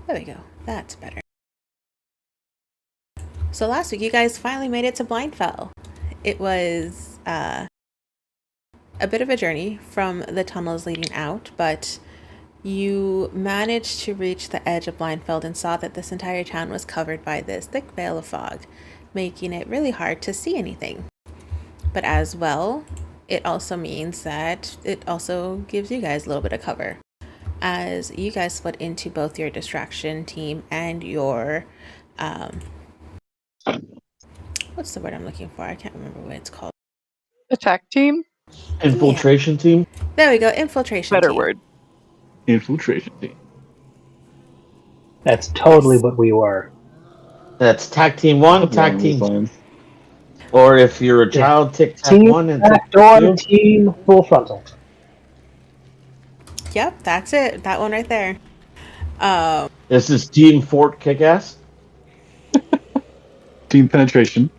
There we go. That's better. So last week, you guys finally made it to Blindfell. It was a bit of a journey from the tunnels leading out, but you managed to reach the edge of Blindfell and saw that this entire town was covered by this thick veil of fog, making it really hard to see anything. But as well, it also means that it also gives you guys a little bit of cover, as you guys split into both your distraction team and your what's the word I'm looking for? I can't remember what it's called. Attack team? Infiltration team? There we go, infiltration Better team. word. Infiltration team. That's totally what we were. That's tag team 1, tag team 2. Or if you're a child, tic tac Team 1 and back tic door, tac 2. team full frontal. Yep, that's it. That one right there. This is Team Fort Kickass. Team penetration.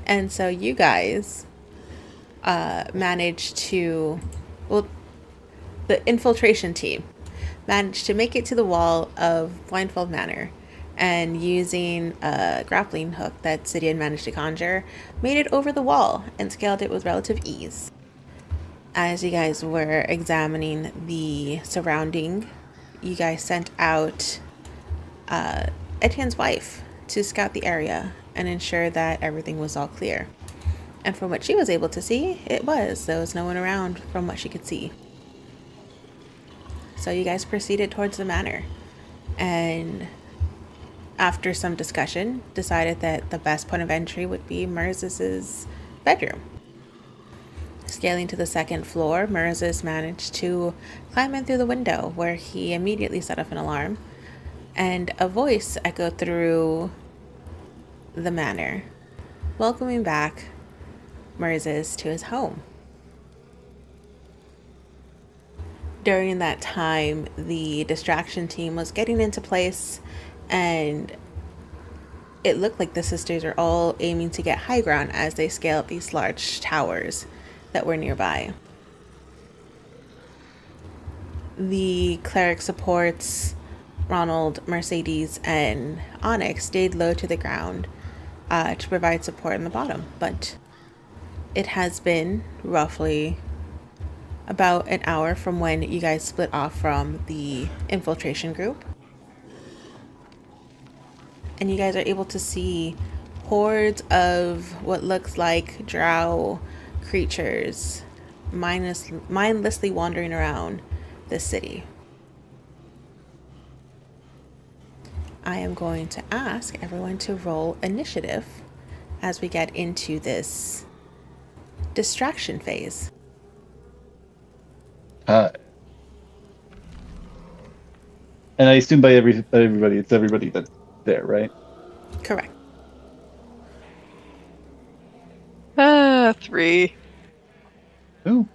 And so you guys managed to, well, the infiltration team managed to make it to the wall of Blindfold Manor, and using a grappling hook that Sidian managed to conjure, made it over the wall and scaled it with relative ease. As you guys were examining the surrounding, you guys sent out Etienne's wife to scout the area and ensure that everything was all clear. And from what she was able to see, it was. There was no one around from what she could see. So you guys proceeded towards the manor, and after some discussion, decided that the best point of entry would be Merz's bedroom. Scaling to the second floor, Merzis managed to climb in through the window, where he immediately set off an alarm, and a voice echoed through the manor, welcoming back Merzis to his home. During that time, the distraction team was getting into place, and it looked like the sisters are all aiming to get high ground as they scale up these large towers that were nearby. The cleric supports, Ronald, Mercedes, and Onyx stayed low to the ground to provide support in the bottom, but it has been roughly about an hour from when you guys split off from the infiltration group. And you guys are able to see hordes of what looks like drow creatures mindlessly wandering around the city. I am going to ask everyone to roll initiative as we get into this distraction phase. And I assume by everybody, it's everybody that's there, right? Correct. 3. Oh.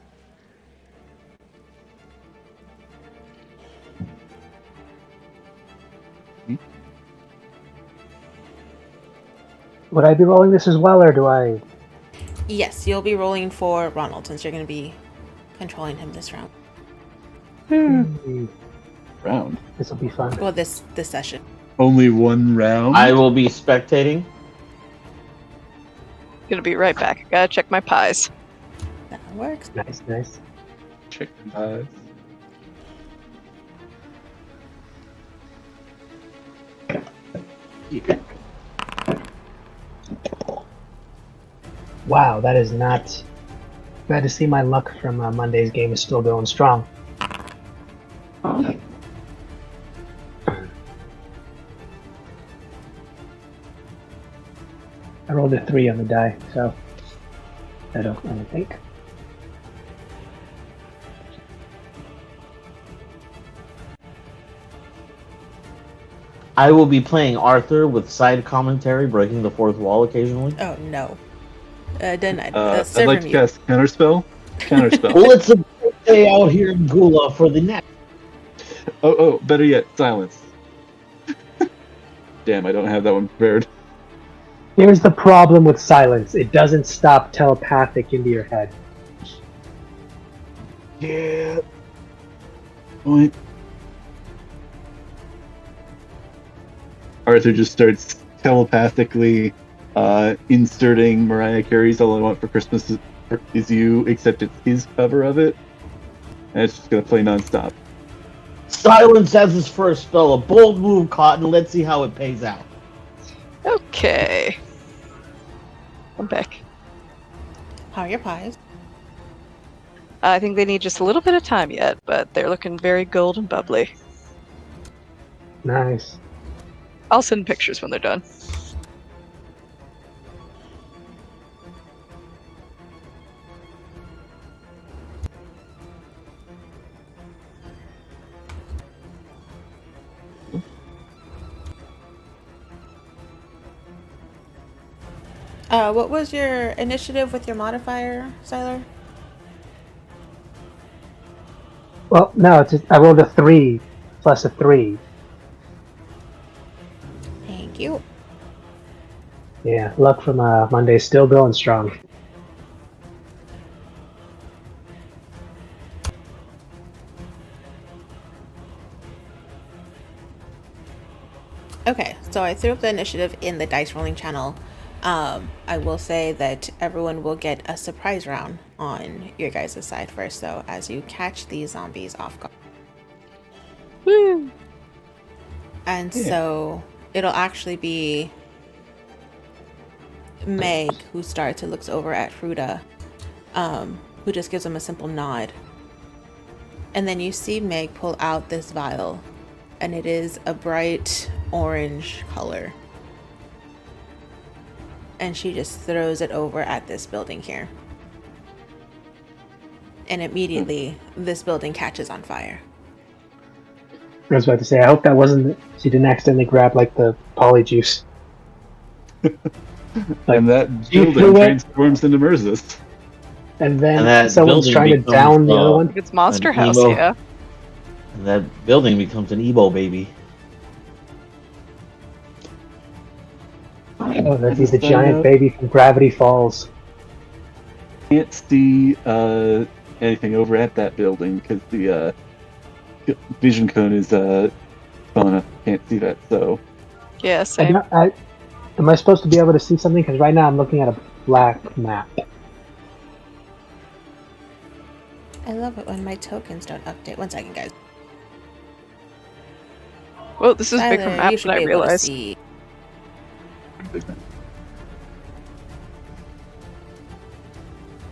Would I be rolling this as well, or do I? Yes, you'll be rolling for Ronald since you're going to be controlling him this round. Round. This will be fun. Well, this session. Only one round? I will be spectating. Gonna be right back. I gotta check my pies. That works. Nice, nice. Chicken pies. Wow, that is not. Glad to see my luck from Monday's game is still going strong. I rolled a 3 on the die, so I don't think. I will be playing Arthur with side commentary, breaking the fourth wall occasionally. Oh, no. Denied. I'd like to cast Counterspell. Well, it's a big day out here in Gula for the net. Oh, better yet, silence. Damn, I don't have that one prepared. Here's the problem with silence. It doesn't stop telepathic into your head. Yeah. Point. Arthur just starts telepathically inserting Mariah Carey's "All I Want for Christmas Is You," except it's his cover of it. And it's just gonna play nonstop. Silence as his first spell. A bold move, Cotton. Let's see how it pays out. Okay. I'm back. How are your pies? I think they need just a little bit of time yet, but they're looking very gold and bubbly. Nice. I'll send pictures when they're done. What was your initiative with your modifier, Siler? Well, no, I rolled a 3 plus a 3. Thank you. Yeah, luck from Monday still going strong. Okay, so I threw up the initiative in the dice rolling channel. I will say that everyone will get a surprise round on your guys' side first, though, as you catch these zombies off guard. Woo! And Yeah. so it'll actually be Meg who starts, who looks over at Fruta, who just gives him a simple nod. And then you see Meg pull out this vial, and it is a bright orange color. And she just throws it over at this building here. And immediately, this building catches on fire. I was about to say, I hope that wasn't. She didn't accidentally grab like the polyjuice. And that you building threw it- transforms into Murzus. And then And that someone's building trying to becomes, down the other one. It's Monster An House, emo. yeah. And that building becomes an Ebo baby. Oh, that'd be Just the find giant out. baby from Gravity Falls. Can't see anything over at that building because the vision cone is small enough. Can't see that. So Yeah, same. Am I supposed to be able to see something? Because right now I'm looking at a black map. I love it when my tokens don't update. One second, guys. Well, this is bigger Tyler, map you should than I be able to realized. see.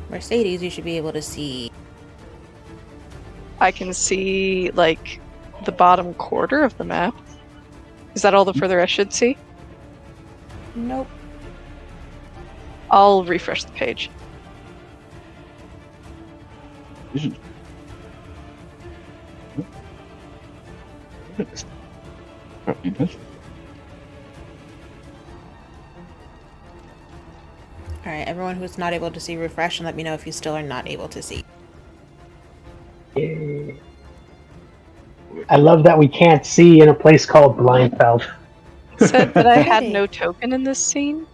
Mercedes, you should be able to see. I can see, like, the bottom quarter of the map. Is that all the further I should see? Nope. I'll refresh the page. vision. Probably not. All right, everyone who's not able to see, refresh and let me know if you still are not able to see. Yay. I love that we can't see in a place called Blindfeld. Said that I had Hey. no token in this scene.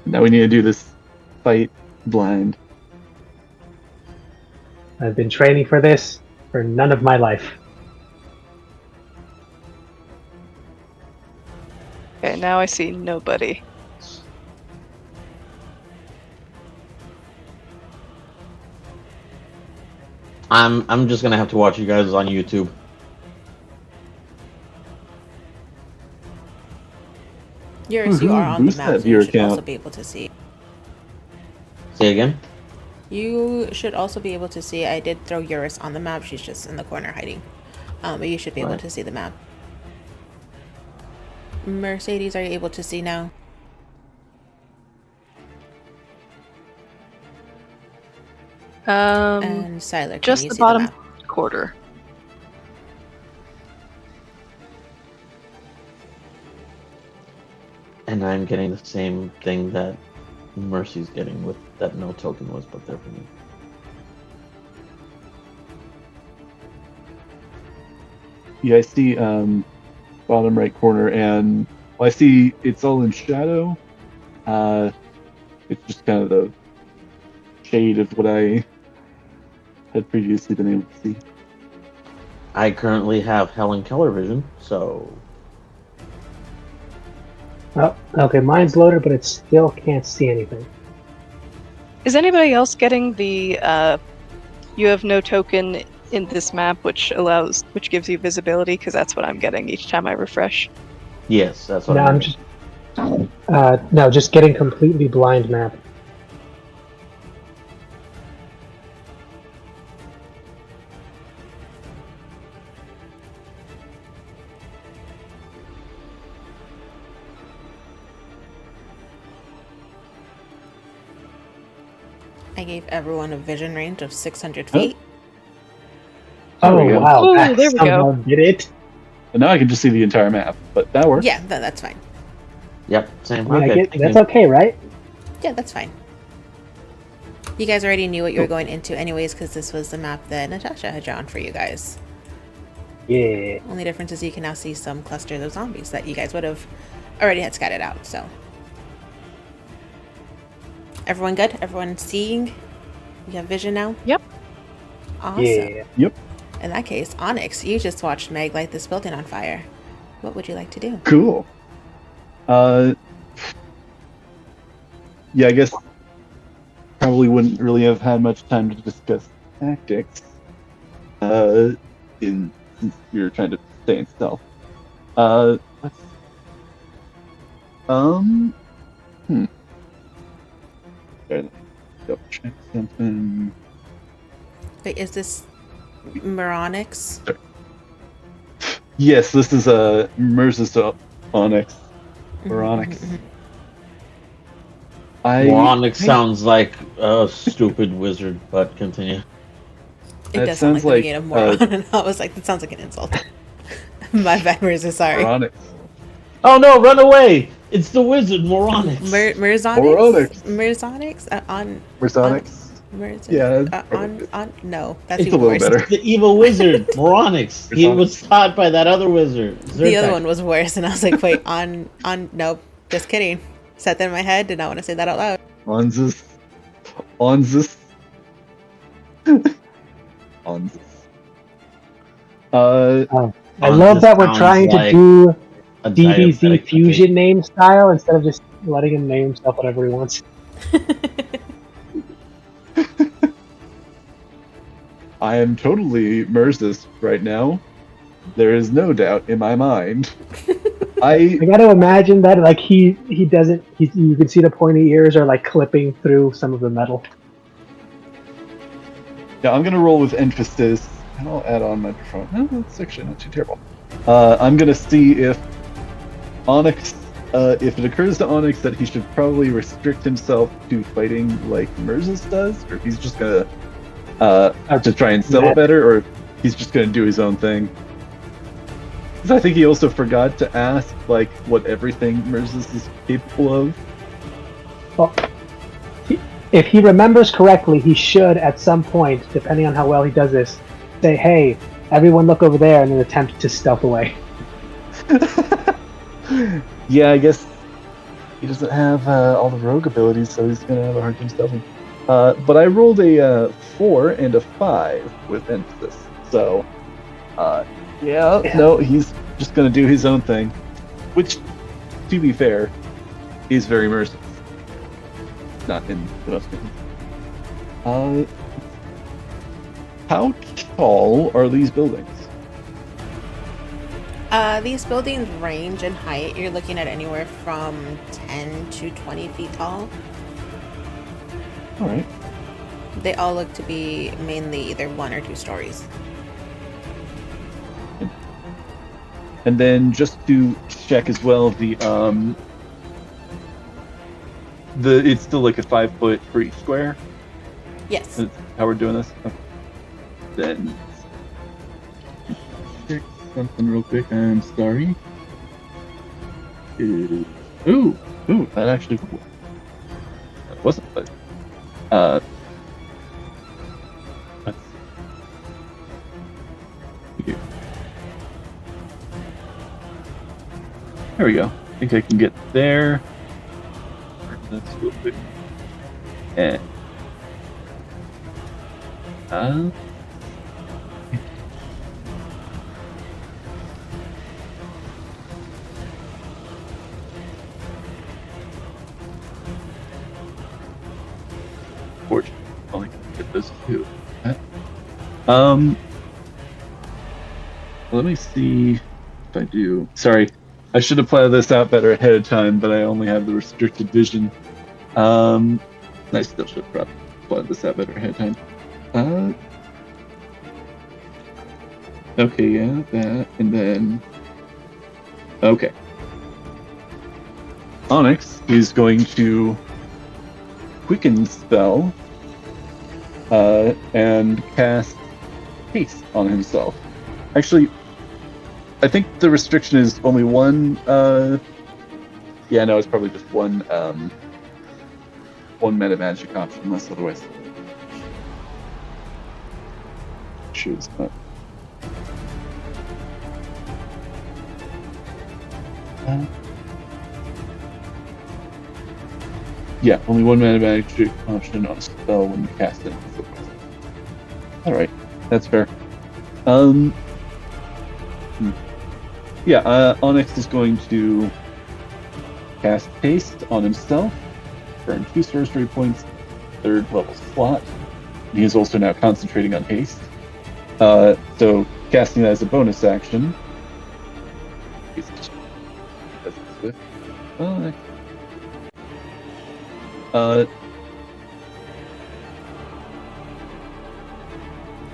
Now we need to do this fight blind. I've been training for this for none of my life. Okay, now I see nobody. I'm just gonna have to watch you guys on YouTube. Yours, you are on the Boost map, that so you viewer should also count. be able to see. Say again? You should also be able to see. I did throw Eurus on the map. She's just in the corner hiding. But you should be able Right. to see the map. Mercedes, are you able to see now? And Siler, can just you the see bottom the map? quarter. And I'm getting the same thing that Mercy's getting with that no token was put there for me. Yeah, I see bottom right corner, and I see it's all in shadow. It's just kind of the shade of what I had previously been able to see. I currently have Helen Keller vision, so Oh, okay, mine's loaded, but it still can't see anything. Is anybody else getting the you have no token in this map, which gives you visibility? Because that's what I'm getting each time I refresh. yes, that's what No, I'm I'm just no, just getting completely blind map. I gave everyone a vision range of 600 Huh? feet. There we Oh go. wow, Ooh, that there we go. somehow did it. And now I can just see the entire map, but that works. Yeah, that's fine. Yep, same. I mean, Okay, I get thank that's you. okay, right? Yeah, that's fine. You guys already knew what you were going into anyways, because this was the map that Natasha had drawn for you guys. Yeah. Only difference is you can now see some clusters of zombies that you guys would have already had scattered out, so. Everyone good? Everyone seeing? You have vision now? Yep. Awesome. Yeah. Yep. In that case, Onyx, you just watched Meg light this building on fire. What would you like to do? Cool. Yeah, I guess probably wouldn't really have had much time to discuss tactics. Since you're trying to stay in stealth. Let's. Sorry, double check something. Wait, is this Moronyx? Yes, this is a Merzus Onyx. Moronyx. Moronic sounds like a stupid wizard, but continue. It That does sound like sounds the like, beginning of moron, and I was like, that sounds like an insult. My bad, Mirza, sorry. Moronyx. Oh no, run away! It's the wizard, Moronic. Mirzonix? Moronyx. Mirzonix? Mersonix. No, that's It's a even little worse. better. The evil wizard, Moronic. He Merzonix. was taught by that other wizard. The other Zyrtec. one was worse, and I was like, wait, nope, just kidding. Set that in my head, did not want to say that out loud. Onzus. Onzus. Onzus. I love that we're Sounds trying like to do a DBZ diabetic fusion name style instead of just letting him name himself whatever he wants. I am totally Merzus right now. There is no doubt in my mind. I gotta imagine that like he doesn't you can see the pointy ears are like clipping through some of the metal. Yeah, I'm gonna roll with emphasis, and I'll add on microphone. No, that's actually not too terrible. I'm gonna see if Onyx, if it occurs to Onyx that he should probably restrict himself to fighting like Merzus does, or if he's just gonna to try and settle better, or if he's just gonna do his own thing. Because I think he also forgot to ask like what everything Merzus is capable of. Well, if he remembers correctly, he should at some point, depending on how well he does this, say, "Hey, everyone, look over there," and then attempt to stealth away. Yeah, I guess he doesn't have all the rogue abilities, so he's gonna have a hard time stealthing. But I rolled a 4 and a 5 with emphasis, so yeah, no, he's just gonna do his own thing, which, to be fair, is very merciful. Not in the most cases. How tall are these buildings? These buildings range in height. You're looking at anywhere from 10 to 20 feet tall. All right. They all look to be mainly either 1 or 2 stories. And then just to check as well, the it's still like a 5 foot for each square. Yes. That's how we're doing this. Okay. Then check something real quick. I'm sorry. Ooh, that actually that wasn't, but let's see. There we go. I think I can get there. That's real quick. And fortunately, only can get those two. Let me see if I do. Sorry, I should have planned this out better ahead of time, but I only have the restricted vision. I still should have probably planned this out better ahead of time. Okay, yeah, that, and then... Okay. Onyx is going to Quicken Spell and cast Haste on himself. Actually, I think the restriction is only one Yeah, no, it's probably just one meta magic option, unless otherwise. Choose. Yeah, only one mana magic option on a spell when you cast it. Alright, that's fair. Yeah, Onyx is going to cast Haste on himself, burn 2 sorcery points, 3rd level slot. He is also now concentrating on Haste. So casting that as a bonus action.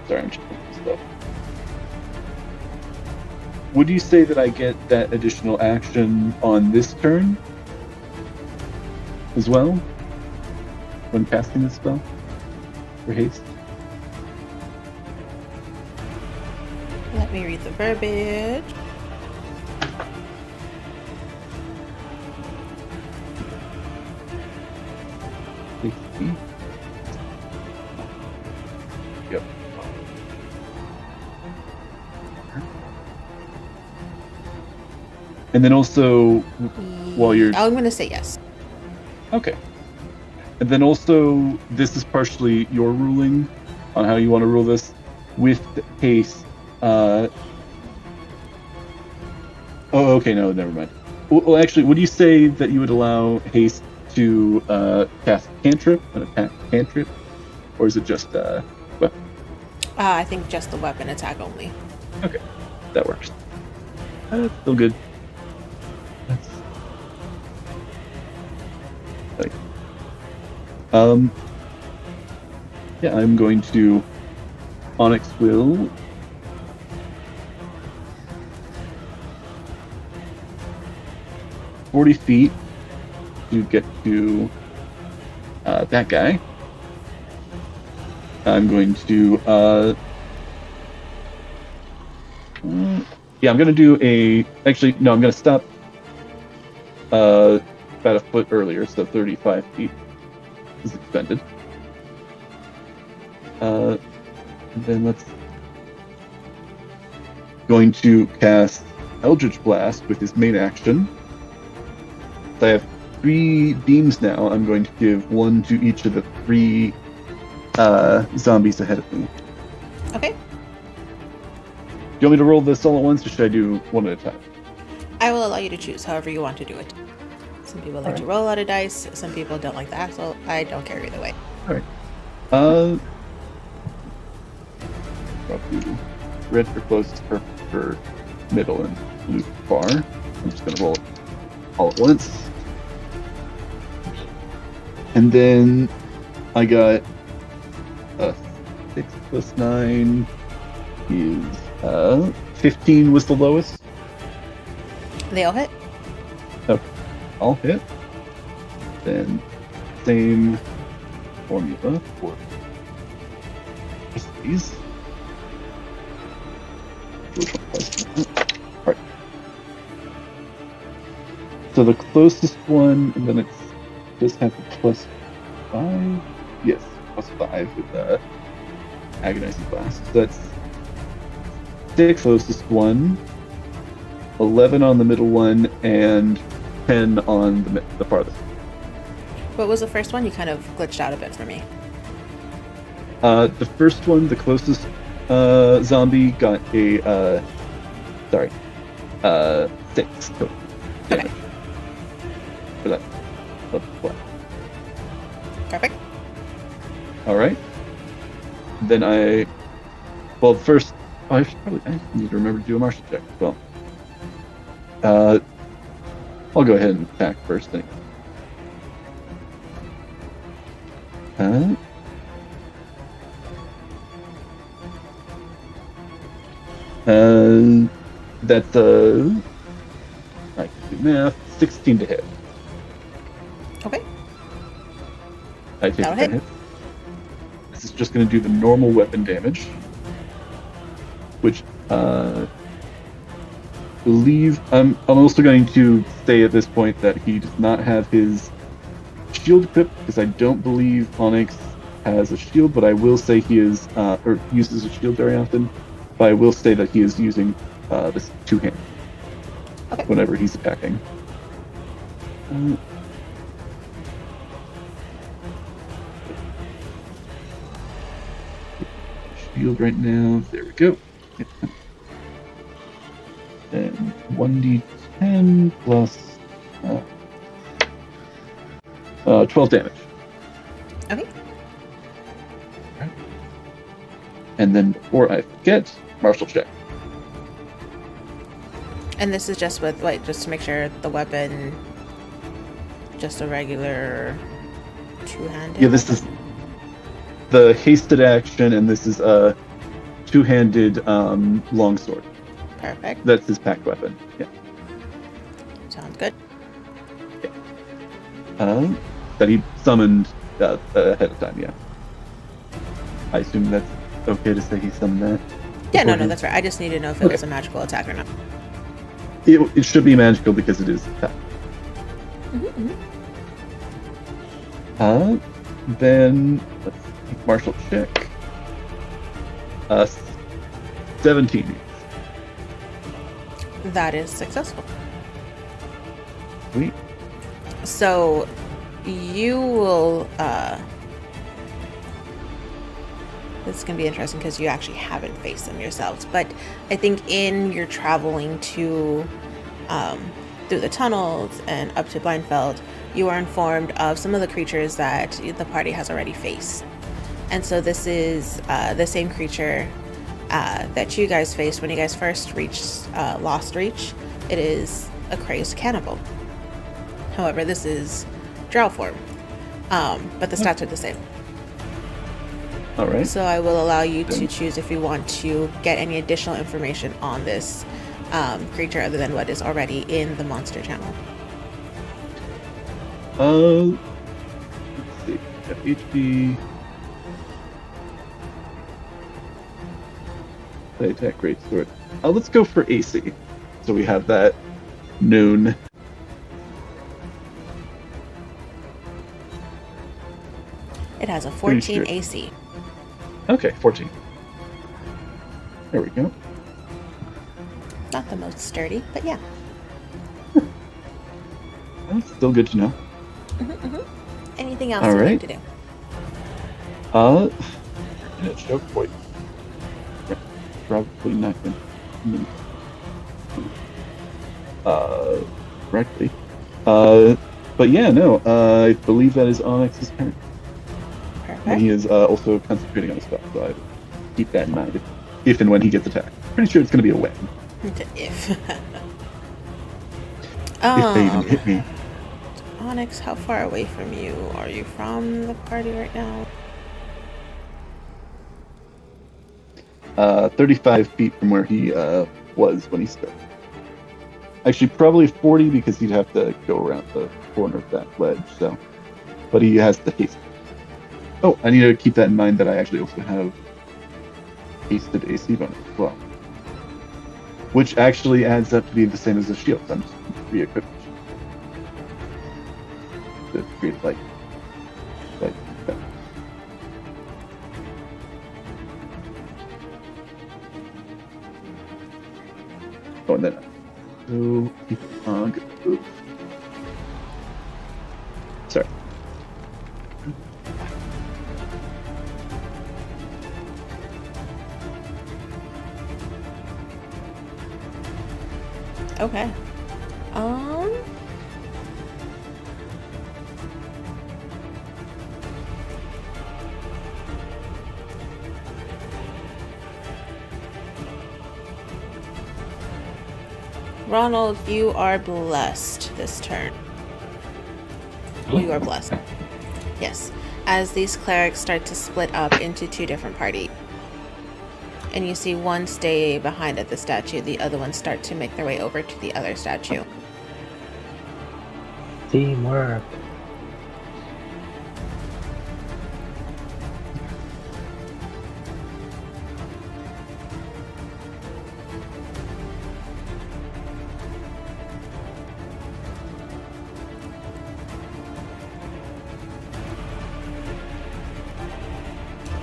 Sorry, I'm checking this stuff. Would you say that I get that additional action on this turn as well when casting this spell for haste? Let me read the verbiage. Yep. And then also, while you're... I'm going to say yes. Okay. And then also, this is partially your ruling on how you want to rule this. With haste, oh, okay, no, never mind. Well, actually, would you say that you would allow haste to cast cantrip, an attack cantrip? Or is it just weapon? I think just the weapon attack only. Okay, that works. Still good. That's... Yeah, I'm going to do Onyx will 40 feet to get to that guy. I'm going to do yeah, I'm going to do a... Actually, no, I'm going to stop about a foot earlier, so 35 feet is expended. And then let's... Going to cast Eldritch Blast with his main action. So I have 3 beams now. I'm going to give 1 to each of the 3 zombies ahead of me. Okay. Do you want me to roll this all at once, or should I do one at a time? I will allow you to choose however you want to do it. Some people like to roll a lot of dice. Some people don't like the hassle. I don't care either way. All right. Probably red for closest, purple for middle, and blue for far. I'm just going to roll it all at once. And then I got a 6 plus 9 is 15 was the lowest. They all hit. Okay, I'll hit. Then same formula for these. Alright. So the closest one, and then it's just have a plus 5. Yes, plus 5 with agonizing blast. So that's 6 closest one, 11 on the middle one, and 10 on the farthest. What was the first one? You kind of glitched out a bit for me. The first one, the closest zombie, got a 6 total damage. For that. Perfect. All right. Then first, I need to remember to do a martial check as well. I'll go ahead and attack first thing. That's I can do math. 16 to hit. Okay. I take That'll that hit. hit. This is just going to do the normal weapon damage, which believe I'm also going to say at this point that he does not have his shield equipped because I don't believe Onyx has a shield, but I will say he is or uses a shield very often. But I will say that he is using this two-hand whenever he's attacking. Shield right now. There we go. And 1d10 plus 12 damage. Okay. Right. And then before I forget, martial check. And this is just with, like, just to make sure the weapon, just a regular two-handed? Yeah, this is the hasted action, and this is a two-handed longsword. Perfect. That's his packed weapon. Yeah. Sounds good. That he summoned ahead of time. Yeah. I assume that's okay to say he summoned that. Yeah, no, that's right. I just need to know if it was a magical attack or not. It should be magical because it is attack. Then let's see, martial check. 17. That is successful. Sweet. So you will this is going to be interesting because you actually haven't faced them yourselves, but I think in your traveling to through the tunnels and up to Blindfeld, you are informed of some of the creatures that the party has already faced. And so this is the same creature that you guys faced when you guys first reached Lost Reach. It is a crazed cannibal. However, this is drow form, but the stats are the same. All right. So I will allow you to choose if you want to get any additional information on this creature other than what is already in the monster channel. Let's see. HP. They attack great sword. Let's go for AC. So we have that known. It has a 14 sure. AC. Okay, 14. There we go. Not the most sturdy, but yeah. That's still good to know. Anything else All you'd right. like to do? Yeah, choke point. Probably not going to. Correctly. But yeah, no. I believe that is Onyx's turn. Perfect. And he is also concentrating on a spell, so I keep that in mind if and when he gets attacked. Pretty sure it's going to be a when. If. If they even hit me. Onyx, how far away from you are you from the party right now? 35 feet from where he was when he started. Actually, probably 40 because he'd have to go around the corner of that ledge. So, but he has the haste. Oh, I need to keep that in mind that I actually also have hasted AC bonus as well, which actually adds up to be the same as the shield. I'm just re-equipped to create like. Oh, and then so keep on. Good. Sorry. Okay. Ronald, you are blessed this turn. You are blessed. Yes. As these clerics start to split up into two different parties. And you see one stay behind at the statue, the other ones start to make their way over to the other statue. Teamwork.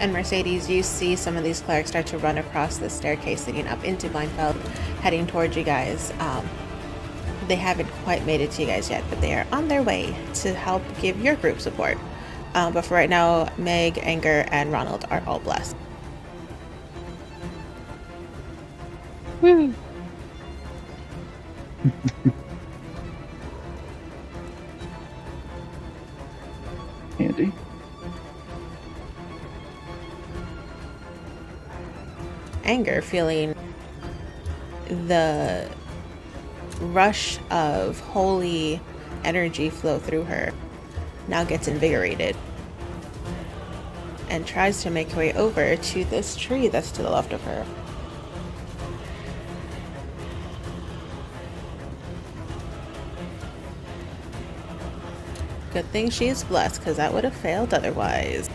And Mercedes, you see some of these clerics start to run across the staircase leading up into Blindfeld, heading towards you guys. They haven't quite made it to you guys yet, but they are on their way to help give your group support. But for right now, Meg, Anger, and Ronald are all blessed. Woo. Handy. Anger, feeling the rush of holy energy flow through her, now gets invigorated and tries to make her way over to this tree that's to the left of her. Good thing she's blessed, because that would have failed otherwise.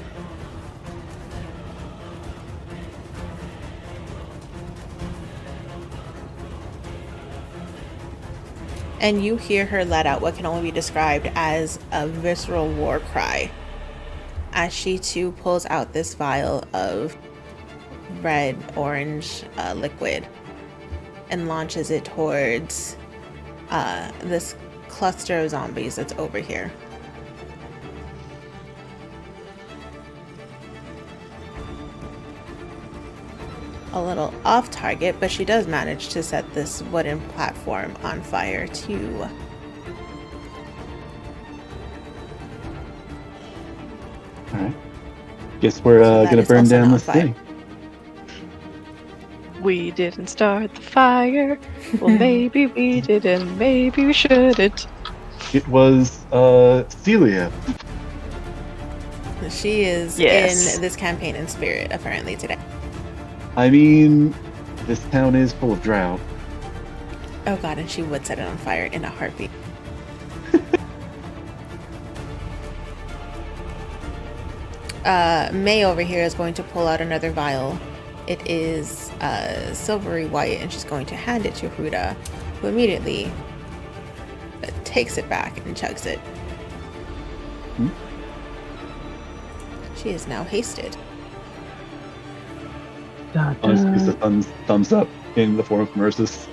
And you hear her let out what can only be described as a visceral war cry as she too pulls out this vial of red orange liquid and launches it towards this cluster of zombies that's over here. A little off target, but she does manage to set this wooden platform on fire too. Alright. Guess we're that gonna is burn also down not this fire. thing. We didn't start the fire. Well, maybe we didn't. Maybe we shouldn't. It was Celia. She is Yes. in this campaign in spirit apparently today. I mean, this town is full of drought. Oh god, and she would set it on fire in a heartbeat. May over here is going to pull out another vial. It is silvery white, and she's going to hand it to Huda, who immediately takes it back and chugs it. Hmm? She is now hasted. Honest gives a thumbs up in the form of Mercis.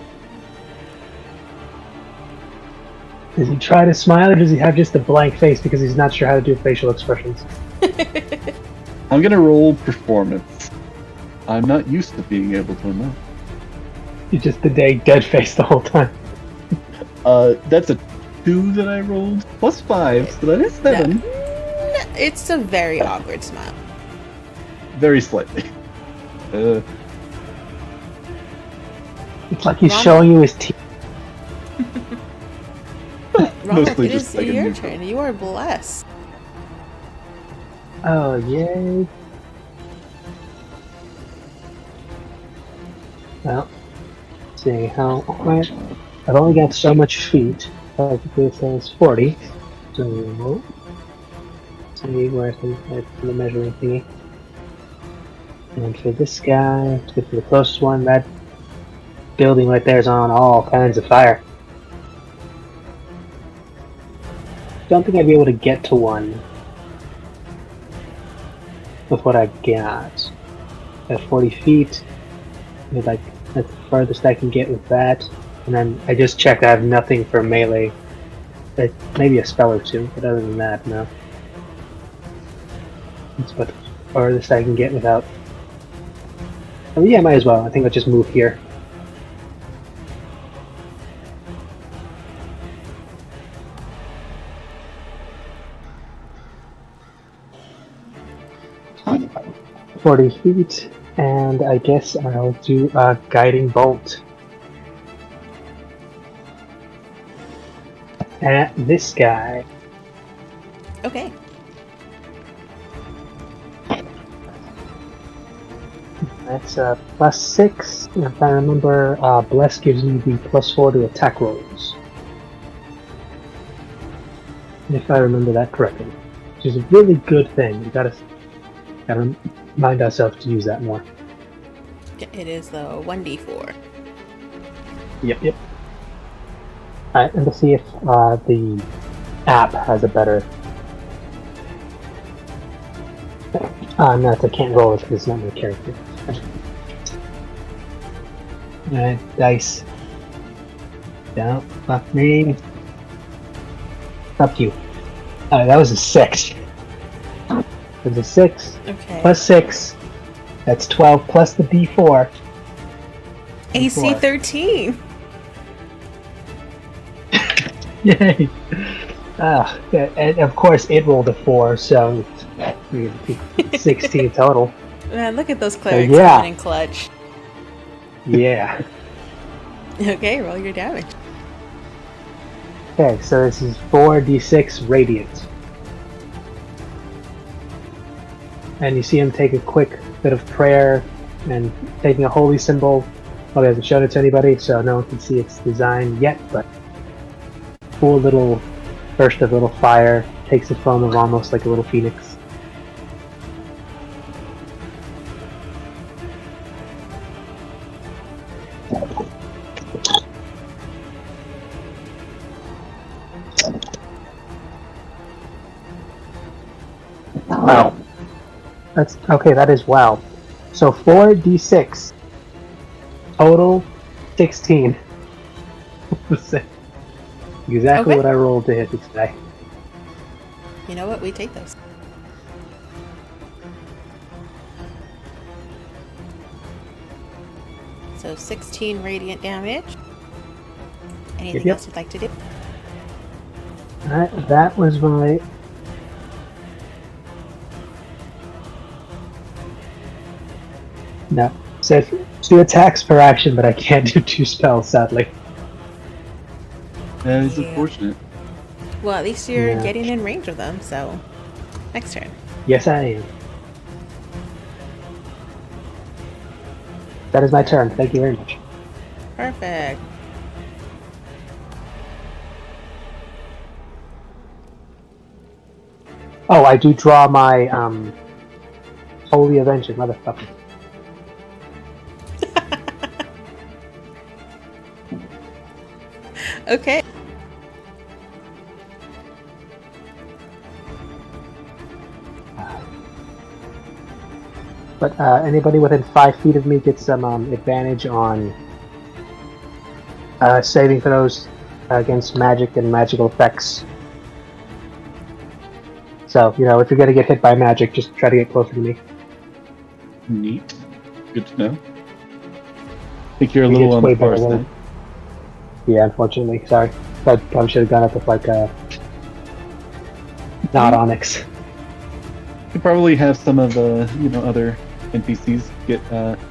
Does he try to smile, or does he have just a blank face because he's not sure how to do facial expressions? I'm gonna roll performance. I'm not used to being able to know. You just the dead face the whole time. That's a 2 that I rolled, plus 5, so that is 7. It's a very awkward smile. Very slightly. It's like he's Ronald? showing you his teeth. Ronald, Mostly it just is like a your neutral. turn. You are blessed. Oh, yay. Well, seeing how quiet. I've only got so much feet. Practically it says 40. So, see where's the measuring thingy. And for this guy, to get to the closest one, that building right there is on all kinds of fire. Don't think I'd be able to get to one with what I got. At 40 feet, like that's the farthest I can get with that. And then I just checked, I have nothing for melee. Maybe a spell or two, but other than that, no. That's about the farthest I can get without. Oh yeah, might as well. I think I'll just move here. Huh. 40 feet, and I guess I'll do a guiding bolt at this guy. Okay. That's +6. And if I remember, Bless gives you the +4 to attack rolls. If I remember that correctly, which is a really good thing. You gotta remind ourselves to use that more. It is the 1d4. Yep. Alright, and let's see if the app has a better. No, I can't roll it because it's not my character. Alright, dice. Don't fuck me. Up you. Alright, that was a 6. It was a 6 Okay. plus 6. That's 12 plus the D4. AC 13. Yay! And of course it rolled a 4, so 16 total. Man, look at those clerics yeah. coming in clutch. Yeah. Okay, roll your damage. Okay, so this is 4d6 radiant. And you see him take a quick bit of prayer and taking a holy symbol. Well, he hasn't shown it to anybody, so no one can see its design yet, but cool little burst of little fire, takes the form of almost like a little phoenix. Wow. That's okay, that is wow. So 4d6. Total 16. Exactly Okay. what I rolled to hit this guy. You know what? We take those. So 16 radiant damage. Anything Yep. else you'd like to do? Alright, that was my... No. So 2 attacks per action, but I can't do 2 spells, sadly. That is Yeah. unfortunate. Well, at least you're Yeah. getting in range of them, so next turn. Yes, I am. That is my turn. Thank you very much. Perfect. Oh, I do draw my Holy Avenger, motherfucker. Okay. But anybody within 5 feet of me gets some advantage on saving throws against magic and magical effects. So, you know, if you're going to get hit by magic, just try to get closer to me. Neat. Good to know. I think you're a It little gets on way the far better side. Yeah, unfortunately. Sorry. I probably should have gone up with, like, not Onyx. You probably have some of the, other NPCs get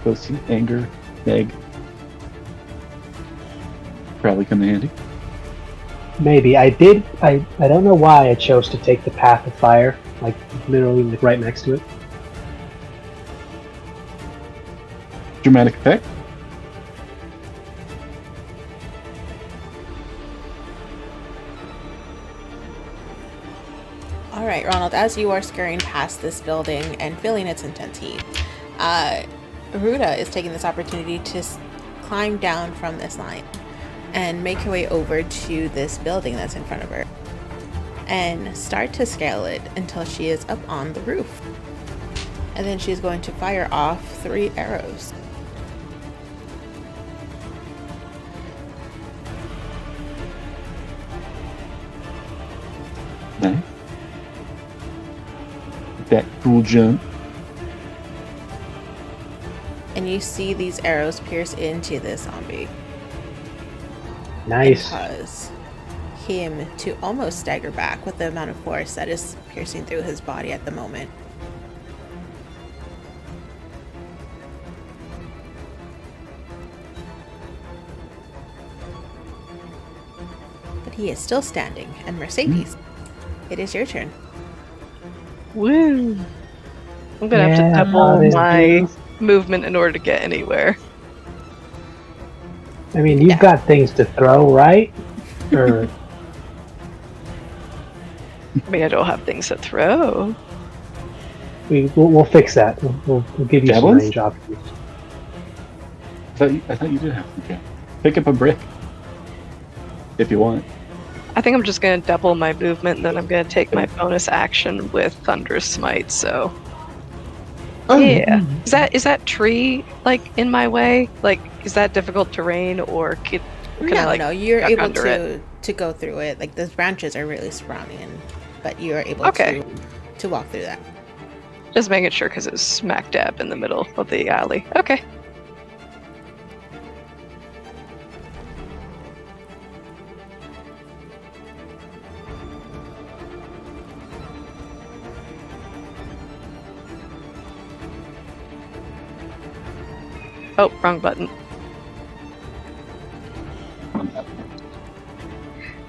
close to you. Anger, Meg. Probably come in handy. Maybe. I don't know why I chose to take the Path of Fire, like, literally like, right next to it. Dramatic effect. All right, Ronald, as you are scurrying past this building and feeling its intense heat, Ruda is taking this opportunity to climb down from this line and make her way over to this building that's in front of her and start to scale it until she is up on the roof. And then she's going to fire off 3 arrows. Nice. That cool jump. And you see these arrows pierce into this zombie. Nice. Cause him to almost stagger back with the amount of force that is piercing through his body at the moment. But he is still standing, and Mercedes, it is your turn. Woo! I'm gonna have to Yeah, double it my is. movement in order to get anywhere. I mean, you've Yeah. got things to throw, right? Or I mean, I don't have things to throw. we'll fix that. We'll give you some Javelins? range options. I thought you did have some. Okay. Pick up a brick. If you want. I think I'm just gonna double my movement, and then I'm gonna take my bonus action with Thunderous Smite. So Yeah. Is that tree like in my way? Like, is that difficult terrain, or can I No, you're duck able under to go through it. Like the branches are really scrawny, but you're able Okay. to walk through that. Just making sure because it's smack dab in the middle of the alley. Okay. Oh, wrong button.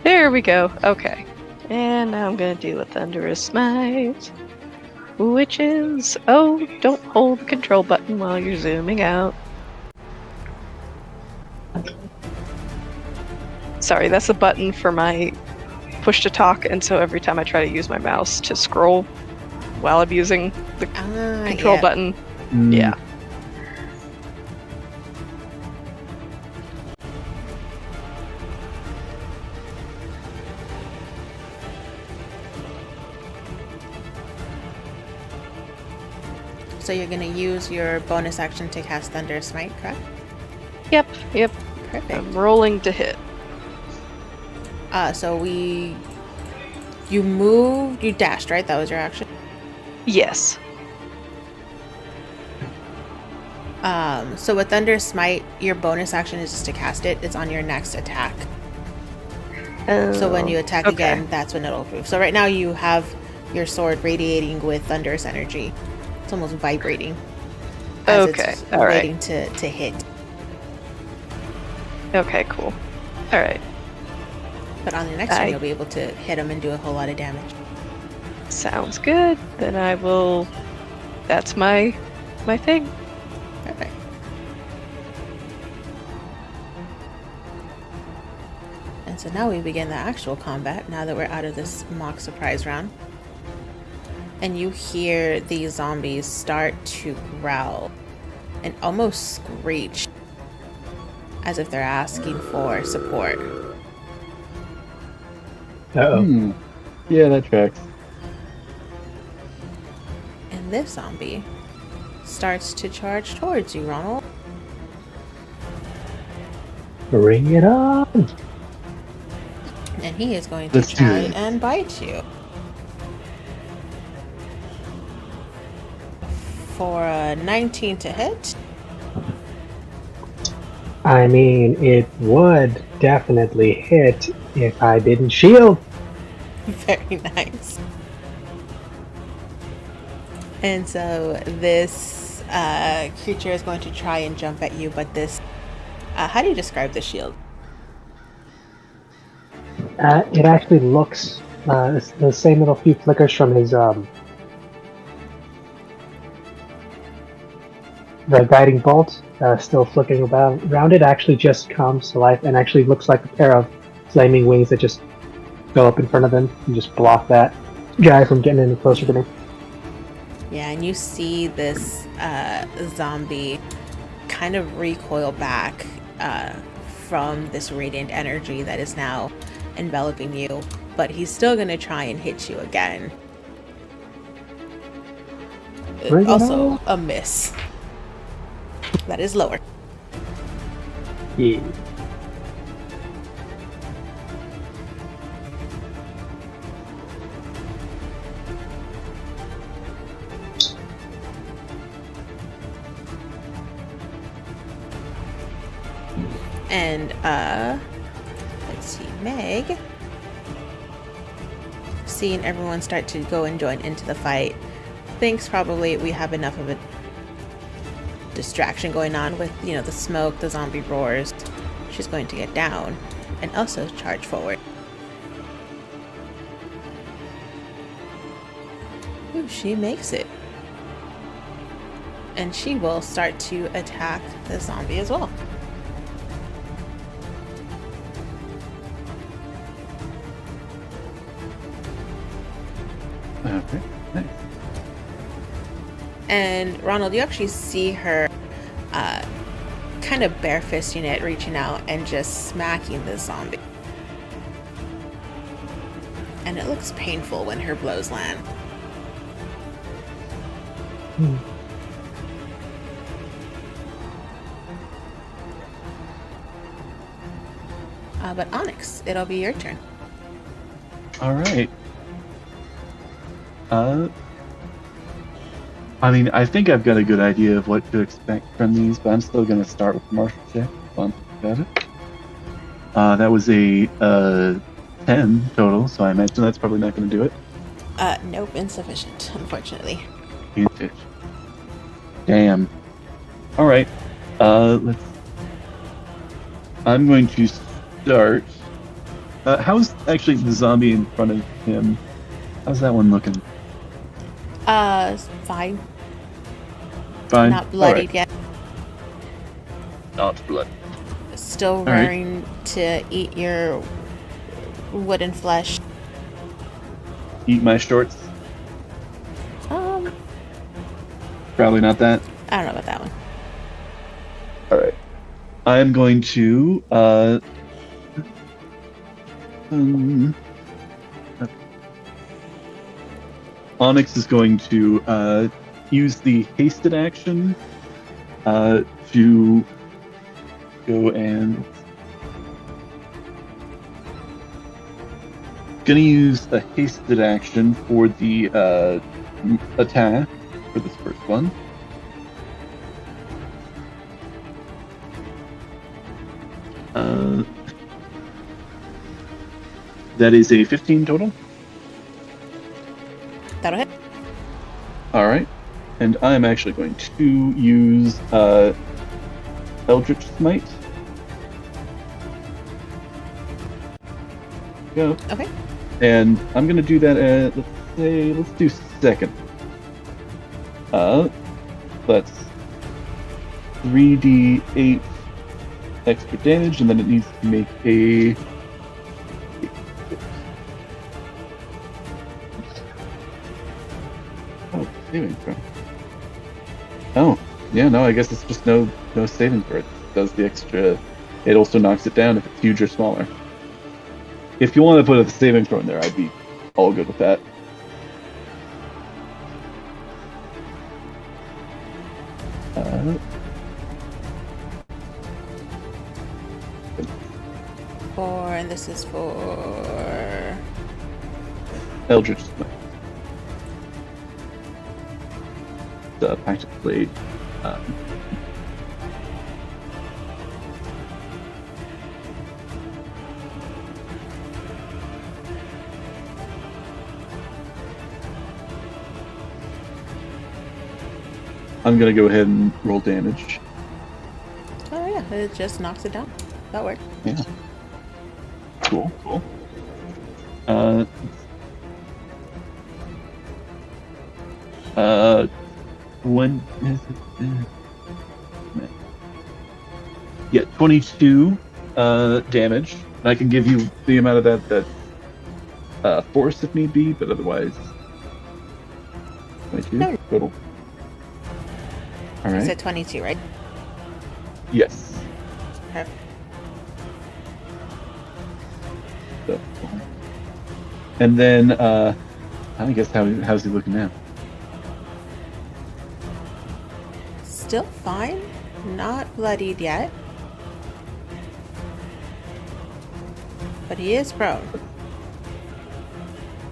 There we go. Okay. And now I'm gonna do a Thunderous Smite. Which is... Oh, don't hold the control button while you're zooming out. Sorry, that's a button for my push to talk, and so every time I try to use my mouse to scroll while I'm using the control button, yeah. So you're gonna use your bonus action to cast Thunder Smite, correct? Yep. Perfect. I'm rolling to hit. You dashed, right? That was your action. Yes. So with Thunder Smite, your bonus action is just to cast it. It's on your next attack. So when you attack again, that's when it'll approve. So right now you have your sword radiating with thunderous energy. It's almost vibrating. As it's waiting to hit. Okay, cool. Alright. But on the next one, you'll be able to hit him and do a whole lot of damage. Sounds good. Then I will... That's my thing. Perfect. And so now we begin the actual combat, now that we're out of this mock surprise round. And you hear these zombies start to growl and almost screech as if they're asking for support. Uh-oh. Yeah, that tracks. And this zombie starts to charge towards you, Ronald. Bring it on! And he is going to Let's do try it. and bite you. For a 19 to hit. I mean, it would definitely hit if I didn't shield. Very nice. And so this creature is going to try and jump at you, but this... how do you describe the shield? It actually looks it's the same little few flickers from his the guiding bolt still flickering around it actually just comes to life and actually looks like a pair of flaming wings that just go up in front of him and just block that guy from getting any closer to me. Yeah, and you see this zombie kind of recoil back from this radiant energy that is now enveloping you, but he's still going to try and hit you again. Bring it Also on. a miss. That is lower. Yeah. And let's see, Meg, seeing everyone start to go and join into the fight, thinks probably we have enough of a distraction going on with, you know, the smoke, the zombie roars. She's going to get down and also charge forward. Ooh, she makes it. And she will start to attack the zombie as well. Okay, nice. And Ronald, you actually see her kind of bare-fisting it, reaching out and just smacking the zombie. And it looks painful when her blows land. But Onyx, it'll be your turn. All right. I mean, I think I've got a good idea of what to expect from these, but I'm still going to start with the martial check. Fun about it. That was a 10 total, so I imagine that's probably not going to do it. Nope, insufficient, unfortunately. Damn. All right. I'm going to start. How's actually the zombie in front of him? How's that one looking? Fine. Fine. Not bloodied All right. yet. Not blood. Still right. raring to eat your wooden flesh. Eat my shorts. Probably not that. I don't know about that one. All right. I'm going to Onyx is going to use the hasted action to go and gonna use a hasted action for the attack for this first one. That is a 15 total. That'll hit. All right, and I am actually going to use Eldritch Smite. Go. Okay. And I'm gonna do that at let's do second. That's 3d8 extra damage, and then it needs to make a. Oh, saving throw. Oh, yeah, no, I guess it's just no saving throw. It does the extra. It also knocks it down if it's huge or smaller. If you want to put a saving throw in there, I'd be all good with that. And this is for Eldritch Smite. The Pact of Blade. I'm gonna go ahead and roll damage. Oh yeah, it just knocks it down. That worked. Yeah. Cool. When is it? Yeah, 22 damage. And I can give you the amount of that force if need be, but otherwise 22 No. total. All You right. said 22, right? Yes. Perfect. So, and then I guess how's he looking now? Still fine. Not bloodied yet. But he is prone.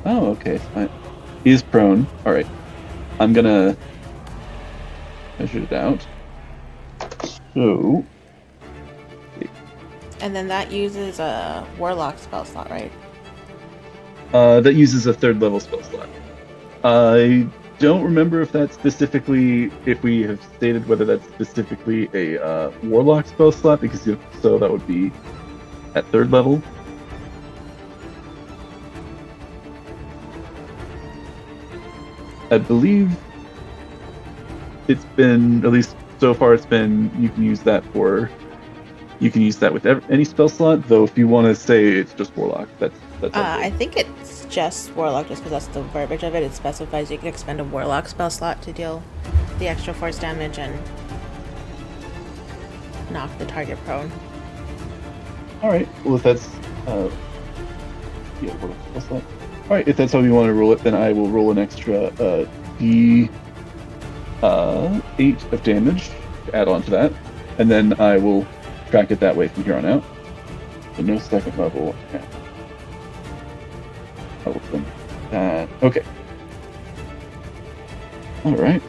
Oh, okay, fine. He is prone. All right. I'm gonna measure it out. So. And then that uses a warlock spell slot, right? That uses a 3rd level spell slot. I don't remember if that's specifically, if we have stated whether that's specifically a warlock spell slot, because if so, that would be at 3rd level. I believe it's been, at least so far, it's been, you can use that with any spell slot, though if you want to say it's just warlock, that's I think it's just warlock just because that's the verbiage of it. It specifies you can expend a warlock spell slot to deal the extra force damage and knock the target prone. Alright, well if that's yeah, warlock spell slot. Alright, if that's how you want to roll it, then I will roll an extra d8 of damage to add on to that, and then I will track it that way from here on out. So no second level. Yeah. Open that. Okay. All right.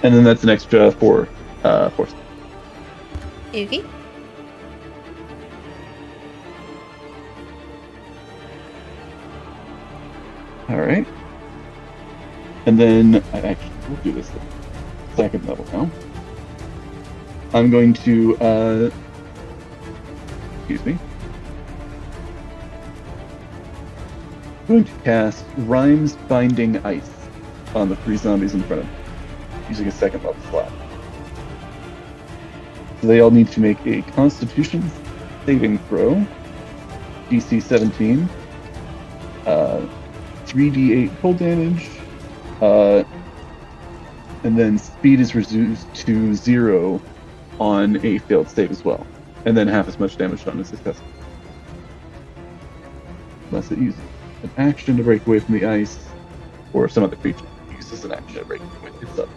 And then that's an extra 4 force. Yuki? All right. And then I actually will do this at second level now. I'm going to, excuse me. I'm going to cast Rhymes Binding Ice on the 3 zombies in front of me, using a second level slot. So they all need to make a Constitution saving throw, DC 17, 3d8 cold damage, and then speed is reduced to 0 on a failed save as well, and then half as much damage on a success. Unless it uses an action to break away from the ice, or some other creature uses an action to break away from itself.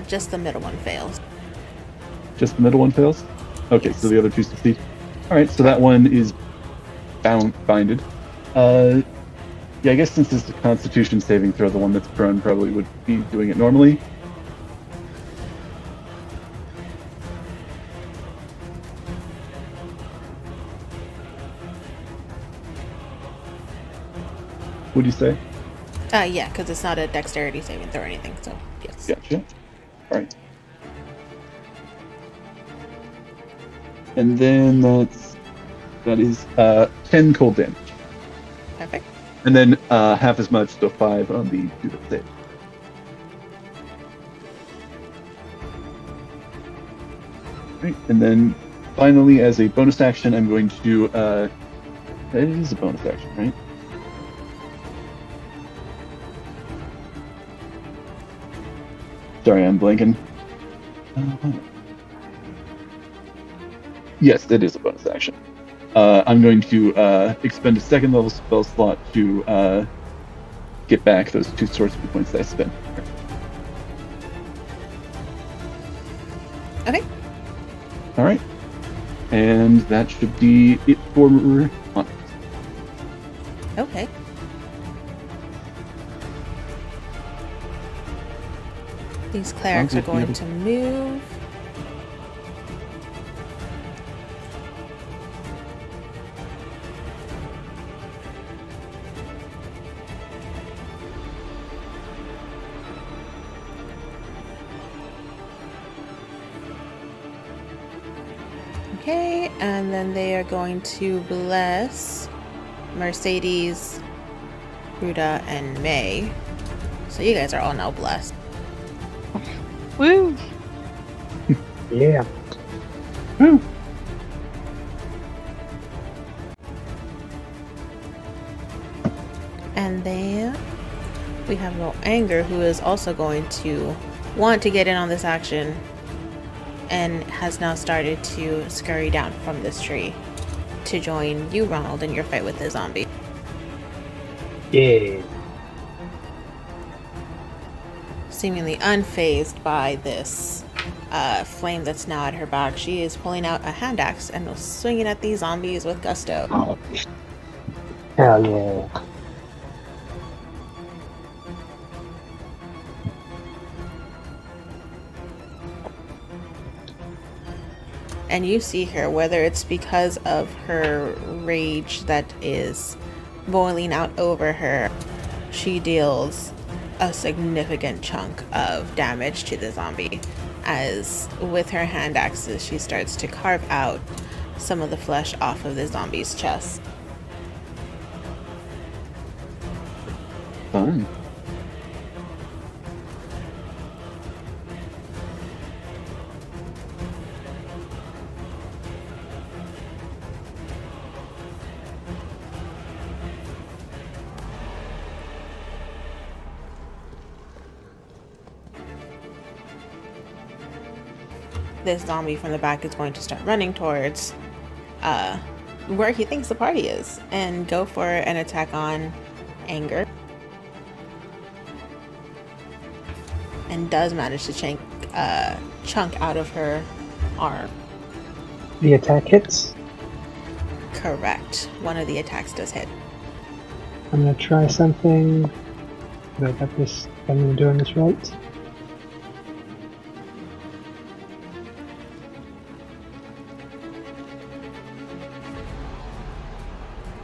Just the middle one fails. Just the middle one fails? Okay, so the other 2 succeed. Alright, so that one is binded. Yeah, I guess since it's a Constitution saving throw, the one that's prone probably would be doing it normally. What'd you say? Yeah, because it's not a dexterity saving throw or anything, so yes. Gotcha. Alright. And then that is 10 cold damage. Perfect. And then half as much, so 5 on the 2 that save. Right, and then finally, as a bonus action, I'm going to do. That is a bonus action, right? Sorry, I'm blanking. Yes, it is a bonus action. I'm going to expend a second level spell slot to get back those 2 sorcery points that I spent. Okay. All right, and that should be it for Honor. Okay. These clerics are going to move. Okay, and then they are going to bless Mercedes, Ruda, and May. So you guys are all now blessed. Woo! Yeah. Woo. And then we have little Anger, who is also going to want to get in on this action and has now started to scurry down from this tree to join you, Ronald, in your fight with the zombie. Yeah. Seemingly unfazed by this flame that's now at her back, she is pulling out a hand axe and swinging at these zombies with gusto. Hell yeah. And you see her, whether it's because of her rage that is boiling out over her, she deals a significant chunk of damage to the zombie, as with her hand axes she starts to carve out some of the flesh off of the zombie's chest. Fun. This zombie from the back is going to start running towards where he thinks the party is and go for an attack on Anger. And does manage to chunk out of her arm. The attack hits. Correct. One of the attacks does hit. I'm gonna try something. I got this. I'm doing this right.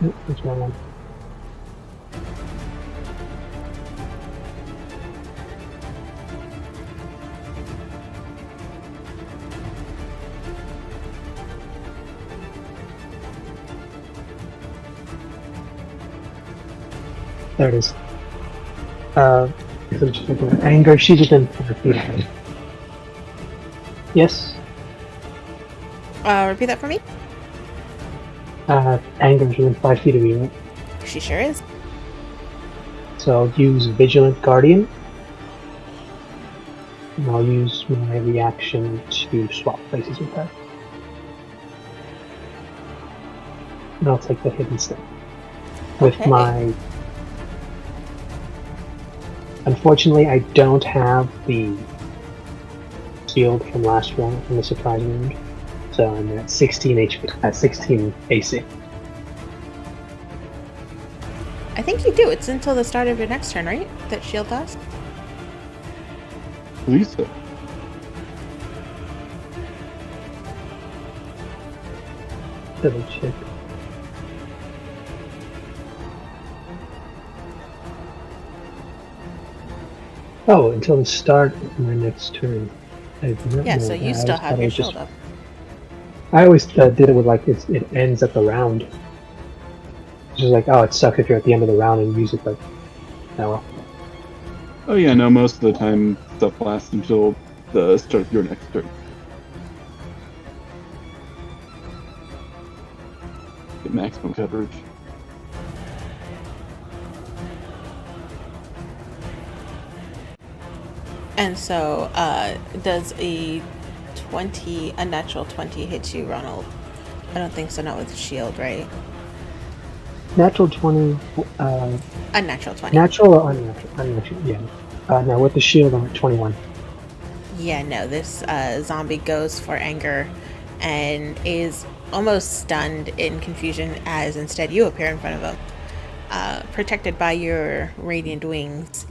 Nope, that's wrong one. There it is. So I'm just looking at Anger. She's within 4 feet of me. Yes. Repeat that for me? Anger's within 5 feet of you, right? She sure is. So I'll use Vigilant Guardian. And I'll use my reaction to swap places with her. And I'll take the hit instead. With Okay. my... Unfortunately, I don't have the shield from last round, from the surprise round. So I'm at 16 HP, 16 AC. I think you do. It's until the start of your next turn, right? That shield lasts? I believe so. Double check. Oh, until the start of my next turn. I did not Yeah, know so that. you I still always have thought your it was just- shield up. I always did it with like it ends at the round. It's just like, oh, it sucks if you're at the end of the round and use it, but oh well. Oh yeah, no, most of the time stuff lasts until the start of your next turn. Get maximum coverage. And so, does a natural 20 hit you, Ronald? I don't think so, not with the shield, right? Natural 20, Unnatural 20. natural or unnatural? Unnatural, yeah. No, with the shield I'm at 21. Yeah, no, this zombie goes for Anger and is almost stunned in confusion as instead you appear in front of him, protected by your radiant wings.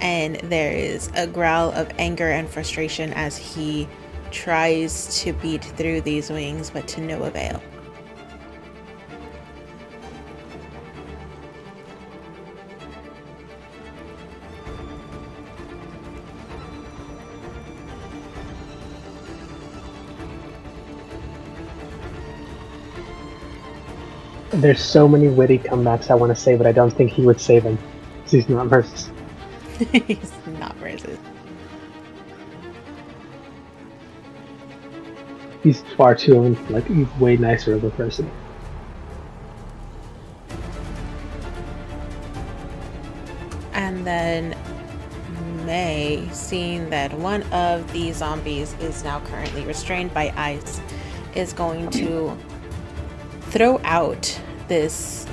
And there is a growl of anger and frustration as he tries to beat through these wings, but to no avail. There's so many witty comebacks I want to say, but I don't think he would save him. 'Cause he's not versus. He's not versus. He's far too, like, he's way nicer of a person. And then May, seeing that one of the zombies is now currently restrained by ice, is going to throw out this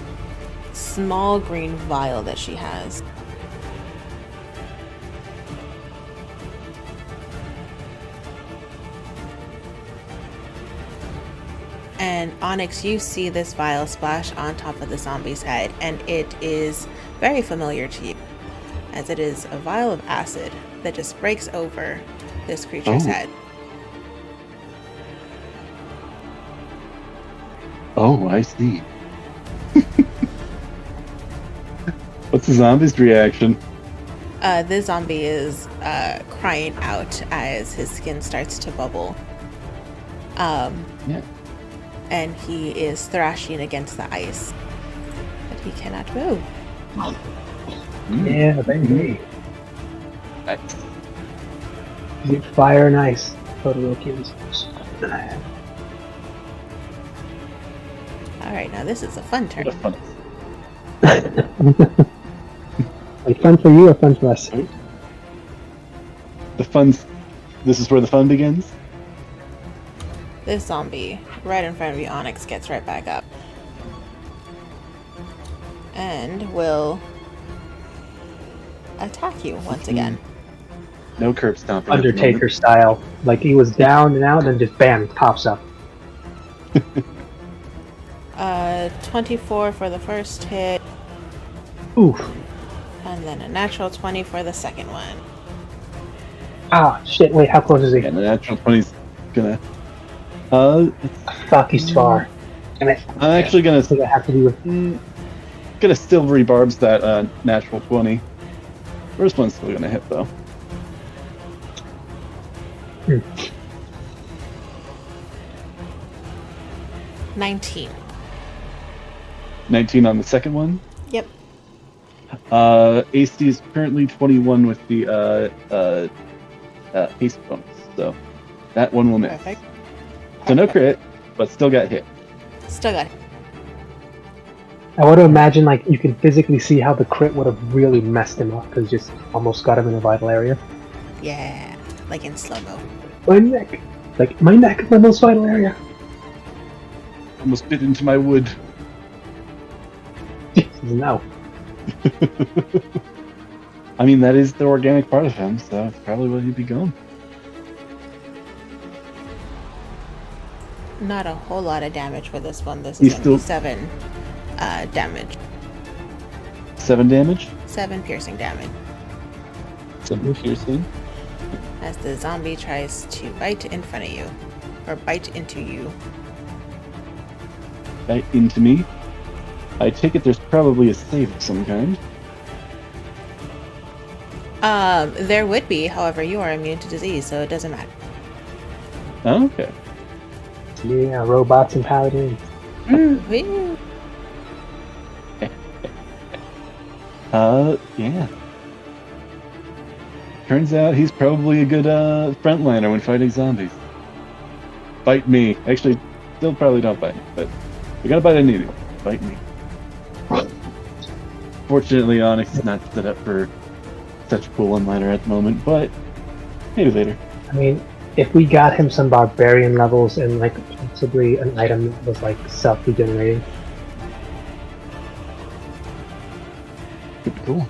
small green vial that she has. And Onyx, you see this vial splash on top of the zombie's head, and it is very familiar to you, as it is a vial of acid that just breaks over this creature's head. Oh, I see. What's the zombie's reaction? This zombie is crying out as his skin starts to bubble. Yeah. And he is thrashing against the ice, but he cannot move. Yeah, baby. Nice. You fire and ice. Todorokians. Alright, now this is a fun turn. What fun. Like fun for you or fun for us? The fun's. This is where the fun begins? This zombie right in front of you, Onyx, gets right back up. And will attack you once again. No curb stomping. at the moment. Undertaker style. Like he was down and out, and then just bam, pops up. 24 for the first hit, Oof. and then a natural 20 for the second one. Ah, shit, wait, how close is he? Yeah, the natural 20's gonna. Fuck, he's far. And I I'm actually gonna think I have to do with. gonna silvery barbs that natural 20. First one's still gonna hit though. 19. 19 on the second one. Yep. AC is currently 21 with the haste bonus, so that one will miss. Perfect. So no crit, but still got hit. Still got it. I want to imagine, like, you can physically see how the crit would have really messed him up, because just almost got him in a vital area. Yeah, like in slow-mo. My neck! Like, my neck is my most vital area. Almost bit into my wood. No. I mean, that is the organic part of him, so it's probably what he'd be going. Not a whole lot of damage for this one. This He's is going to be still- 7 damage. 7 damage. 7 piercing damage. 7 piercing. As the zombie tries to bite in front of you. Or bite into you. Right into me. I take it there's probably a save of some kind. There would be, however, you are immune to disease, so it doesn't matter. Oh, okay. Yeah, robots and paladins. Woo. Yeah. Turns out he's probably a good frontliner when fighting zombies. Bite me. Actually, still probably don't bite me, but we gotta bite anything. Bite me. Fortunately, Onyx is not set up for such a cool one-liner at the moment, but maybe later. I mean, if we got him some barbarian levels and, like, possibly an item that was, like, self-regenerating. Could be cool.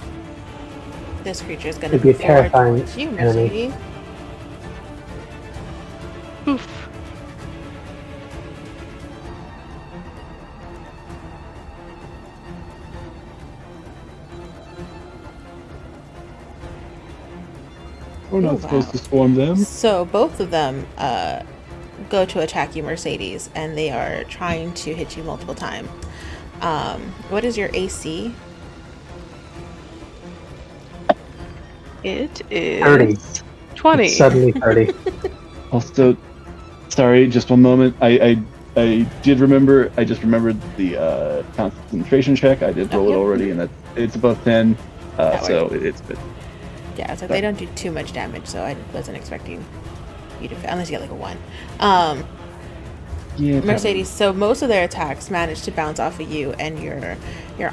This creature is going to It'd be a move forward terrifying towards you, enemy. Mercedes. Oof. We're not Oh, supposed wow. to swarm them. So both of them go to attack you, Mercedes, and they are trying to hit you multiple times. What is your AC? It is 30. 20. It's suddenly 30. Also, sorry, just one moment. I did remember. I just remembered the concentration check. I did roll it Yep. already, and it's above 10. That So it's good. Yeah, so they don't do too much damage, so I wasn't expecting you to, unless you get like a 1. Yeah. Mercedes, so most of their attacks manage to bounce off of you and your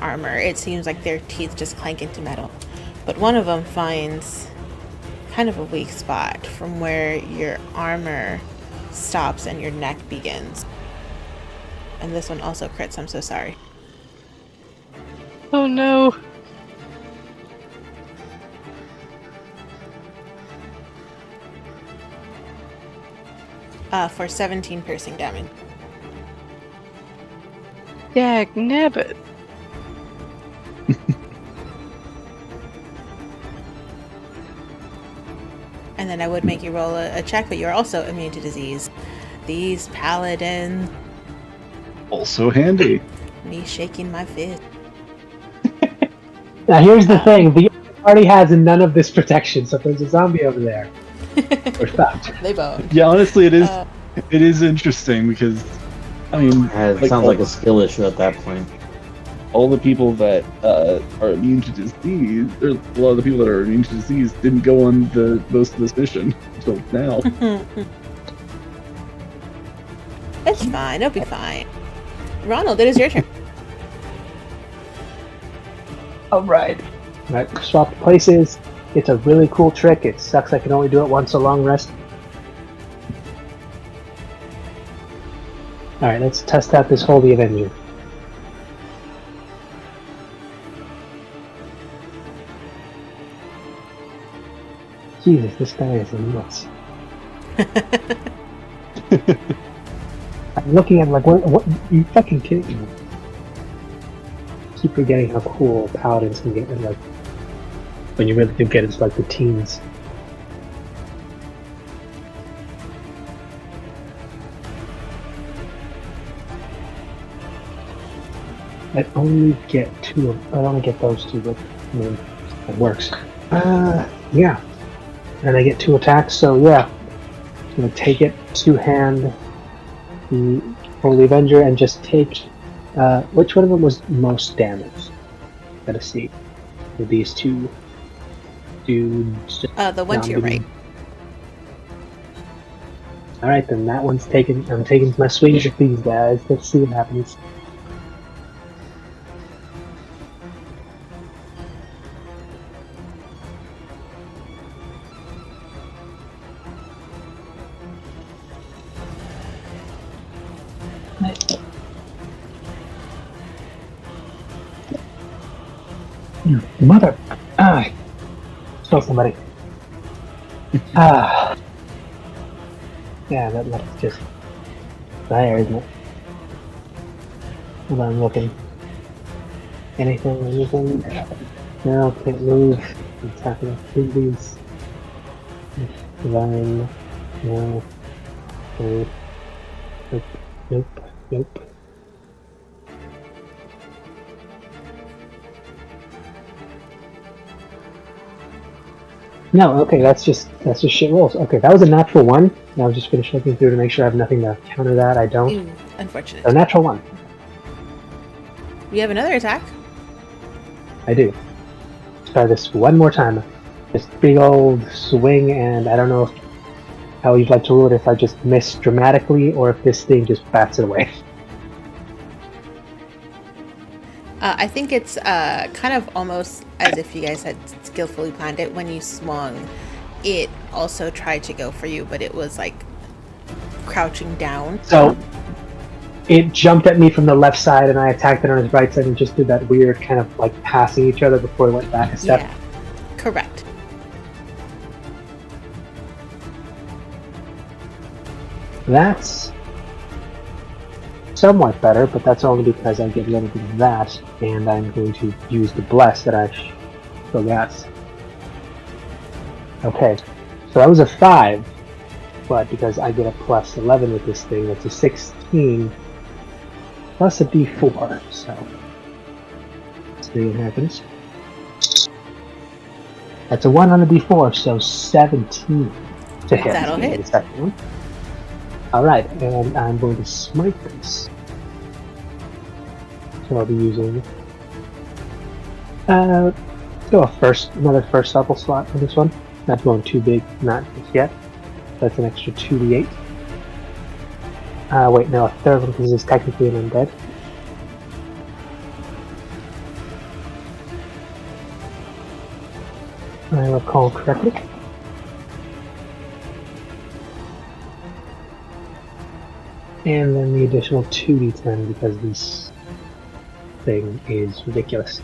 armor. It seems like their teeth just clank into metal. But one of them finds kind of a weak spot from where your armor stops and your neck begins. And this one also crits, I'm so sorry. Oh no. For 17 piercing damage. Dag nabbit. And then I would make you roll a check, but you're also immune to disease. These paladins, Also handy. me shaking my fist. Now here's the thing, the party has none of this protection, so if there's a zombie over there, we're fucked. They bone. Yeah, honestly, it is. Uh, It is interesting because, I mean, It sounds like a skill issue at that point. all the people that are immune to disease, or a lot of the people that are immune to disease, didn't go on the most of this mission until now. It's fine. It'll be fine. Ronald, it is your turn. Alright. Right, swap places. It's a really cool trick. It sucks I can only do it once a long rest. Alright, let's test out this Holy Avenger. Jesus, this guy is nuts. I'm looking at him like, what? You fucking kidding me? I keep forgetting how cool paladins can get in, like, when you really do get into, like, the teens. I only get those two, but I mean, it works. Yeah. And I get 2 attacks, so yeah. I'm gonna take it, 2-hand the Holy Avenger, and just take. Which one of them was most damage? Gotta see. With these 2 dudes. The one to your right. Alright, then that one's taken. I'm taking my swings at these guys. Let's see what happens. Mother! Kill somebody. Yeah, that's just dire, isn't it? Hold on, I'm looking. Anything? No, can't move. Attacking activities. Divine. No. Nope. No, okay, that's just shit rolls. Okay, that was a natural 1. Now I'll just finish looking through to make sure I have nothing to counter that. I don't. Unfortunate. A natural 1. We have another attack. I do. Let's try this one more time. This big old swing, and I don't know how you'd like to rule it, if I just miss dramatically or if this thing just bats it away. I think it's kind of almost as if you guys had skillfully planned it. When you swung, it also tried to go for you, but it was like crouching down. So it jumped at me from the left side, and I attacked it on his right side and just did that weird kind of like passing each other before it went back a step. Yeah, correct. That's somewhat better, but that's only because I get limited to that, and I'm going to use the bless that I forgot. Okay, so that was a 5, but because I get a plus 11 with this thing, that's a 16 plus a d4, so let's see what happens. That's a 1 on a d4, so 17 to hit. That'll hit. The second one. Alright, and I'm going to smite this. So I'll be using another first level slot for this one. Not going too big, not just yet. That's an extra 2d8. Wait, no, a third one because it's technically an undead. I recall correctly. And then the additional 2d10 because this thing is ridiculous.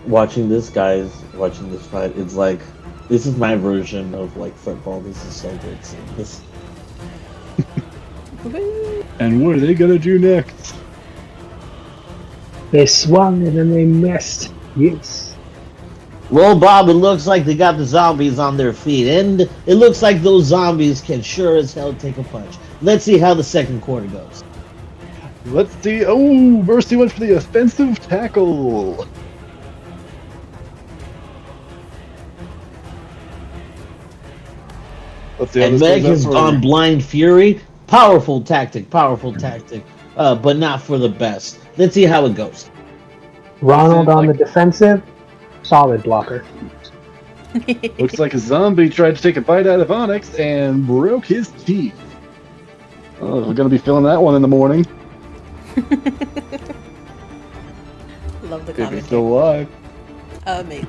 Watching this fight, it's like, this is my version of like football. This is so good seeing this. And what are they gonna do next? They swung and then they missed. Yes. Well, Bob, it looks like they got the zombies on their feet, and it looks like those zombies can sure as hell take a punch. Let's see how the second quarter goes. Let's see. Oh, Mercy went for the offensive tackle. Let's see how And this Meg goes is out on Blind Fury. Powerful tactic, but not for the best. Let's see how it goes. Ronald on the defensive, solid blocker. Looks like a zombie tried to take a bite out of Onyx and broke his teeth. Oh, we're gonna be feeling that one in the morning. Love the Baby's comment. still alive. Amazing.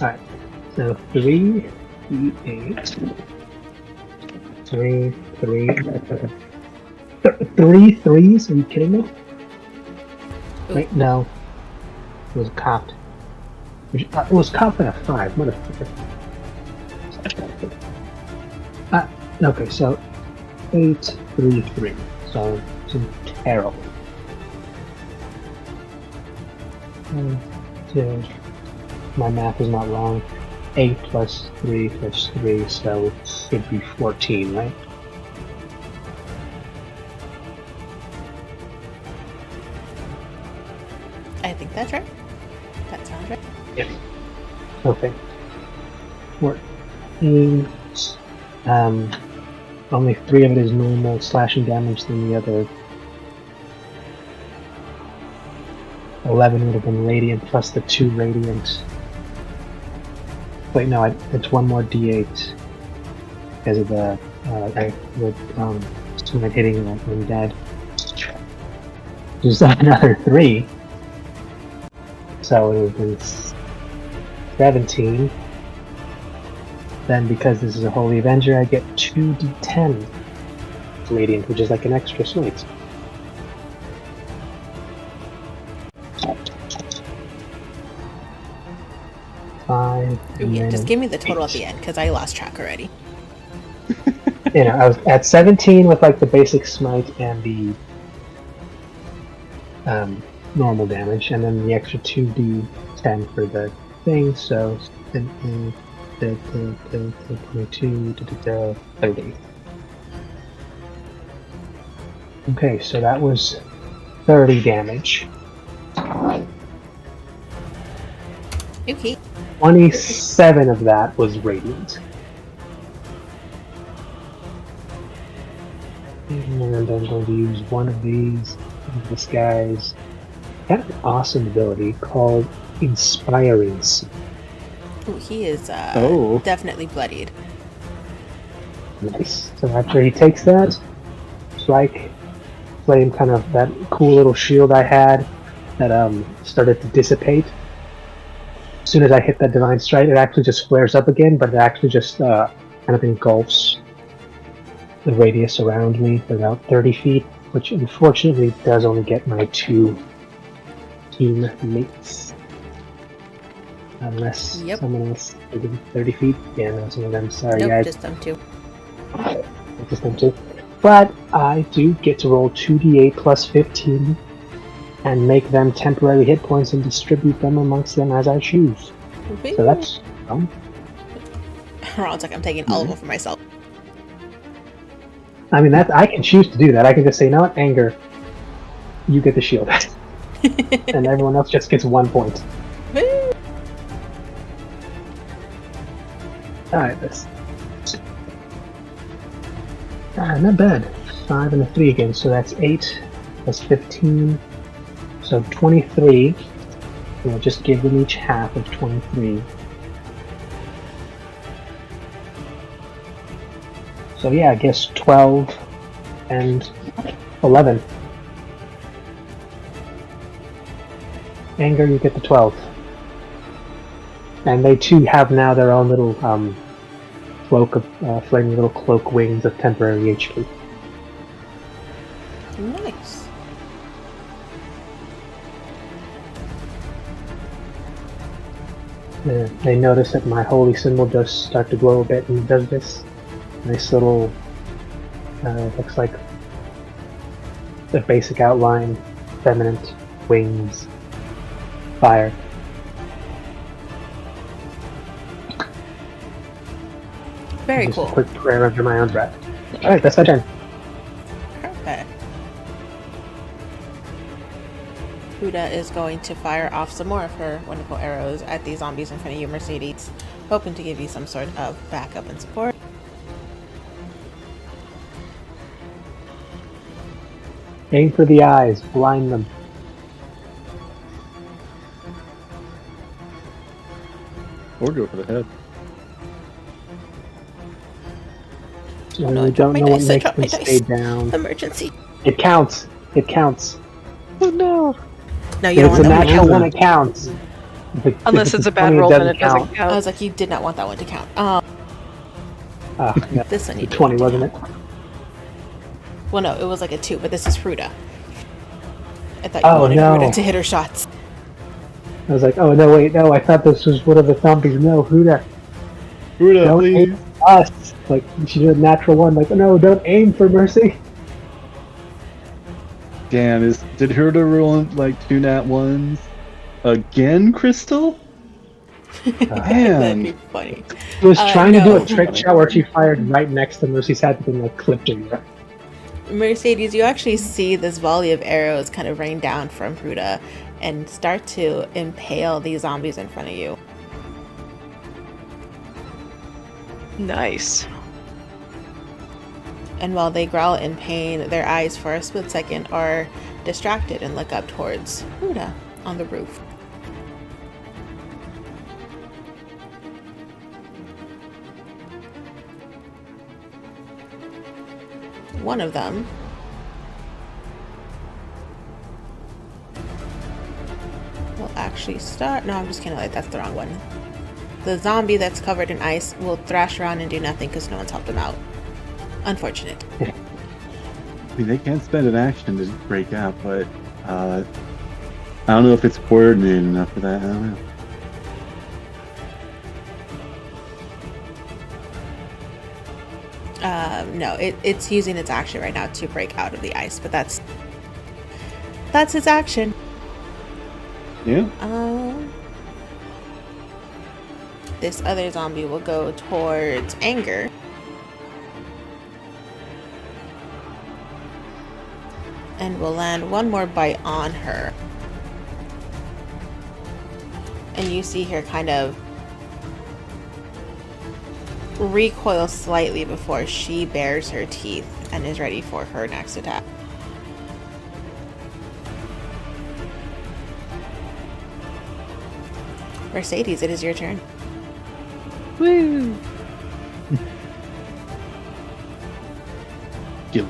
Alright. So 3 D8. 3 threes? Are you kidding me? Wait, no. It was copped. It was copped at a 5, motherfucker. Okay, so 8, 3, 3. So it's terrible. 1, 2. My math is not wrong. 8 plus 3 plus 3, so it should be 14, right? I think that's right. That sounds right. Yes. Okay. 14. Only 3 of it is normal slashing damage, then the other 11 would have been radiant plus the 2 radiant. Wait, no, it's 1 more d8 because of the someone hitting when dead. There's another 3, so it would have been 17. Then, because this is a Holy Avenger, I get 2d10 radiant, which is like an extra smite. Five. Yeah, just give me the total at the end, because I lost track already. You know, I was at 17 with like the basic smite and the normal damage, and then the extra 2d10 for the thing, so 22, 30. Okay, so that was 30 damage. Okay. 27 of that was radiant. And I'm going to use one of these. This guy's got an awesome ability called Inspiring Seed. Ooh, he is Oh. definitely bloodied. Nice. So after he takes that, strike, flame, kind of that cool little shield I had that started to dissipate. As soon as I hit that divine strike, it actually just flares up again, but it actually just kind of engulfs the radius around me for about 30 feet, which unfortunately does only get my 2 teammates. Unless someone else is 30 feet. Yeah, no, some of them. Sorry, Nope, guys. just them two. Just them two. But I do get to roll 2d8 plus 15 and make them temporary hit points and distribute them amongst them as I choose. Woo. So that's fun. Ron's like, I'm taking all of them for myself. I mean, that I can choose to do that. I can just say, no, anger, you get the shield. And everyone else just gets 1 point. Woo. Alright, this. Not bad. 5 and a 3 again, so that's 8 plus 15. So 23. We'll just give them each half of 23. So yeah, I guess 12 and 11. Anger, you get the 12. And they too have now their own little cloak of flaming little cloak wings of temporary HP. Nice. They notice that my holy symbol does start to glow a bit and it does this nice little, looks like the basic outline, feminine wings, fire. Very Just cool. a quick prayer under my own breath. Alright, that's my turn. Perfect. Huda is going to fire off some more of her wonderful arrows at the zombies in front of you, Mercedes, hoping to give you some sort of backup and support. Aim for the eyes, blind them. Or go for the head. Oh, no, I I dropped don't my know what dice, I makes dropped them my stay dice. down. Emergency. It counts. It counts. Oh no. No, you If don't it's want a that one to natural count. one, it counts. Unless If it's a a bad 20, roll, then it count. doesn't I count. was like, you did not want that one to count. Yeah, This one you the did 20, want to wasn't it? count. Well, no, it was like a 2, but this is Fruta. I thought you Oh, wanted no. Fruta to hit her shots. I was like, oh no, wait, no, I thought this was one of the zombies. No, Huda, Fruta, don't please. aim for us. Like, she did a natural one. Like, no, don't aim for Mercy. Damn, did Huda roll like 2 nat 1s? Again, Crystal? That'd be Man. funny. She was trying to do no. a trick shot where she fired right next to Mercy's head and like clipped her. Mercedes, you actually see this volley of arrows kind of rain down from Fruta and start to impale these zombies in front of you. Nice. And while they growl in pain, their eyes for a split second are distracted and look up towards Fruta on the roof. One of them will actually start. No, I'm just kidding. That's the wrong one. The zombie that's covered in ice will thrash around and do nothing because no one's helped him out. Unfortunate. I mean, they can spend an action to break out, but I don't know if it's coordinated enough for that. I don't know. No, it's using its action right now to break out of the ice, but that's its action. Yeah. This other zombie will go towards Anger. And will land one more bite on her. And you see her kind of recoil slightly before she bares her teeth and is ready for her next attack. Mercedes, it is your turn. Woo! Get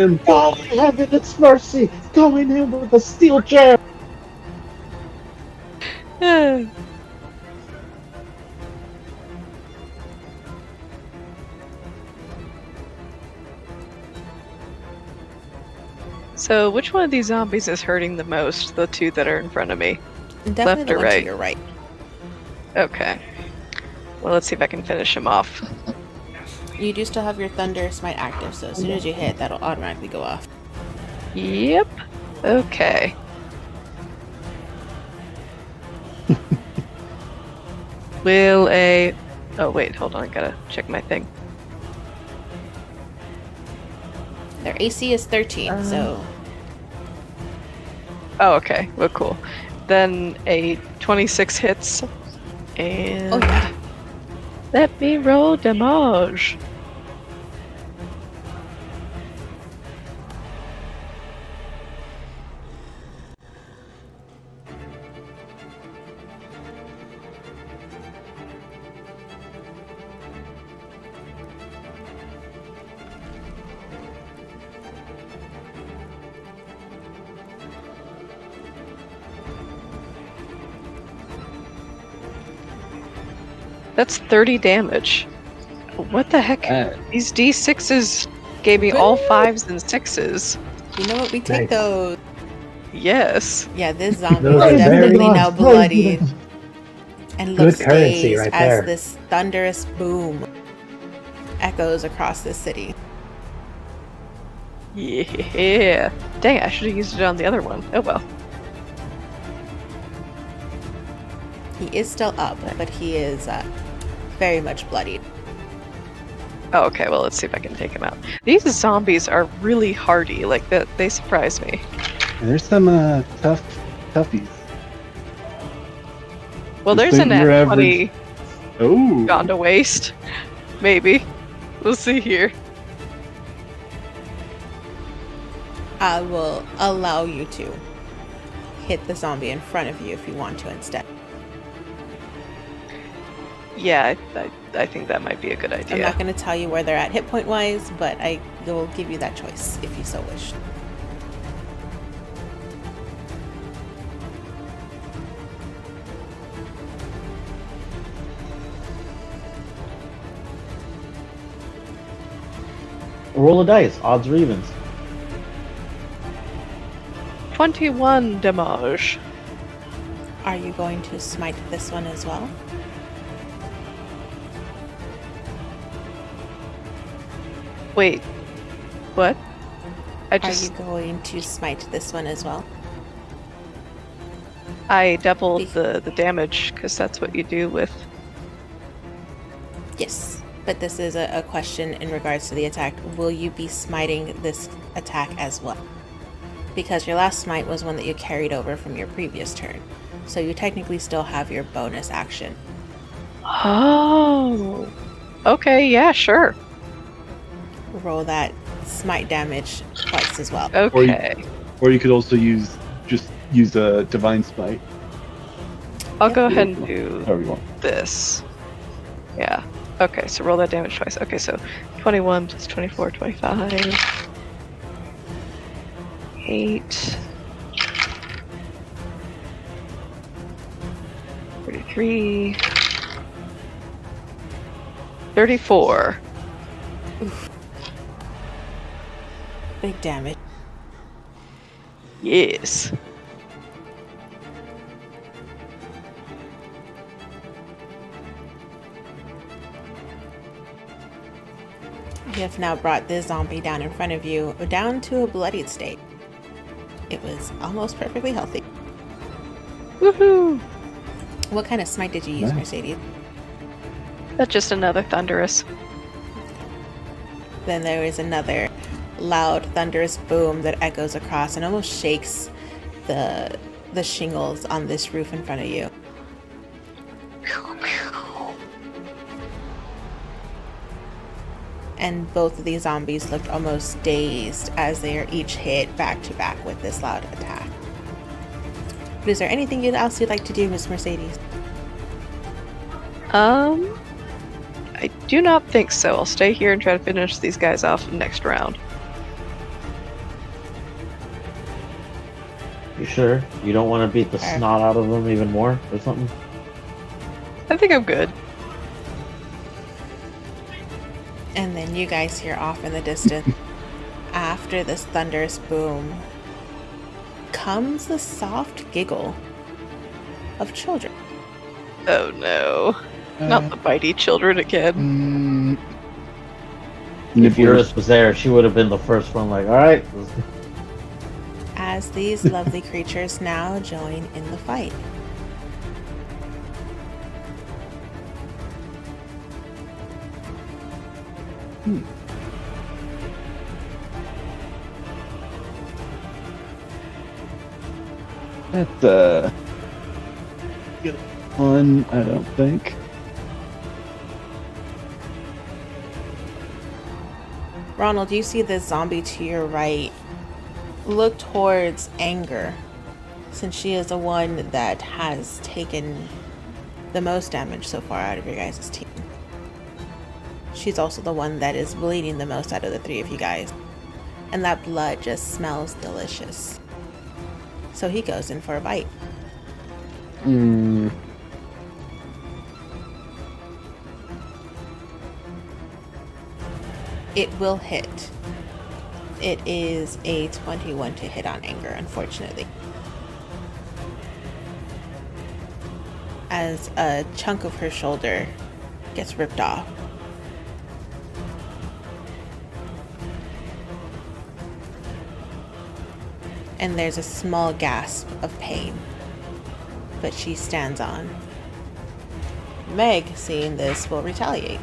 him. God in heaven, it's Mercy going in with a steel chair. So, which one of these zombies is hurting the most? The two that are in front of me. Definitely Left the or one right? to your right. Okay. Well, let's see if I can finish him off. You do still have your Thunder Smite active, so as soon as you hit, that'll automatically go off. Yep. Okay. Will a... Oh, wait, hold on. I gotta check my thing. Their AC is 13, so Oh, okay. Well, cool. Then a 26 hits. And... oh yeah. Let me roll damage. That's 30 damage. What the heck? These D6s gave me all 5s and 6s. You know what? We take Nice. those. Yes. Yeah, this zombie Those is are definitely very now good. bloodied and Good looks currency dazed right as there. this thunderous boom echoes across the city. Yeah. Dang, I should have used it on the other one. Oh well. He is still up, but he is very much bloodied. Oh, okay, well, let's see if I can take him out. These zombies are really hardy. Like, they surprise me. And there's some toughies. Well, Just there's a think your nat average- 20 Oh. gone to waste. Maybe. We'll see here. I will allow you to hit the zombie in front of you if you want to instead. Yeah, I think that might be a good idea. I'm not going to tell you where they're at hit point wise, but I will give you that choice if you so wish. Roll a dice, odds or evens. 21 damage. Are you going to smite this one as well? Wait, what? Are you going to smite this one as well? I doubled the damage because that's what you do with. Yes, but this is a question in regards to the attack. Will you be smiting this attack as well? Because your last smite was one that you carried over from your previous turn. So you technically still have your bonus action. Oh. Okay, yeah, sure. Roll that smite damage twice as well. Okay. Or you could also use a divine smite. I'll go ahead and do However you want. this. Yeah. Okay, so roll that damage twice. Okay, so 21 plus 24, 25. 8. 33. 34. Big damage. Yes. You have now brought this zombie down in front of you, down to a bloodied state. It was almost perfectly healthy. Woohoo! What kind of smite did you use, Nice. Mercedes? That's just another thunderous. Then there is another loud, thunderous boom that echoes across and almost shakes the shingles on this roof in front of you. And both of these zombies looked almost dazed as they are each hit back to back with this loud attack. But is there anything else you'd like to do, Miss Mercedes? I do not think so. I'll stay here and try to finish these guys off next round. You sure? You don't want to beat the snot out of them even more or something? I think I'm good. And then you guys hear off in the distance, after this thunderous boom, comes the soft giggle of children. Oh no. Not the bitey children again. If Eurus was there, she would have been the first one like, alright. As these lovely creatures now join in the fight. That's good fun, I don't think. Ronald, you see this zombie to your right look towards Anger, since she is the one that has taken the most damage so far out of your guys' team. She's also the one that is bleeding the most out of the three of you guys. And that blood just smells delicious. So he goes in for a bite. It will hit. It is a 21 to hit on Anger, unfortunately. As a chunk of her shoulder gets ripped off. And there's a small gasp of pain. But she stands on. Meg, seeing this, will retaliate.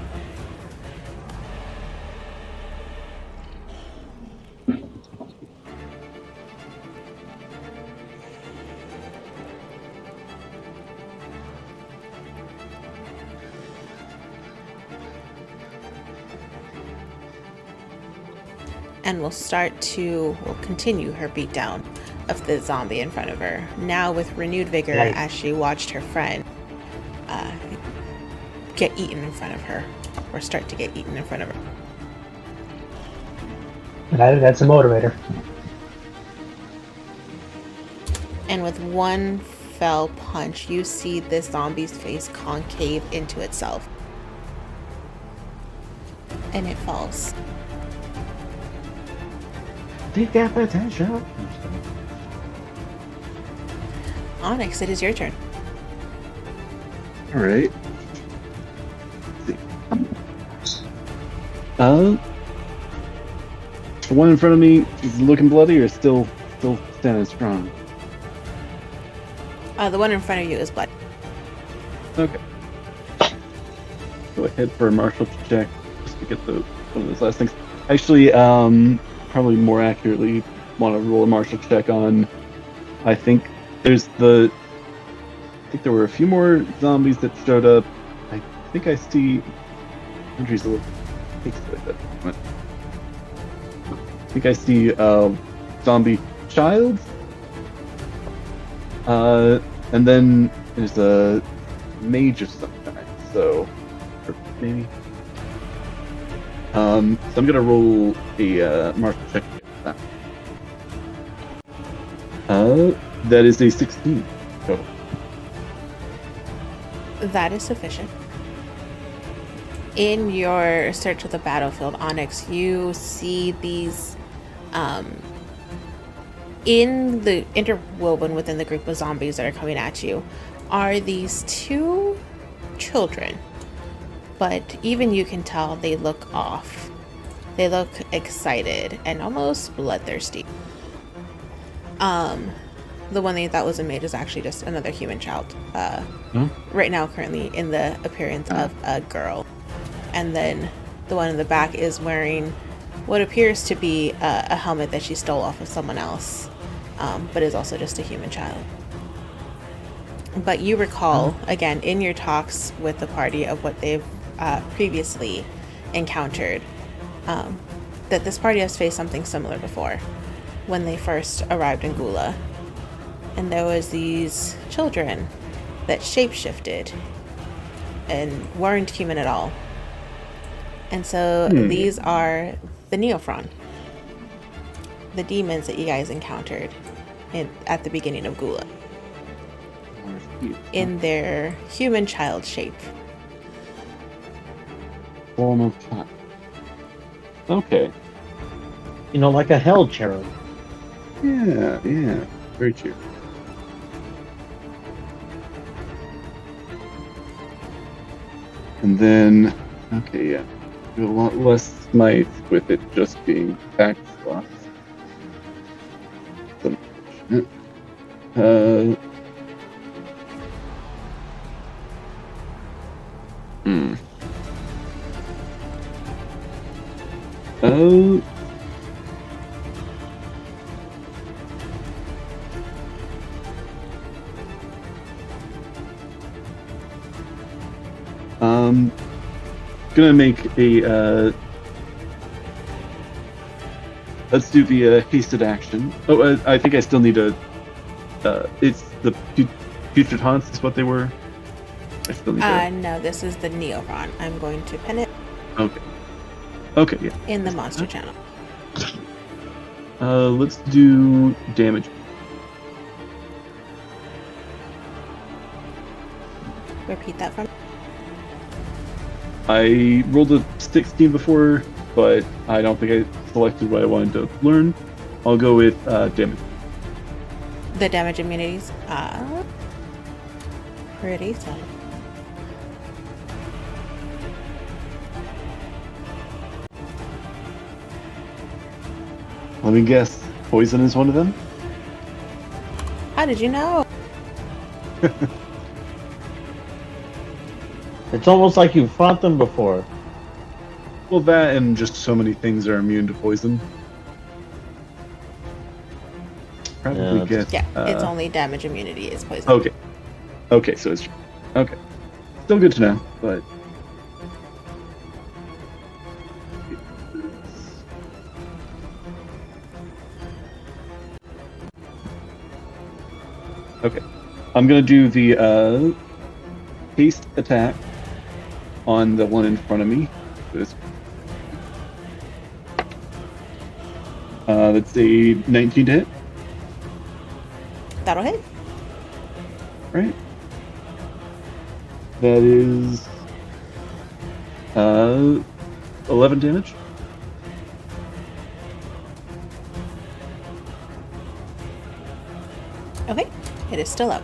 And will continue her beatdown of the zombie in front of her, now with renewed vigor Right. as she watched her friend get eaten in front of her, or start to get eaten in front of her. That's a motivator. And with one fell punch, you see this zombie's face concave into itself. And it falls. Decapitation. Onyx, it is your turn. All right. Let's see. The one in front of me is looking bloody or still standing strong? The one in front of you is blood. Okay. Go ahead for a martial check just to get one of those last things. Actually, probably more accurately, want to roll a martial check on. I think there were a few more zombies that showed up. I think I see. Andrew's a little hasty like that. I think I see zombie child. And then there's a mage of some kind. So, or maybe. So I'm gonna roll a martial check against that. That is a 16 total. That is sufficient. In your search of the battlefield, Onyx, you see these in the interwoven within the group of zombies that are coming at you are these two children, but even you can tell they look off. They look excited and almost bloodthirsty. The one that you thought was a maid is actually just another human child. Right now, currently in the appearance of a girl. And then the one in the back is wearing what appears to be a helmet that she stole off of someone else, but is also just a human child. But you recall, again, in your talks with the party of what they've previously encountered, that this party has faced something similar before when they first arrived in Gula. And there was these children that shapeshifted and weren't human at all. And so these are the Neophron, the demons that you guys encountered at the beginning of Gula, in their human child shape. Form of child. Okay. You know, like a hell cherub. Yeah. Very true. And then, okay, yeah. Do a lot less smite with it just being back slots. Gonna make a let's do the hasted action. Oh, I think I still need a it's the putrid haunts is what they were. I still need No, this is the Neophron. I'm going to pin it okay, yeah, in the monster channel. Let's do damage. Repeat that for me. I rolled a 16 before, but I don't think I selected what I wanted to learn. I'll go with damage. The damage immunities are pretty solid. Let me guess. Poison is one of them? How did you know? It's almost like you fought them before. Well, that and just so many things are immune to poison. Probably Yeah, get. Yeah, it's only damage immunity is poison. Okay, so it's okay. Still good to know, but okay. I'm gonna do the haste attack on the one in front of me. This. That's a 19 to hit. That'll hit. Right. That is 11 damage. Okay. It is still up.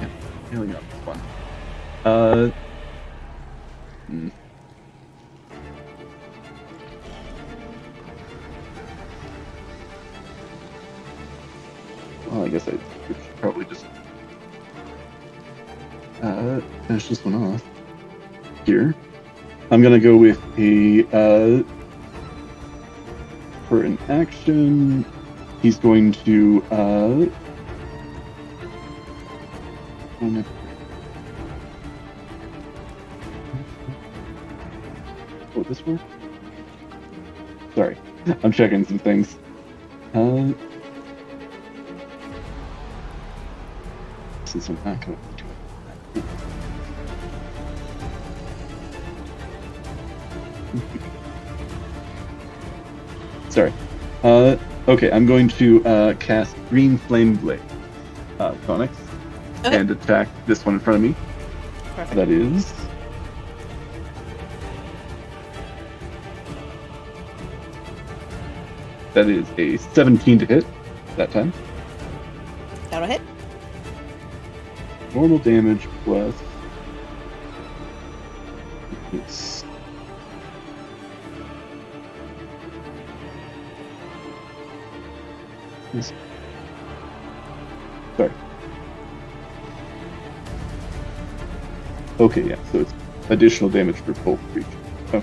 Yeah, healing up. Fun. Well, I guess I should probably just finish this one off here. I'm gonna go with a for an action. He's going to oh, this one? Sorry, I'm checking some things. Since I'm not going to do it. Sorry. Okay, I'm going to cast Green Flame Blade, Phoenix, Okay. and attack this one in front of me. Perfect. That is. That is a 17 to hit that time. That'll hit. Normal damage plus. It's. Sorry. Okay, yeah, so it's additional damage for both creatures. Okay.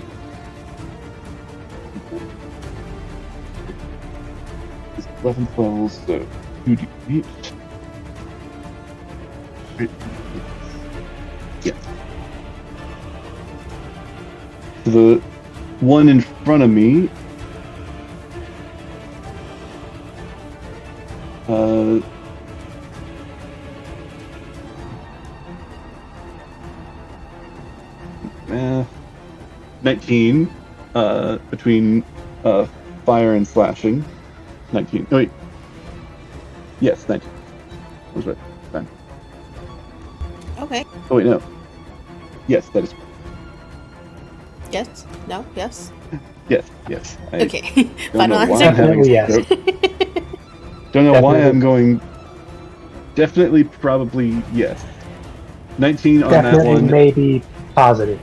It's 11 levels, so 2d8. Right. Yeah. So the one in front of me. 19 between fire and slashing. 19. Oh, wait. Yes, 19. I was right. Fine. Okay. Oh, wait, no. Yes, that is. Yes. No. Yes. Yes. I Okay. don't Final know why I'm answer. having a Yes. stroke. Don't know why Definitely. I'm going. Definitely, probably, yes. 19 on that Definitely, one. maybe positive.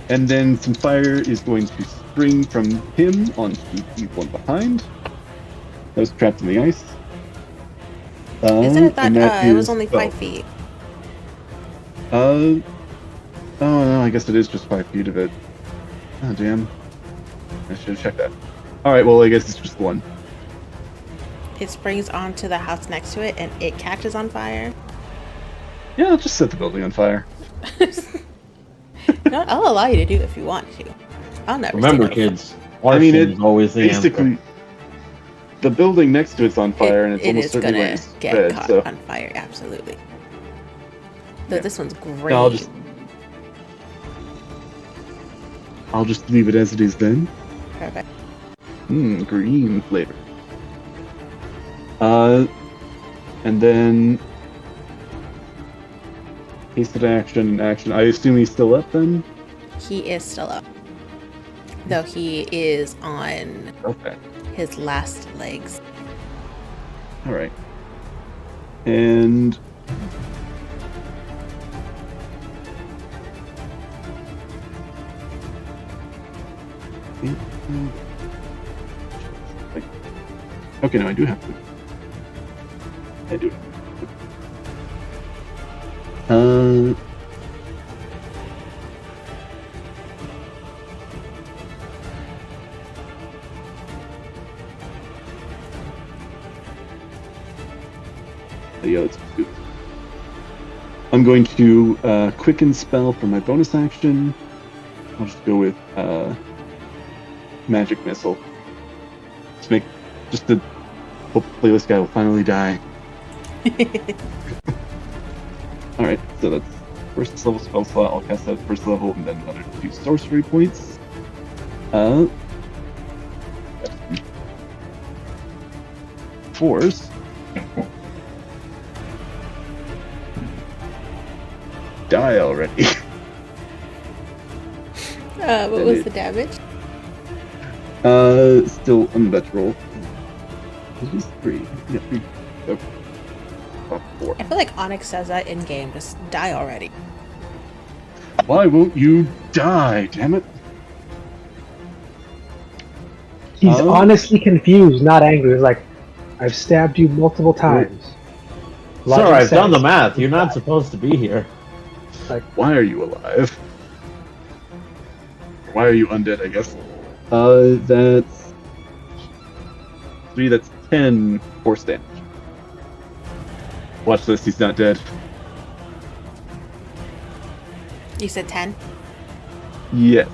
And then some fire is going to spring from him onto the one behind. That was trapped in the ice. Isn't it that and it was is only 5 feet? Oh no, I guess it is just 5 feet of it. Oh damn. I should have checked that. Alright, well I guess it's just one. It springs onto the house next to it and it catches on fire. Yeah, I'll just set the building on fire. No, I'll allow you to do it if you want to. I'll never Remember, say no. kids, arson is always the basically answer. the building next to it's on fire and it's it almost is certainly gonna going to get spread, caught so on fire, absolutely. Though Yeah. this one's great. I'll just leave it as it is then. Perfect. Green flavor. And then hasted action. I assume he's still up then? He is still up. Though he is on Okay. his last legs. Alright. And okay, no, I do have to. I do. Yeah, let's do it. I'm going to quicken spell for my bonus action. I'll just go with magic missile. Just to hopefully this guy will finally die. All right, so that's first level spell slot. I'll cast that at first level, and then another 2 sorcery points. Fours. Die already. What was the damage? Still unnatural. It is 3. Yeah, 3. Oh. 4. I feel like Onyx says that in game. Just die already. Why won't you die? Damn it! He's honestly confused, not angry. He's like, I've stabbed you multiple times. Sir, I've done the math. You're not supposed to be here. Why are you alive? Why are you undead, I guess? That's 3, that's 10 force damage. Watch this, he's not dead. You said 10? Yes.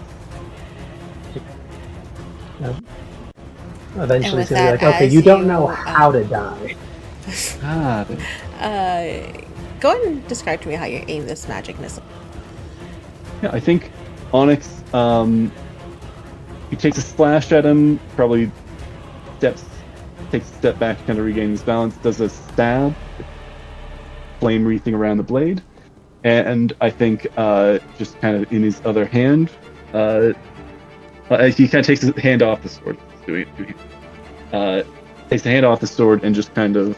Eventually, with he's gonna be that, like, okay, as you don't you, know how to die. Go ahead and describe to me how you aim this magic missile. Yeah, I think Onyx, he takes a slash at him, probably takes a step back, kind of regains his balance, does a stab, flame wreathing around the blade, and I think just kind of in his other hand, he kind of takes his hand off the sword. Takes the hand off the sword and just kind of,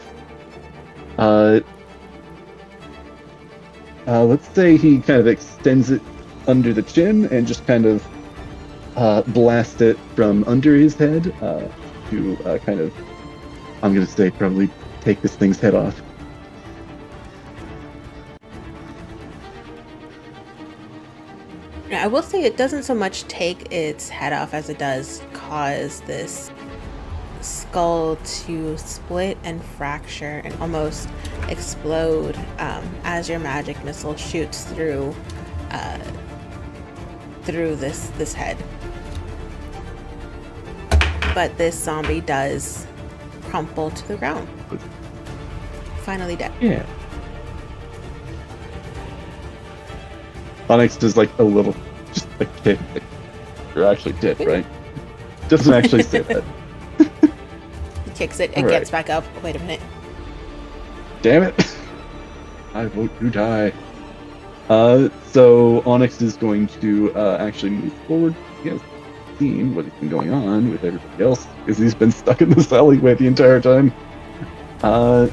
let's say he kind of extends it under the chin and just kind of blast it from under his head to kind of, I'm going to say, probably take this thing's head off. I will say it doesn't so much take its head off as it does cause this skull to split and fracture and almost explode as your magic missile shoots through this head. But this zombie does crumple to the ground. Finally dead. Yeah. Onyx does like a little, just a kick. You're actually dead, right? Doesn't actually say that. He kicks it, it All gets right. back up. Wait a minute. Damn it! I vote you die. So Onyx is going to actually move forward. He has seen what has been going on with everybody else because he's been stuck in this alleyway the entire time. I'm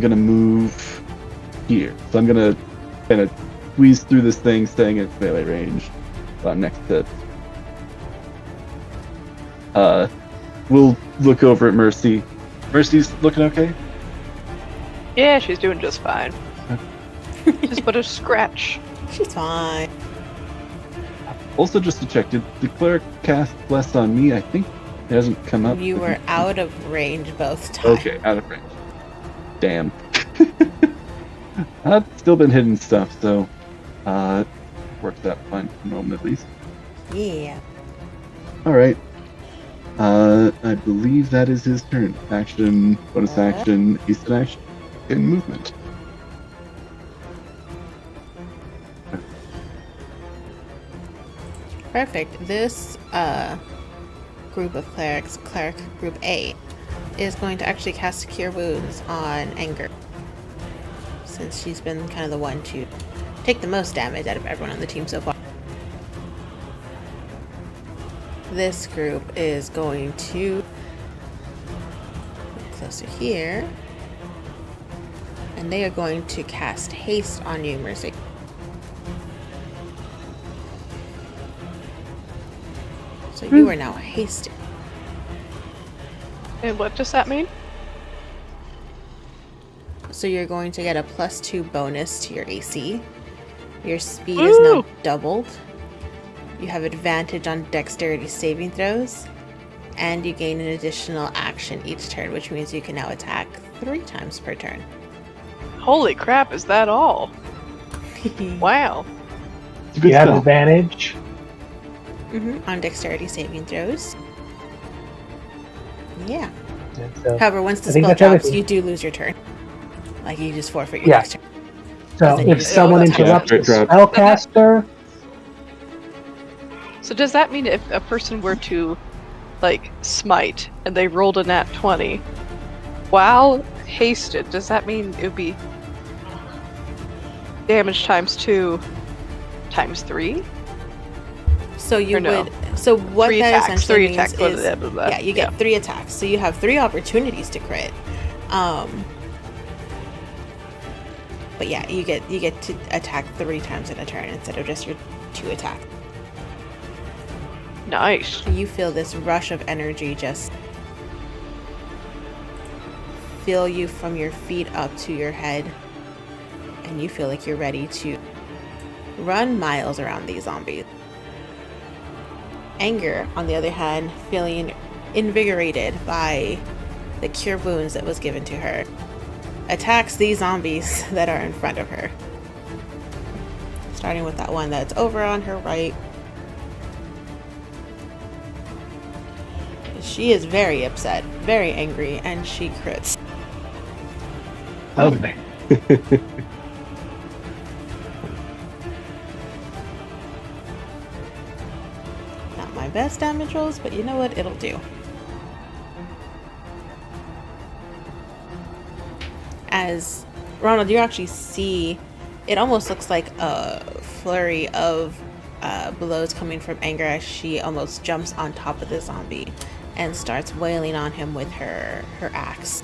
gonna move here. So I'm gonna kind of squeeze through this thing, staying at melee range. Next to. We'll look over at Mercy. Mercy's looking okay? Yeah, she's doing just fine. Just but a scratch. She's fine. Also, just to check, did the cleric cast Bless on me? I think it hasn't come up. You were out of range both times. Okay, out of range. Damn. I've still been hitting stuff, so worked out fine for the moment at least. Yeah. Alright. I believe that is his turn. Action, bonus action, instant action, and movement. Perfect. This group of clerics, cleric group A, is going to actually cast Cure Wounds on Anger, since she's been kind of the one to take the most damage out of everyone on the team so far. This group is going to get closer here, and they are going to cast Haste on you, Mercy. So you are now hasted. And what does that mean? So you're going to get a +2 bonus to your AC. Your speed is now doubled. You have advantage on dexterity saving throws. And you gain an additional action each turn, which means you can now attack 3 times per turn. Holy crap, is that all? Wow. It's a good You have spell. advantage. On dexterity saving throws. Yeah. And so, However, once the I think spell that's drops, everything. you do lose your turn. Like, you just forfeit your Yeah. next turn. 'Cause then you if just someone auto-attack. interrupts the drop. spellcaster, So does that mean if a person were to, like, smite and they rolled a nat 20, while hasted, does that mean it would be damage times 2 times 3? So you Or no? would. So what 3 that attacks. essentially 3 means attacks. Blah, is, blah, blah, blah. yeah, you get 3 attacks. So you have 3 opportunities to crit. But yeah, you get to attack 3 times in a turn instead of just your 2 attacks. Nice. You feel this rush of energy just fill you from your feet up to your head, and you feel like you're ready to run miles around these zombies. Anger, on the other hand, feeling invigorated by the cure wounds that was given to her, attacks these zombies that are in front of her. Starting with that one that's over on her right. She is very upset, very angry, and she crits. okay. Not my best damage rolls, but you know what? It'll do. As Ronald, you actually see, it almost looks like a flurry of blows coming from Anger as she almost jumps on top of the zombie and starts wailing on him with her axe.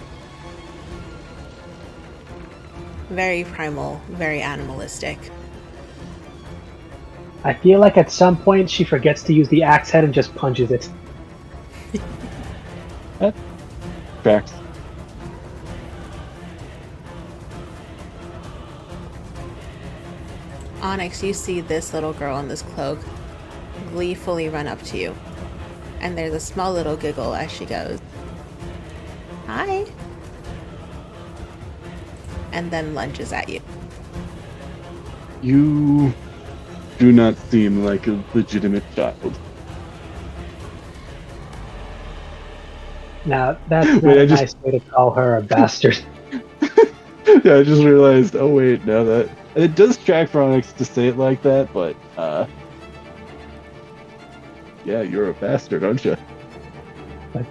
Very primal, very animalistic. I feel like at some point she forgets to use the axe head and just punches it. Tracks. Onyx, you see this little girl in this cloak gleefully run up to you. And there's a small little giggle as she goes, "Hi." And then lunges at you. You do not seem like a legitimate child. Now, that's not Wait, a nice way to call her a bastard. Yeah, I just realized, oh wait, now that... It does track for Onyx to say it like that, but, yeah, you're a bastard, aren't you? What?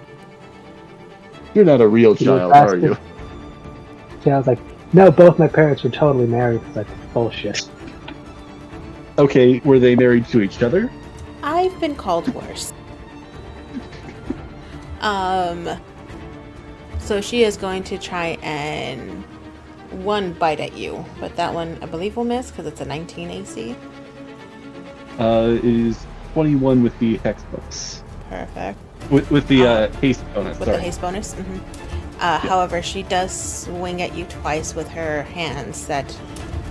You're not a real You're a child, are bastard? you? So I was like, no, both my parents were totally married. It's like, bullshit. Okay, were they married to each other? I've been called worse. So she is going to try and one bite at you, but that one I believe will miss because it's a 19 AC. It is 21 with the hex bonus. Perfect. With the haste bonus, With sorry. the haste bonus. However, she does swing at you twice with her hands that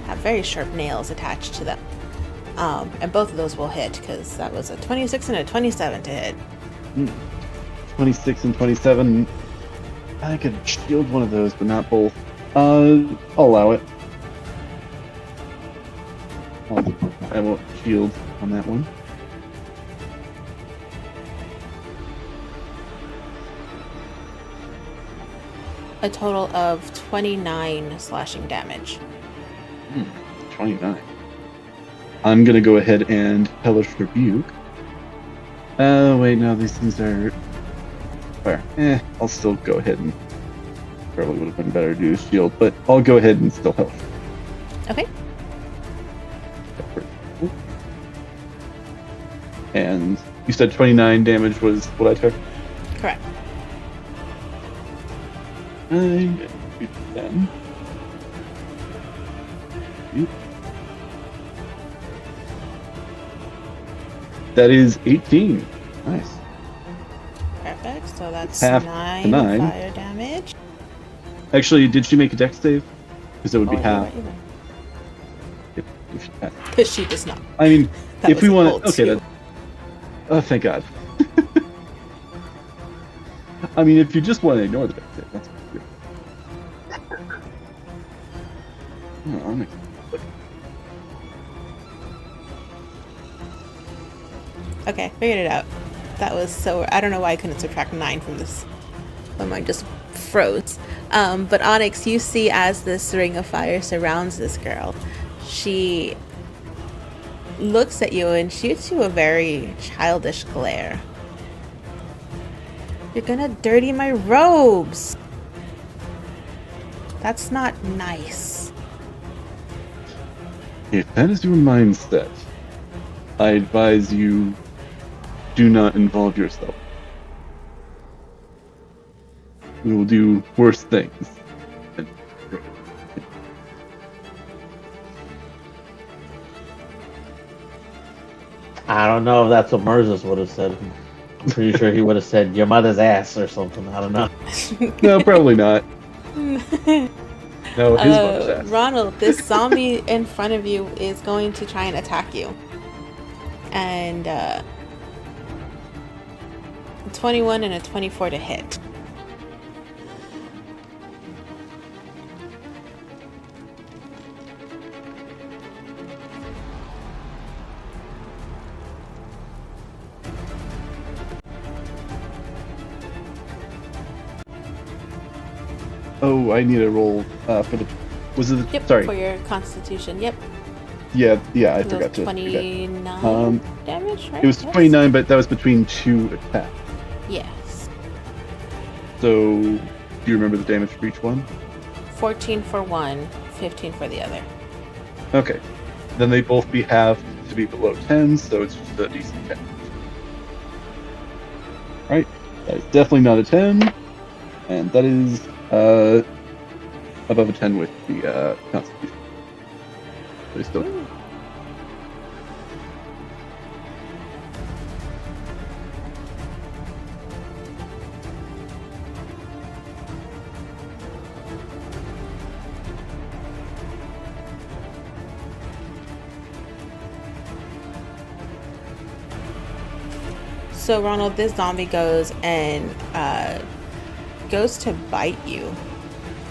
have very sharp nails attached to them. And both of those will hit because that was a 26 and a 27 to hit. 26 and 27. I could shield one of those, but not both. I'll allow it. I won't shield on that one. A total of 29 slashing damage. 29. I'm gonna go ahead and Hellish Rebuke. Oh, wait, no, these things are... Where? I'll still go ahead and... Probably would have been better to do shield, but I'll go ahead and still Hellish. Okay. And you said 29 damage was what I took? Correct. I'm gonna do 10. That is 18. Nice. Perfect. So that's Half 9 9. fire damage. Actually, did she make a dex save? Because it would be you're half. right, you're right. If she passed. But she does not. I mean, That if was we a want bold to... Okay, two. that... Oh, thank God. I mean, if you just want to ignore the dex save, that's good. Oh, I'm Okay, figured it out. That was so... I don't know why I couldn't subtract 9 from this. My mind just froze. But Onyx, you see as this ring of fire surrounds this girl, she looks at you and shoots you a very childish glare. You're gonna dirty my robes! That's not nice. If that is your mindset, I advise you do not involve yourself. We will do worse things. I don't know if that's what Murzus would have said. I'm pretty sure he would have said your mother's ass or something. I don't know. No, probably not. No, his mother's ass. Ronald, this zombie in front of you is going to try and attack you. And 21 and a 24 to hit. Oh, I need a roll for the. Was it? Yep, Sorry. for your constitution. Yep. Yeah, I So forgot to. 29 damage, right? It was Yes. 29, but that was between 2 attacks. Yes. So, do you remember the damage for each one? 14 for one, 15 for the other. Okay. Then they both have to be below 10, so it's just a decent 10. Right. That is definitely not a 10. And that is above a 10 with the Constitution. But it's still. So Ronald, this zombie goes and goes to bite you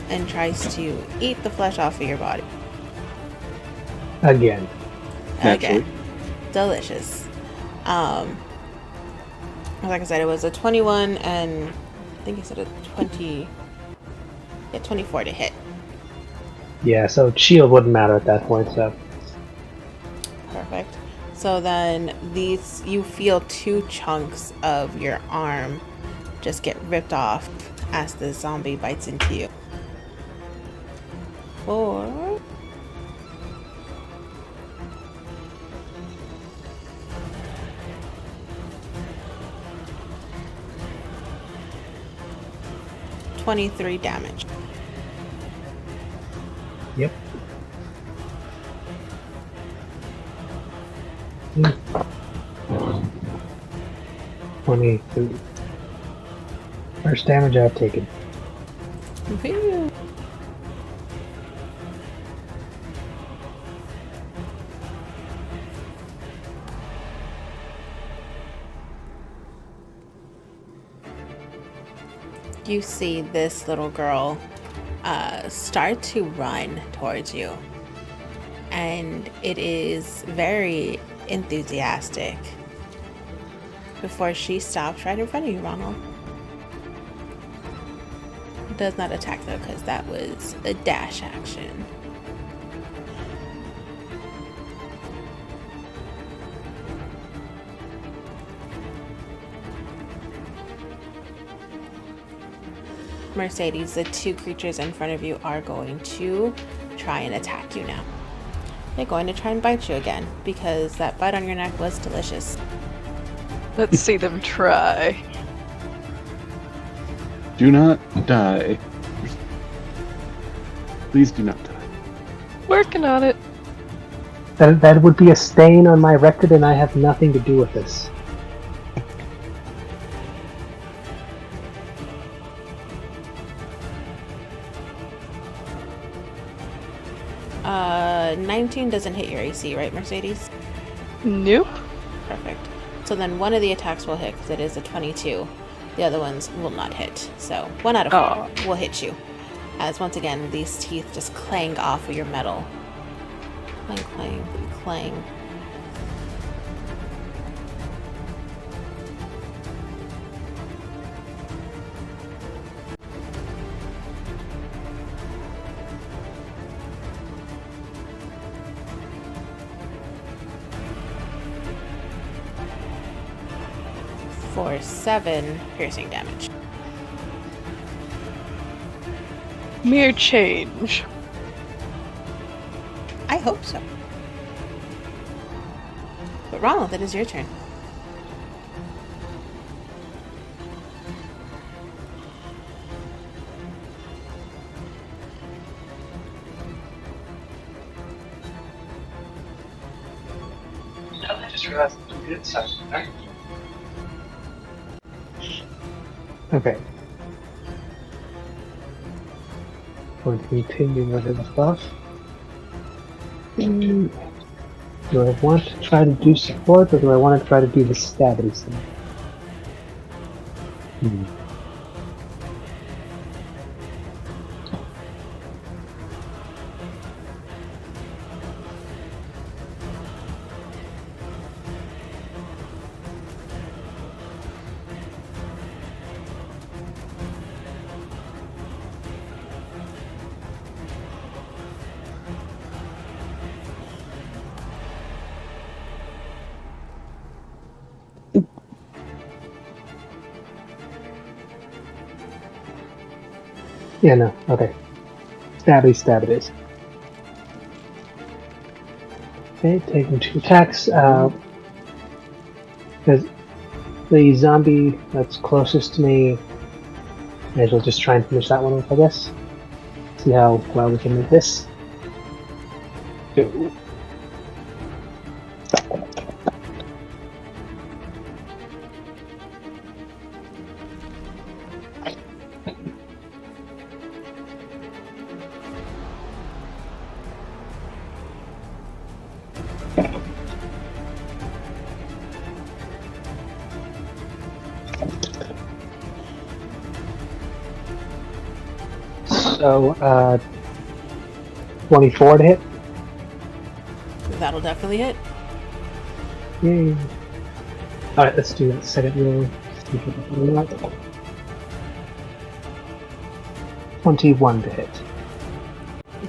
and tries to eat the flesh off of your body. Again. Naturally. Again. Delicious. Like I said, it was a 21 and I think I said a 24 to hit. Yeah, so shield wouldn't matter at that point, so. Perfect. So then you feel 2 chunks of your arm just get ripped off as the zombie bites into you. 4. $23 damage. Yep. 23. First damage I've taken. Woohoo. You see this little girl start to run towards you, and it is very enthusiastic before she stops right in front of you, Ronald. Does not attack though, because that was a dash action. Mercedes, the 2 creatures in front of you are going to try and attack you now. They're going to try and bite you again, because that bite on your neck was delicious. Let's see them try. Do not die. Please do not die. Working on it. That would be a stain on my record, and I have nothing to do with this. 19 doesn't hit your AC, right, Mercedes? Nope. Perfect. So then one of the attacks will hit because it is a 22. The other ones will not hit. So 1 out of 4 will hit you. As once again, these teeth just clang off of your metal. Clang, clang, clang. for 7 piercing damage. Mere change. I hope so. But Ronald, it is your turn. I just realized we did something. Okay. Going to continue with his buff. Do I want to try to do support, or do I want to try to do the stabby stuff? Yeah, no, okay. Stab it is. Okay, taking 2 attacks. Because the zombie that's closest to me, may as well just try and finish that one off, I guess. See how well we can make this. Ooh. So, 24 to hit. That'll definitely hit. Yay. Alright, let's do that second roll. 21 to hit.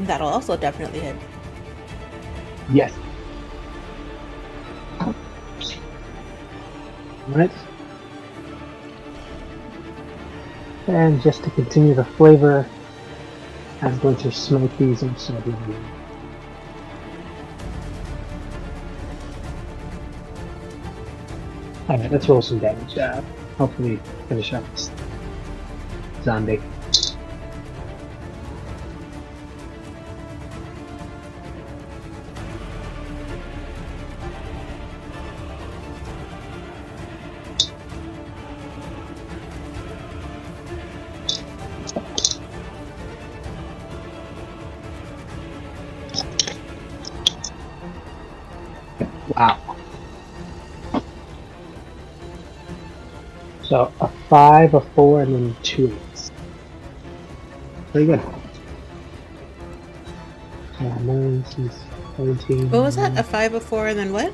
That'll also definitely hit. Yes. Alright. And just to continue the flavor, I'm going to smoke these inside the room. Alright, let's roll some damage. Hopefully finish up this zombie. Wow. So a 5, a 4, and then 2 8s. Pretty good. 9, 17. What was that? A 5, a 4, and then what?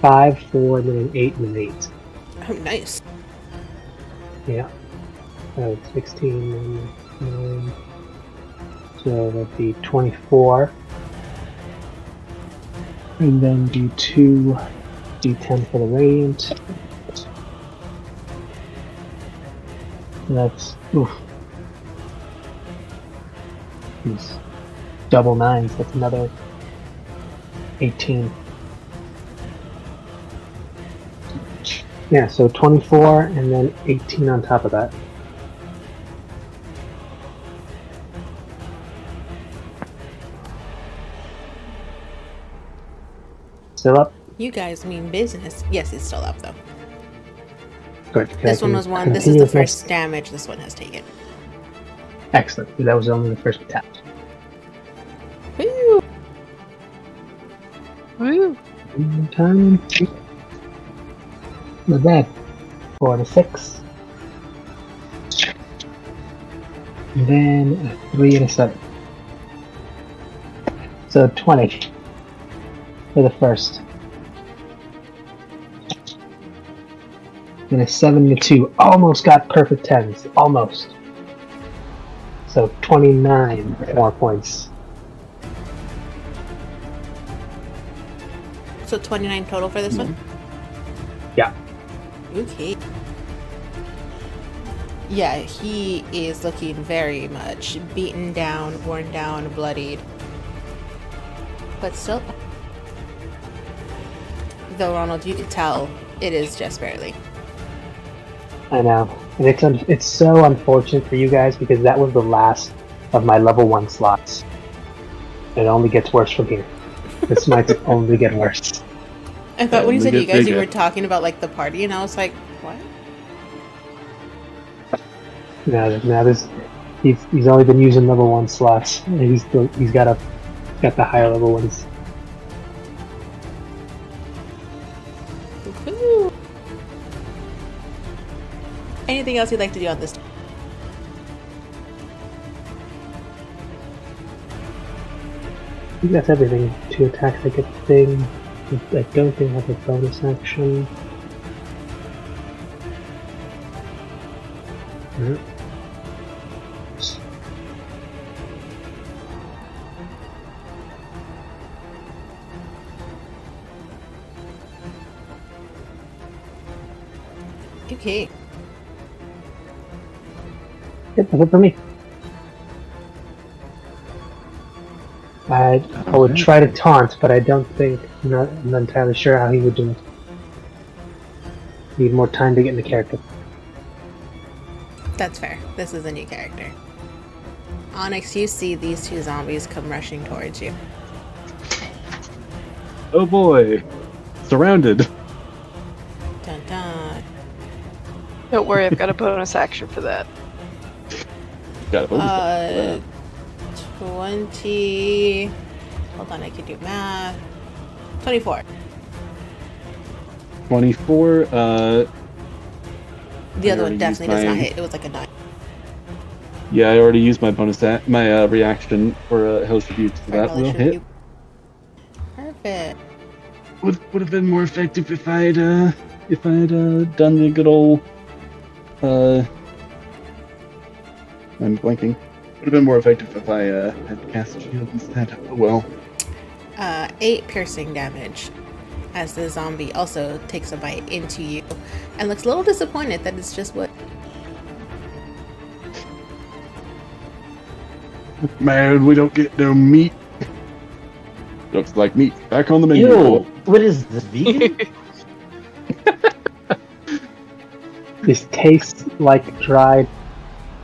5, 4, and then an 8 and an 8. Oh, nice. Yeah. 16 and 9. So that'd be 24. And then do 2 d10 for the radiant. And that's these double 9s. That's another 18. Yeah, so 24 and then 18 on top of that. Still up? You guys mean business. Yes, it's still up though. Good. This one was one. This is the first damage this one has taken. Excellent. That was only the first attack. Woo! Woo! Time. Not bad. 4 to 6. And then a 3 and a 7. So 20 for the first. And a 7 to 2. Almost got perfect 10s. Almost. So 29 more points. So 29 total for this one? Yeah. Okay. Yeah, he is looking very much beaten down, worn down, bloodied. But still. Though, Ronald, you could tell it is just barely. I know. And it's so unfortunate for you guys because that was the last of my level 1 slots. It only gets worse from here. This might only get worse. I thought when you said you guys, you bigger. were talking about like the party, and I was like, what? Now this he's only been using level 1 slots. And he's got the higher level ones. Woo-hoo. Anything else you'd like to do on this? I think that's everything. 2 attacks I get the thing. I don't think I have a bonus action. Alright. Okay. Yep, that's it for me. I would try to taunt, but I don't think I'm not entirely sure how he would do it. Need more time to get in the character. That's fair. This is a new character. Onyx, you see these 2 zombies come rushing towards you. Oh boy. Surrounded. Dun dun. Don't worry, I've got a bonus action for that. Got a bonus. 20. Hold on, I can do math. 24. 24. The I other one already definitely used does not my- hit. It was like a 9. Yeah, I already used my my reaction for Hell's Tribute, so that Probably will shouldn't hit. do- Perfect. Would have been more effective if I'd done the good old I'm blanking. Would have been more effective if I had cast shield instead. Oh well. 8 piercing damage as the zombie also takes a bite into you and looks a little disappointed that it's just what. Man, we don't get no meat. Looks like meat. Back on the menu. Ew, what is this, vegan? This tastes like dried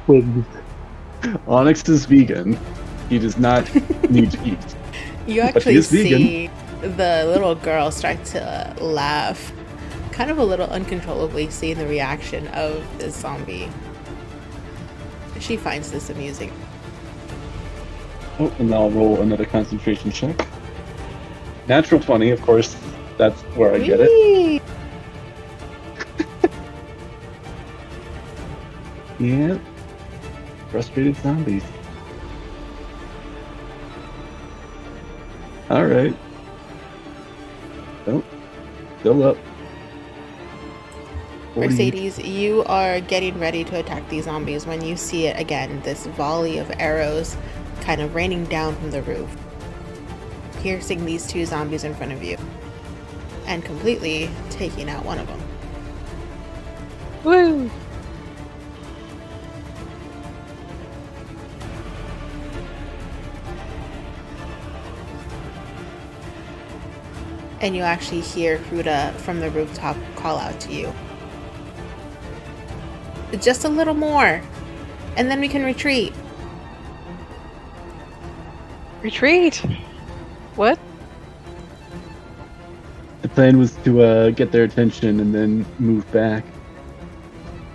twigs. Onyx is vegan. He does not need to eat. You But he actually is vegan. see the little girl start to laugh, kind of a little uncontrollably, seeing the reaction of this zombie. She finds this amusing. Oh, and I'll roll another concentration check. Natural 20, of course. That's where I get it. Whee! Yeah. Frustrated zombies. Alright. Oh. Still up. 40. Mercedes, you are getting ready to attack these zombies when you see it again, this volley of arrows kind of raining down from the roof, piercing these 2 zombies in front of you, and completely taking out one of them. Woo! And you actually hear Huda from the rooftop call out to you. Just a little more, and then we can retreat. Retreat! What? The plan was to get their attention and then move back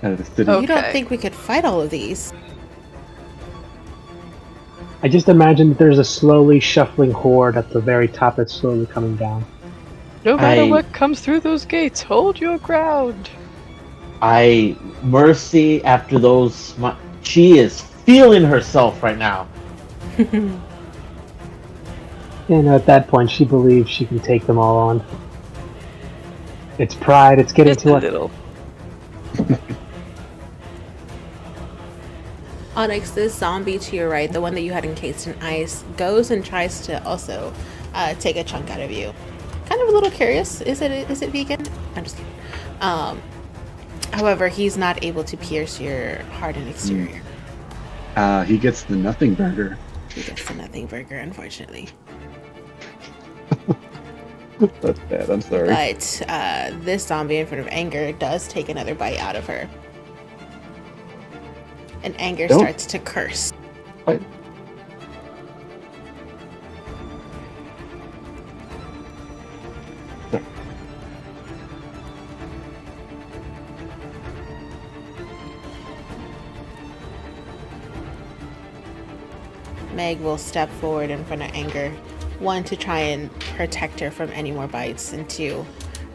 out of the city. Oh. You don't Okay. think we could fight all of these? I just imagine that there's a slowly shuffling horde at the very top that's slowly coming down. No matter I- what comes through those gates, hold your ground. Mercy, after those, she is feeling herself right now. And at that point, she believes she can take them all on. It's pride. It's getting Just to a us. little. Onyx, this zombie to your right, the one that you had encased in ice, goes and tries to also take a chunk out of you. Kind of a little curious. Is it vegan? I'm just kidding. However, he's not able to pierce your hardened exterior. He gets the nothing burger. He gets the nothing burger, unfortunately. That's bad. I'm sorry. But this zombie in front of Anger does take another bite out of her. And Anger Don't- starts to curse. What? Meg will step forward in front of Anger. One, to try and protect her from any more bites, and two,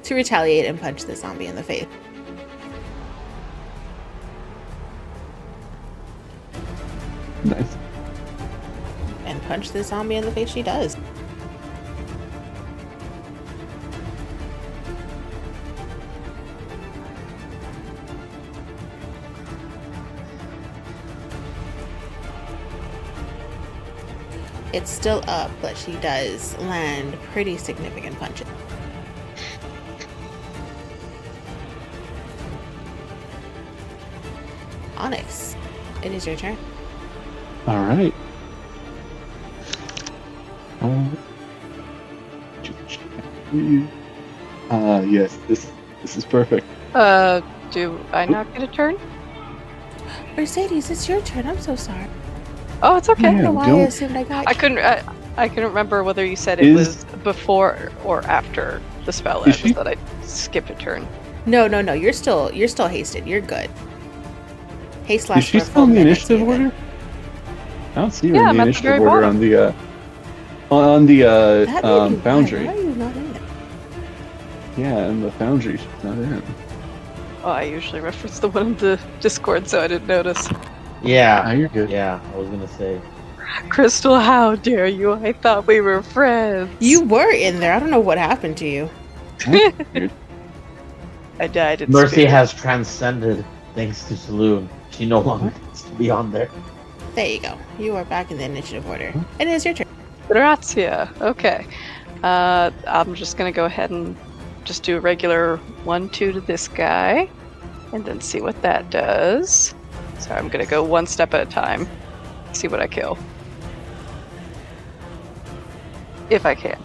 to retaliate and punch the zombie in the face. Nice. And punch the zombie in the face she does. It's still up, but she does land pretty significant punches. Onyx, it is your turn. All right. Yes, this is perfect. Do I not get a turn? Mercedes, it's your turn. I'm so sorry. Oh, it's okay. I don't know why I don't- assumed I got I you. couldn't. I couldn't remember whether you said it Is- was before or after the spell Is ends she- that I skipped a turn. No. You're still hasted. You're good. Haste Is lasts she for a still full in the minute, so initiative you're good. order? I don't see her Yeah, in I'm the at the initiative very order bottom. on the That may be why. foundry. Why are you not in there? Yeah, in the foundry, she's not in. Oh, I usually reference the one in the Discord, so I didn't notice. Yeah. You're good. Yeah, I was gonna say. Crystal, how dare you? I thought we were friends. You were in there. I don't know what happened to you. I died in Mercy spirit. has transcended thanks to Saloon. She no longer needs to be on there. There you go. You are back in the initiative order. It is your turn. Grazia. Okay. I'm just gonna go ahead and just do a regular 1-2 to this guy, and then see what that does. So I'm gonna go one step at a time. See what I kill. If I can.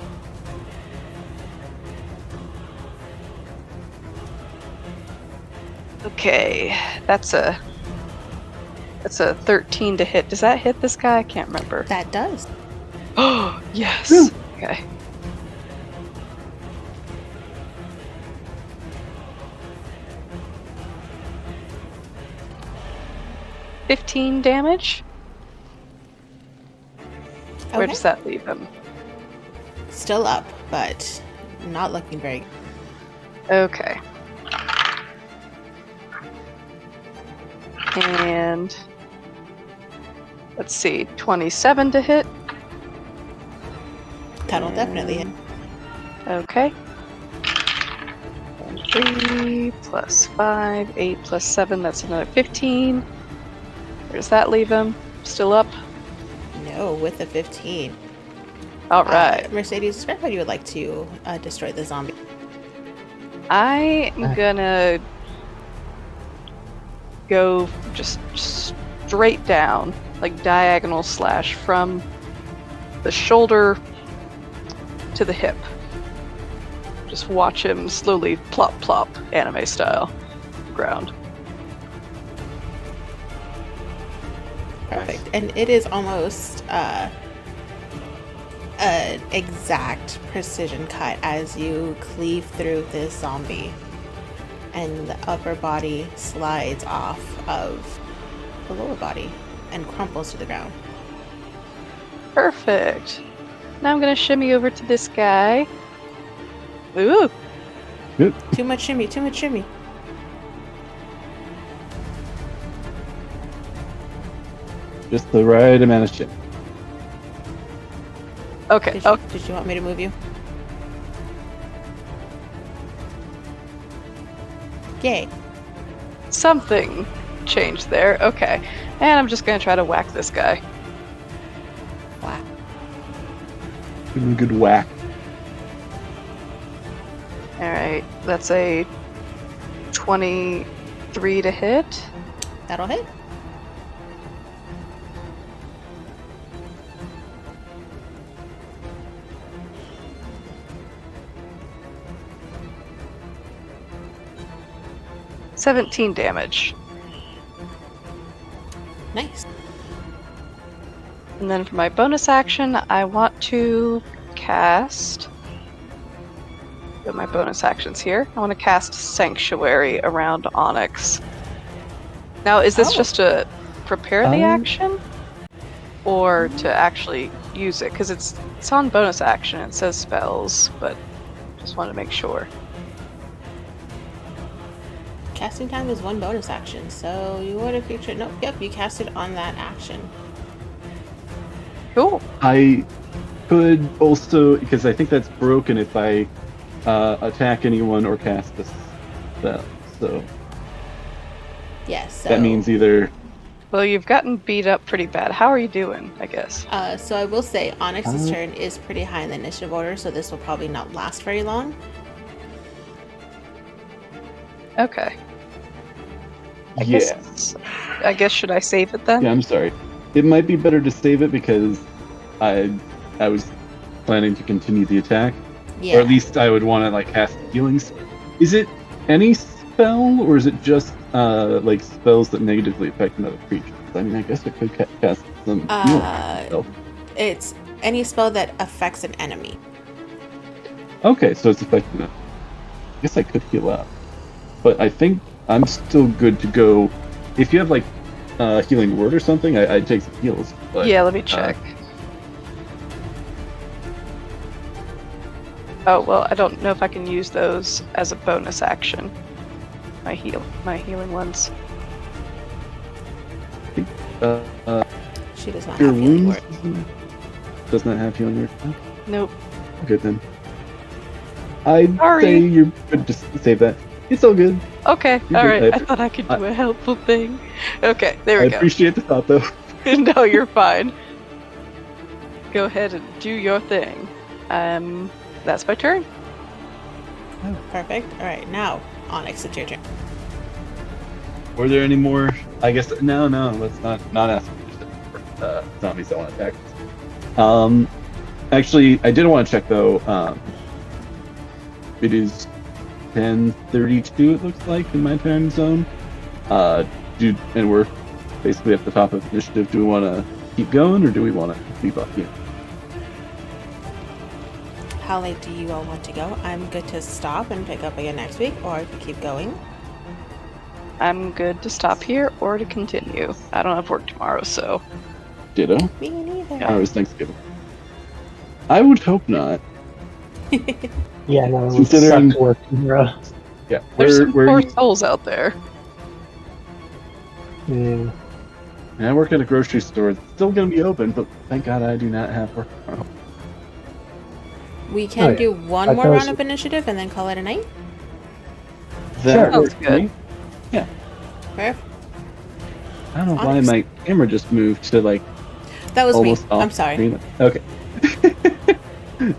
Okay, that's a 13 to hit. Does that hit this guy? I can't remember. That does. Oh, yes. Okay. $15 damage. Where Okay. does that leave him? Still up, but not looking very good. Okay. And let's see, 27 to hit. That'll definitely hit. Okay. And 3 plus 5, 8 plus 7, that's another 15. Where does that leave him? Still up? No, with the 15. Alright. Mercedes, describe how you would like to destroy the zombie. I'm gonna go just straight down, like diagonal slash from the shoulder to the hip. Just watch him slowly plop plop, anime style, ground. Perfect. And it is almost an exact precision cut as you cleave through this zombie. And the upper body slides off of the lower body and crumples to the ground. Perfect. Now I'm gonna shimmy over to this guy. Ooh, Too much shimmy, too much shimmy. Just the right amount of shit. okay. Did Oh, you want me to move you? Yay. something changed there. Okay. And I'm just gonna try to whack this guy. Wow. Give him a good whack. Alright, that's a 20. 3 to hit. That'll hit. $17 damage. Nice. And then for my bonus action, I want to cast... Got my bonus actions here. I want to cast Sanctuary around Onyx. Now, is this just to prepare the action? Or to actually use it? Because it's on bonus action, it says spells, but just want to make sure. Casting time is 1 bonus action, so you would have featured. Nope, yep, you cast it on that action. Cool. I could also, because I think that's broken if I attack anyone or cast a spell. So Yes, so that means either. Well, you've gotten beat up pretty bad. How are you doing, I guess? So I will say Onyx's turn is pretty high in the initiative order, so this will probably not last very long. Okay. I Yeah. guess should I save it then? Yeah, I'm sorry. It might be better to save it because I was planning to continue the attack. Yeah. Or at least I would want to like cast healing. Is it any spell, or is it just like spells that negatively affect another creature? I mean, I guess I could cast some healing spell. It's any spell that affects an enemy. Okay, so it's affecting it. I guess I could heal up, but I think I'm still good to go. If you have like healing word or something, I'd take some heals. But, Yeah, let me check. Oh, well, I don't know if I can use those as a bonus action. My healing ones. She does not Your have healing wounds word. does not have healing word. Oh, Nope. good then. I'd Sorry. say you're good to save that. It's all good. Okay, You're alright. good. I thought I could do a helpful thing. Okay, there I we go. appreciate the thought, though. No, you're fine. Go ahead and do your thing. That's my turn. Perfect. All right, now Onyx, it's your turn. Were there any more? I guess no. Let's not ask for zombies that want to attack us. Actually, I did want to check though. It is 10:32. It looks like in my time zone. And we're basically at the top of the initiative. Do we want to keep going, or do we want to leave off here? How late do you all want to go? I'm good to stop and pick up again next week, or I could keep going. I'm good to stop here or to continue. I don't have work tomorrow, so. Ditto. Me neither. Yeah. Tomorrow is Thanksgiving. I would hope not. Yeah, no, it would Considering- suck to work tomorrow. Yeah, There's some we're poor souls out there. Yeah. I work at a grocery store. It's still going to be open, but thank God I do not have work tomorrow. We can Oh, yeah. do one I more thought it round was- of initiative and then call it a night. That Sure. works Sounds for me. good. Perfect. I don't know why Onyx. my camera just moved to like That was me. almost off I'm sorry. screen. Okay.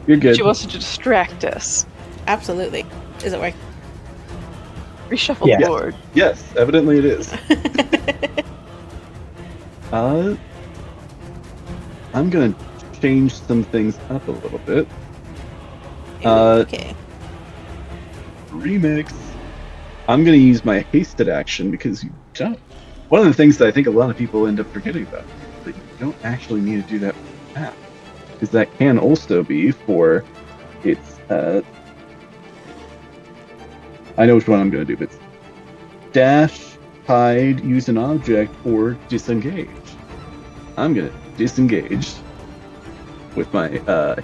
You're good. She wants to distract us. Absolutely. Is it working? Reshuffle Yeah. the board. Yes, evidently it is. I'm gonna change some things up a little bit. Okay. Remix. I'm gonna use my hasted action because you don't. One of the things that I think a lot of people end up forgetting about is that you don't actually need to do that for the map, because that can also be for its. I know which one I'm gonna do, but it's dash, hide, use an object, or disengage. I'm gonna disengage with my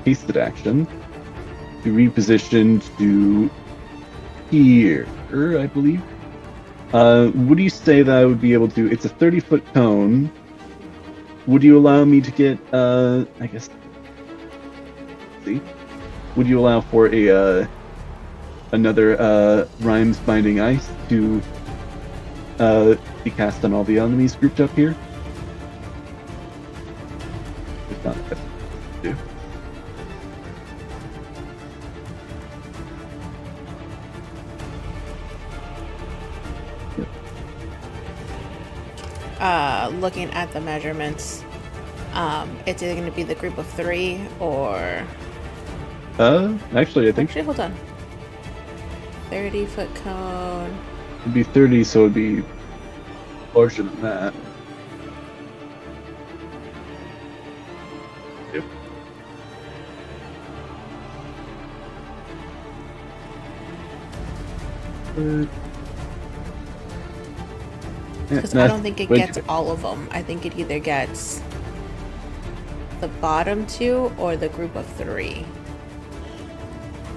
hasted action to reposition to here, I believe. Would you say that I would be able to? It's a 30-foot cone. Would you allow me to get? I guess. See, would you allow for a another Rhymes Binding Ice to be cast on all the enemies grouped up here? If not, that's what I'll do. looking at the measurements, it's either going to be the group of 3 or... Actually, I think Actually, hold on. 30-foot cone. it'd be 30, so it'd be larger than that. Yep. Because I don't think it gets all of them. I think it either gets the bottom 2 or the group of 3.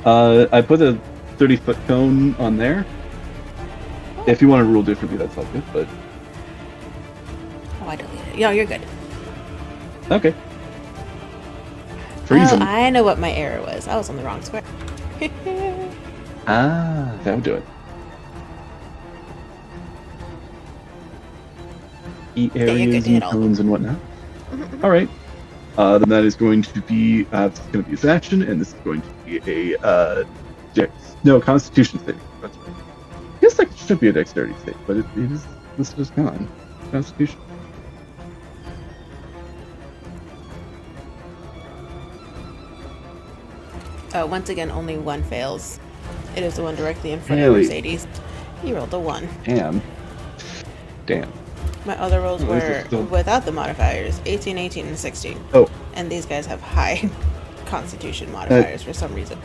I put a 30-foot cone on there. If you want to rule differently, that's all good, but... Oh, I deleted it. No, you're good. Okay. Freeze Oh, 'em. I know what my error was. I was on the wrong square. Ah, that would do it. Eat you're good areas to hit and all of them. cones and whatnot. Alright. Then that is going to be his action, and this is going to be a Constitution saving. That's right. I guess that should be a dexterity save, but it is listed as con. Constitution. Once again, only one fails. It is the one directly in front Really? of Mercedes. You rolled a 1. Damn. My other rolls Oh, this is were still- without the modifiers, 18, 18, and 16. Oh. And these guys have high constitution modifiers for some reason.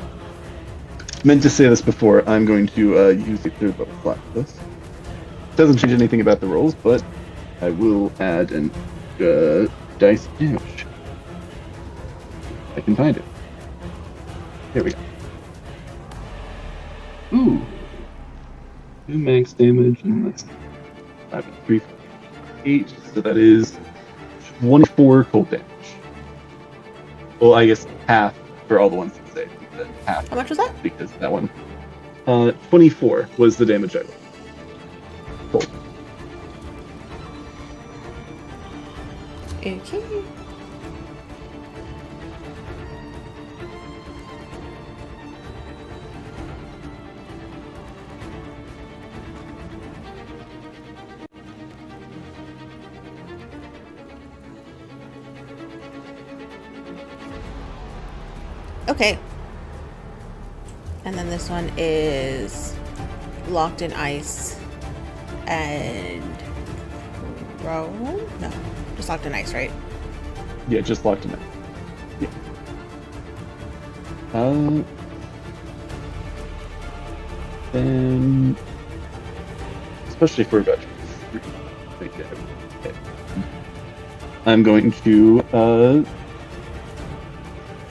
Meant to say this before, I'm going to use the 3rd level slot for this. Doesn't change anything about the rolls, but I will add an dice damage. I can find it. There we go. Ooh. 2 max damage, and that's 5 and 3, 8, so that is 24 cold damage. Well, I guess half for all the ones that say, then half. How much was that? Because that one. 24 was the damage I rolled. Cool. Okay. Okay. And then this one is locked in ice and no, just locked in ice, right? Yeah, just locked in it. Yeah. Then, especially for veterans, okay. I'm going to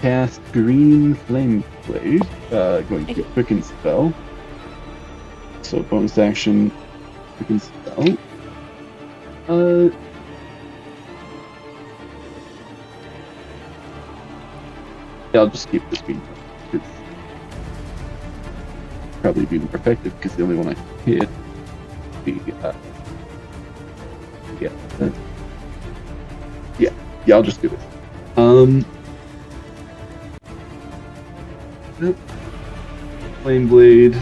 cast Green Flame Blade. Going to get Quicken Spell. So bonus action, Quicken Spell. Yeah, I'll just keep this green. It's probably be more effective because the only one I hit be yeah, I'll just do it. Yep. Flame Blade.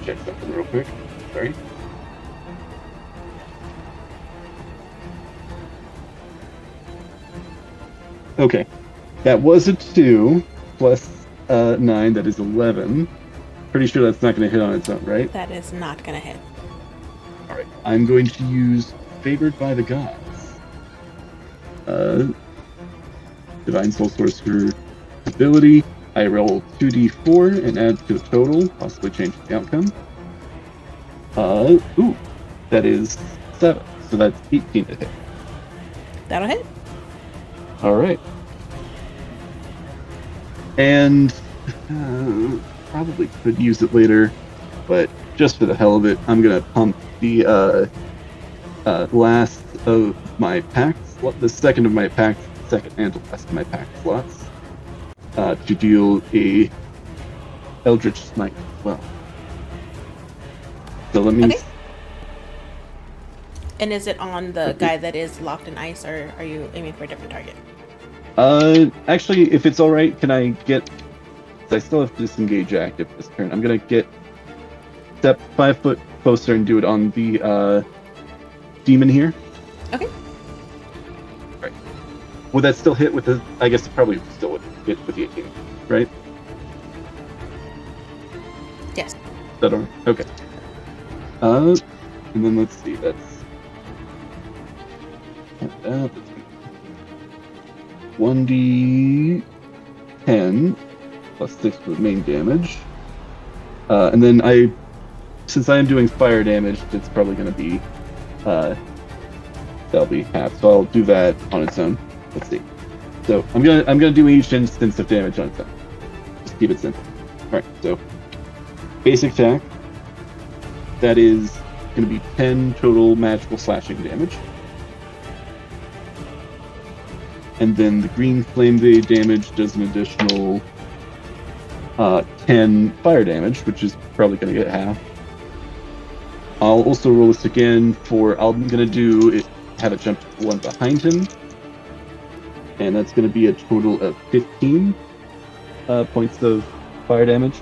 Check something real quick. Sorry. Okay. That was a 2 plus 9, that is 11. Pretty sure that's not going to hit on its own, right? That is not gonna hit. Alright. I'm going to use Favored by the Gods. Divine Soul Sorcerer ability. I roll 2d4 and add to the total, possibly change the outcome. Ooh, that is 7, so that's 18 to hit. That'll hit. Alright. And probably could use it later, but just for the hell of it, I'm gonna pump the last of my packs, the second of my packs, second and last of my pack slots, to deal a Eldritch Smite as well. So let me. Okay. And is it on the guy that is locked in ice, or are you aiming for a different target? Actually, if it's all right, can I get? I still have disengage active this turn. I'm gonna step 5 foot closer and do it on the demon here. Okay. Right. Would that still hit with the? I guess it probably still would hit with the 18, right? Yes. Is that all right? Okay. And then let's see. That's 1d10 plus 6 for main damage. And then since I am doing fire damage, it's probably going to be, that'll be half. So I'll do that on its own. Let's see. So I'm gonna do each instance of damage on its own. Just keep it simple. All right. So basic attack. That is going to be 10 total magical slashing damage. And then the green flame blade damage does an additional 10 fire damage, which is probably going to get half. I'll also roll this again I'm going to have it jump to the one behind him. And that's going to be a total of 15 points of fire damage.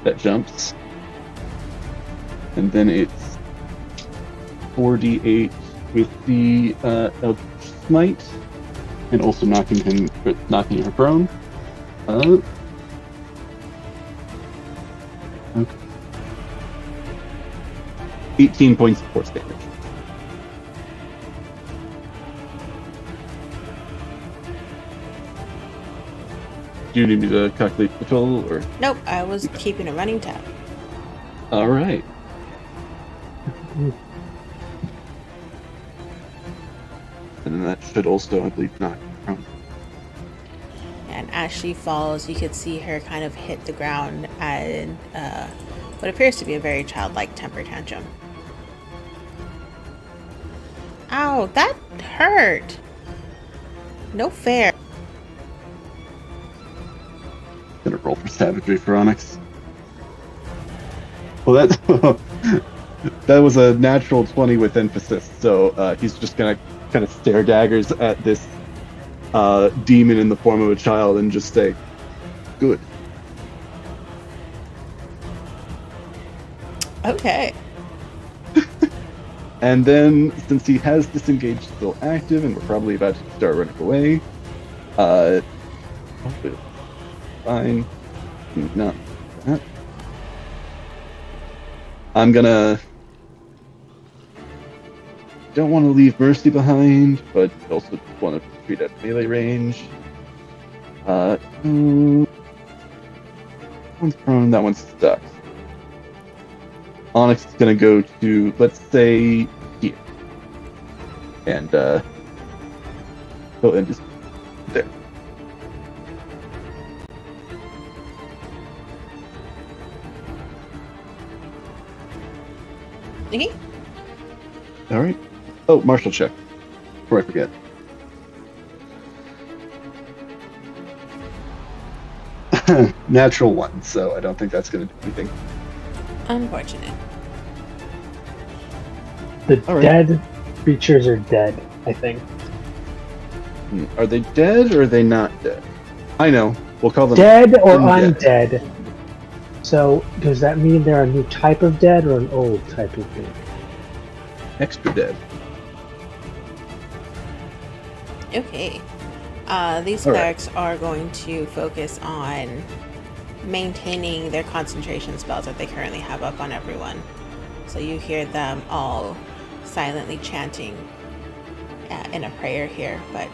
That jumps. And then it's 4d8 with the Eldritch Smite. And also knocking her prone. Okay. 18 points of force damage. Do you need me to calculate the total, or? Nope, I was keeping a running tab. All right. And then that should also, I believe, knock her prone. And as she falls, you could see her kind of hit the ground and what appears to be a very childlike temper tantrum. Ow, that hurt! No fair. Gonna roll for savagery for Onyx. Well, that that was a natural 20 with emphasis, so he's just gonna kind of stare daggers at this demon in the form of a child and just say, "Good." Okay. And then, since he has disengaged still active, and we're probably about to start running away, fine. No. I'm gonna... Don't want to leave Mercy behind, but also want to treat at melee range. One's prone, that one's stuck. Onyx is gonna go to, let's say, here. And, and just there. Okay. Alright. Oh, martial check. Before I forget. Natural 1, so I don't think that's going to do anything. Unfortunate. The All right. dead creatures are dead, I think. Are they dead or are they not dead? I know. We'll call them Dead or undead. undead. So, does that mean they're a new type of dead or an old type of dead? Extra dead. Okay. These All right. clerics are going to focus on maintaining their concentration spells that they currently have up on everyone. So you hear them all silently chanting in a prayer here, but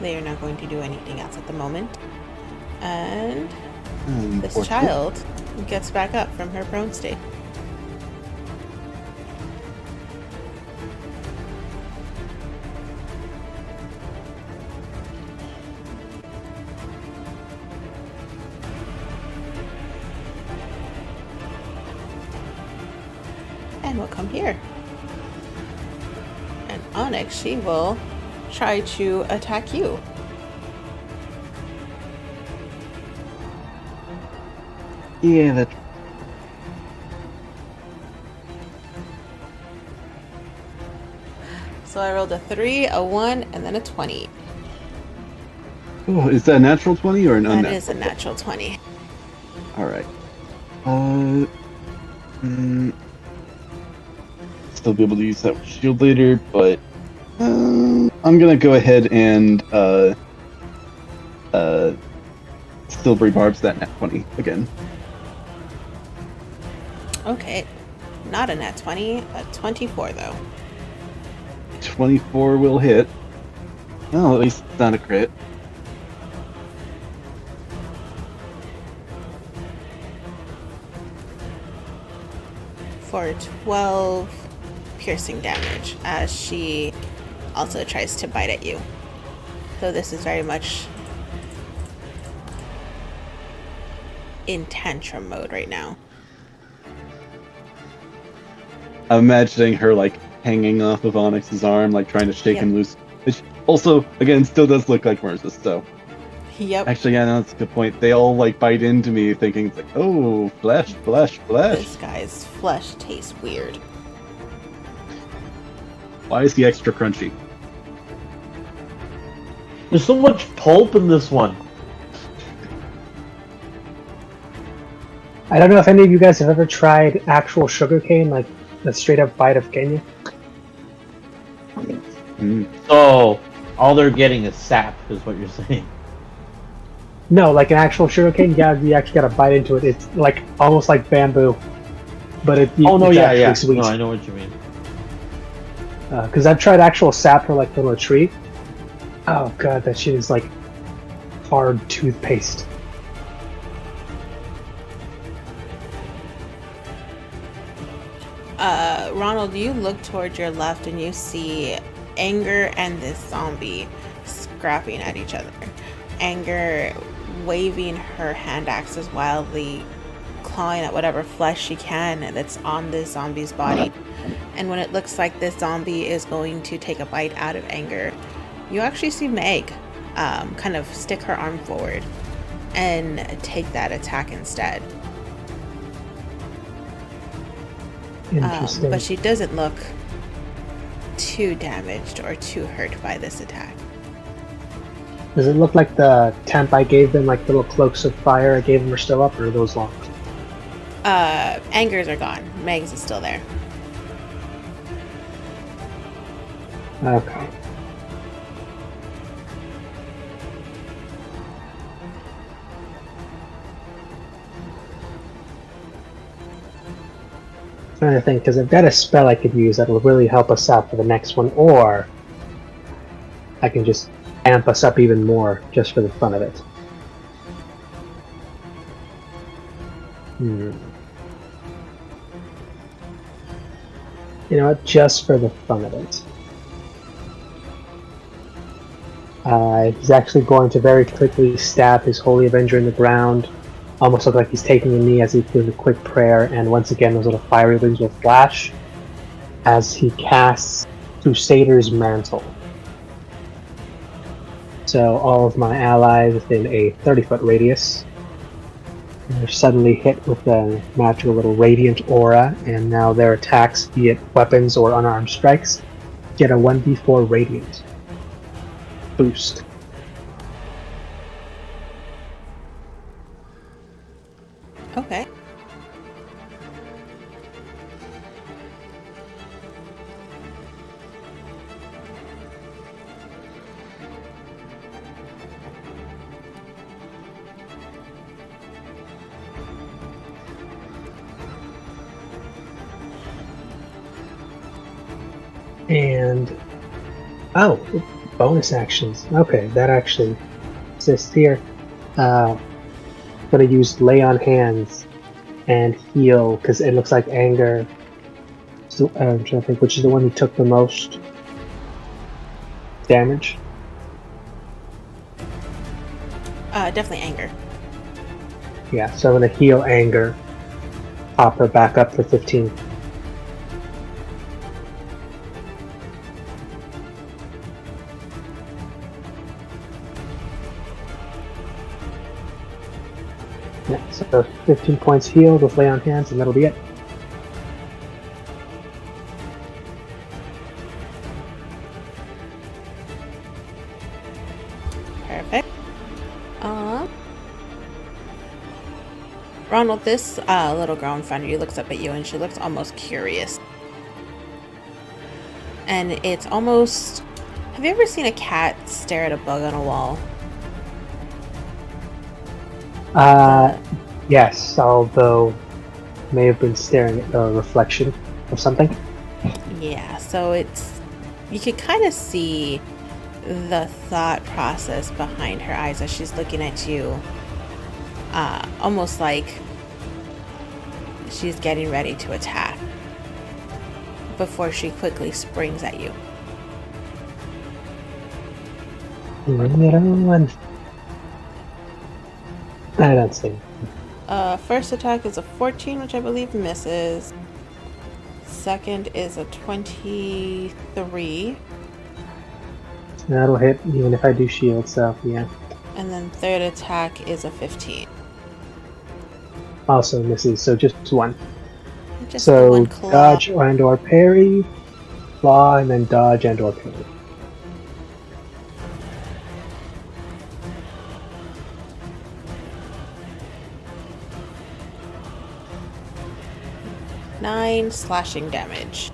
they are not going to do anything else at the moment. And this child gets back up from her prone state. And will come here. And Onyx, she will try to attack you. Yeah, that. So I rolled a 3, a 1, and then a 20. Oh, is that a natural 20 or an That unnatural? is a natural 20. All right. Still be able to use that with shield later, but I'm gonna go ahead and Silvery Barbs that nat 20 again. Okay. Not a nat 20, a 24 though. 24 will hit. Well, at least it's not a crit. For 12 piercing damage as she also tries to bite at you. So this is very much in tantrum mode right now. I'm imagining her like hanging off of Onyx's arm, like trying to shake him loose. Which also, again, still does look like Merzus, so. Yep. Actually, yeah, no, that's a good point. They all like bite into me thinking it's like, oh, flesh, flesh, flesh. This guy's flesh tastes weird. Why is he extra crunchy? There's so much pulp in this one. I don't know if any of you guys have ever tried actual sugarcane, like a straight up bite of Kenya. So, all they're getting is sap, is what you're saying. No, like an actual sugarcane, yeah, you actually gotta bite into it. It's like almost like bamboo, but it's actually sweet. No, I know what you mean. Because I've tried actual sap for like from a tree. Oh god, that shit is like hard toothpaste. Ronald, you look towards your left and you see Anger and this zombie scrapping at each other. Anger waving her hand axes wildly, clawing at whatever flesh she can that's on this zombie's body. And when it looks like this zombie is going to take a bite out of Anger, you actually see Meg kind of stick her arm forward and take that attack instead. Interesting. But she doesn't look too damaged or too hurt by this attack. Does it look like the temp I gave them, like little cloaks of fire I gave them, are still up, or are those long? Angers are gone. Meg's is still there. Okay. Trying to think, because I've got a spell I could use that'll really help us out for the next one, or I can just amp us up even more just for the fun of it. You know what? Just for the fun of it. He's actually going to very quickly stab his Holy Avenger in the ground. Almost look like he's taking a knee as he does a quick prayer, and once again those little fiery wings will flash as he casts Crusader's Mantle. So all of my allies within a 30-foot radius are suddenly hit with a magical little radiant aura, and now their attacks, be it weapons or unarmed strikes, get a 1d4 radiant boost. Okay. And bonus actions. Okay, that actually exists here. I'm gonna use Lay on Hands and heal because it looks like Anger. So I'm trying to think which is the one who took the most damage. Definitely Anger. Yeah, so I'm gonna heal Anger. Pop her back up for 15. Yeah, so 15 points healed with Lay on Hands, and that'll be it. Ronald, this little girl in front of you looks up at you and she looks almost curious. And it's almost... Have you ever seen a cat stare at a bug on a wall? Yes, although may have been staring at a reflection of something. Yeah, so it's... You could kind of see the thought process behind her eyes as she's looking at you. Almost like she's getting ready to attack before she quickly springs at you. Bring it on. I don't see. First attack is a 14, which I believe misses. Second is a 23. That'll hit even if I do shield, so yeah. And then third attack is a 15. Also misses, so just one. Just So one claw. dodge and or parry, claw, and then dodge and or parry. Nine slashing damage.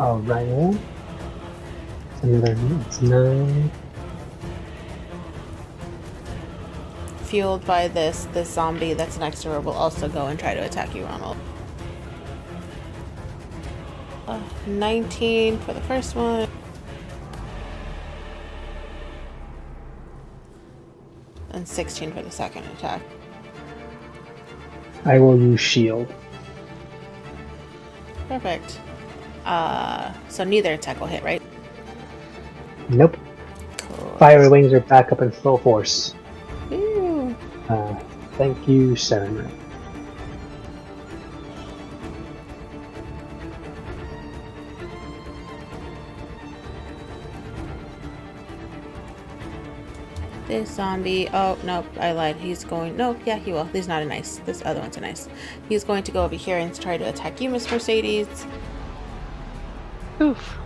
Alright. Another it's 9. Fueled by this zombie that's next to her will also go and try to attack you, Ronald. 19 for the first one. And 16 for the second attack. I will use shield. Perfect. So neither attack will hit, right? Nope. Cool. Fiery wings are back up in full force. Ooh. Thank you, Seven. This zombie... Oh, nope, I lied. He's going... Nope, yeah, he will. He's not a nice. This other one's a nice. He's going to go over here and try to attack you, Miss Mercedes. Oof.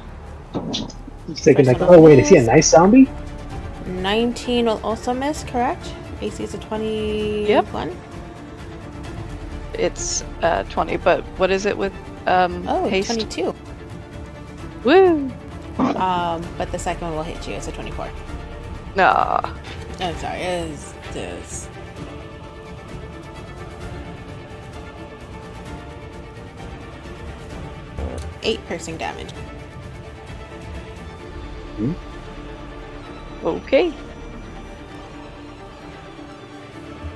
He's thinking like, First one oh wait, is he a miss. nice zombie? 19 will also miss, correct? AC is a 21? Yep. It's 20, but what is it with Oh, haste? 22. Woo! But the second one will hit you. It's a 24. Nah. I'm sorry, it is this. Eight piercing damage. Okay.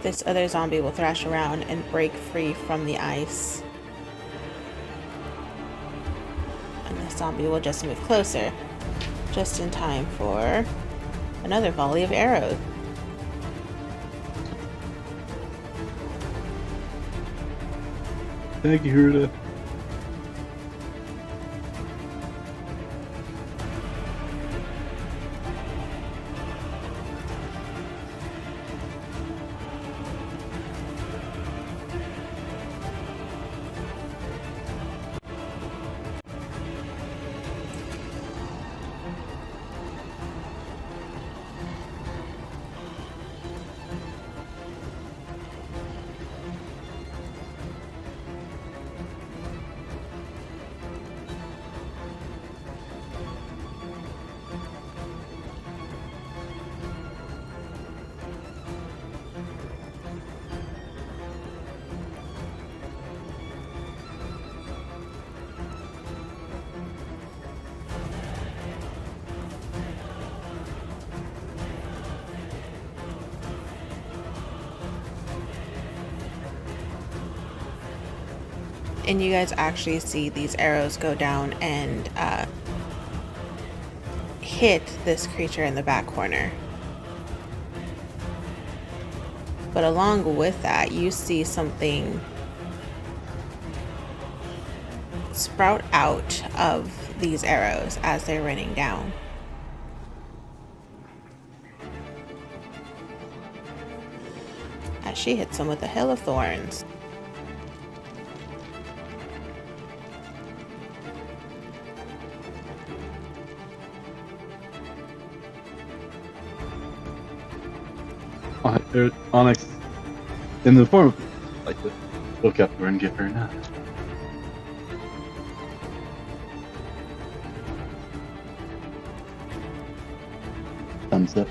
This other zombie will thrash around and break free from the ice. And this zombie will just move closer. Just in time for another volley of arrows. Thank you, Huruda. And you guys actually see these arrows go down and hit this creature in the back corner. But along with that, you see something sprout out of these arrows as they're raining down. As she hits him with a hail of thorns. Onyx in the form of like to look up to her and give her a nod. Thumbs up.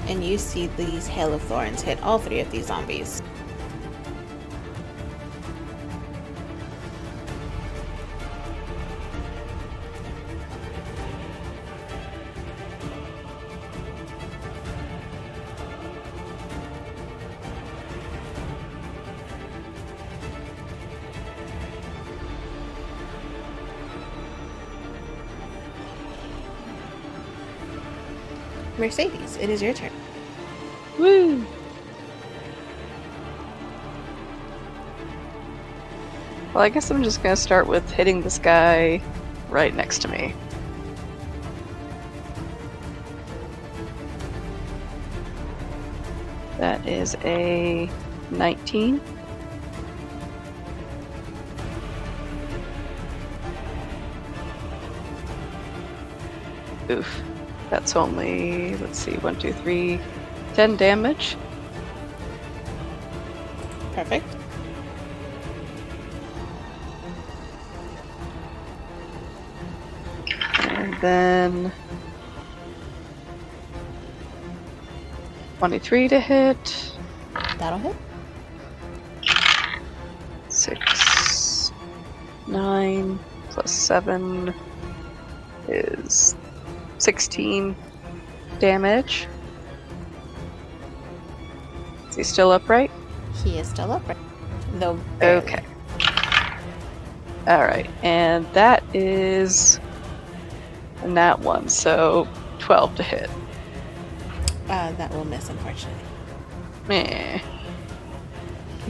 And you see these hail of thorns hit all three of these zombies. Mercedes, it is your turn. Woo! Well, I guess I'm just gonna start with hitting this guy right next to me. That is a 19. Oof. That's only, let's see, 1, 2, 3, 10 damage. Perfect. And then 23 to hit. That'll hit. 6, 9, plus 7 is 16 damage. Is he still upright? He is still upright. Though barely. Okay. Alright, and that is a nat 1, so 12 to hit. That will miss, unfortunately. Meh.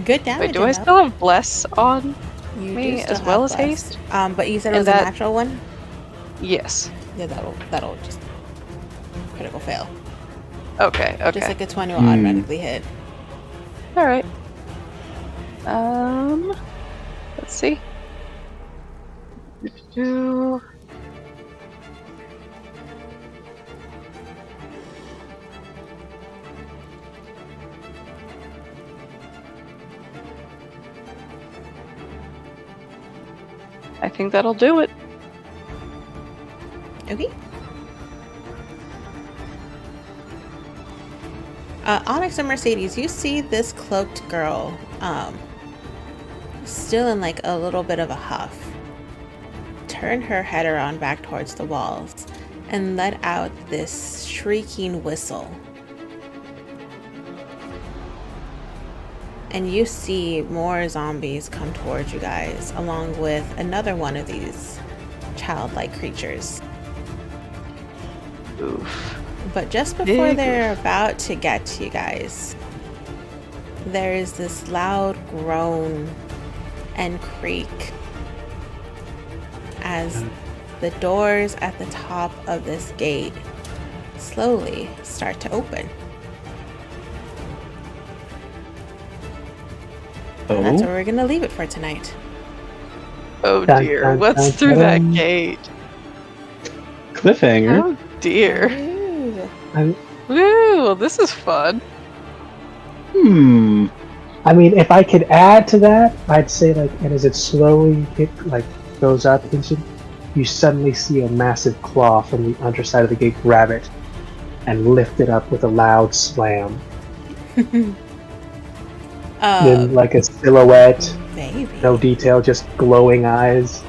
Good damage. Wait, do I enough. still have bless on You me do still as well have as blessed. haste? But you said it And was that- a natural one? Yes. Yeah, that'll just critical fail. Okay, okay. Just like its one will automatically hit. Alright. Let's see. Do. I think that'll do it. Okay. Onyx and Mercedes, you see this cloaked girl, still in like a little bit of a huff, turn her head around back towards the walls and let out this shrieking whistle. And you see more zombies come towards you guys, along with another one of these childlike creatures. Oof. But just before Big they're about to get to you guys, there is this loud groan and creak as the doors at the top of this gate slowly start to open. And that's where we're going to leave it for tonight. Oh Dun, dear, dun, what's dun, through that dun. gate? Cliffhanger. Oh dear. Ooh. Woo, this is fun. I mean, if I could add to that, I'd say like, and as it slowly goes up, you suddenly see a massive claw from the underside of the gate grab it and lift it up with a loud slam. Then like a silhouette, Maybe. no detail, just glowing eyes.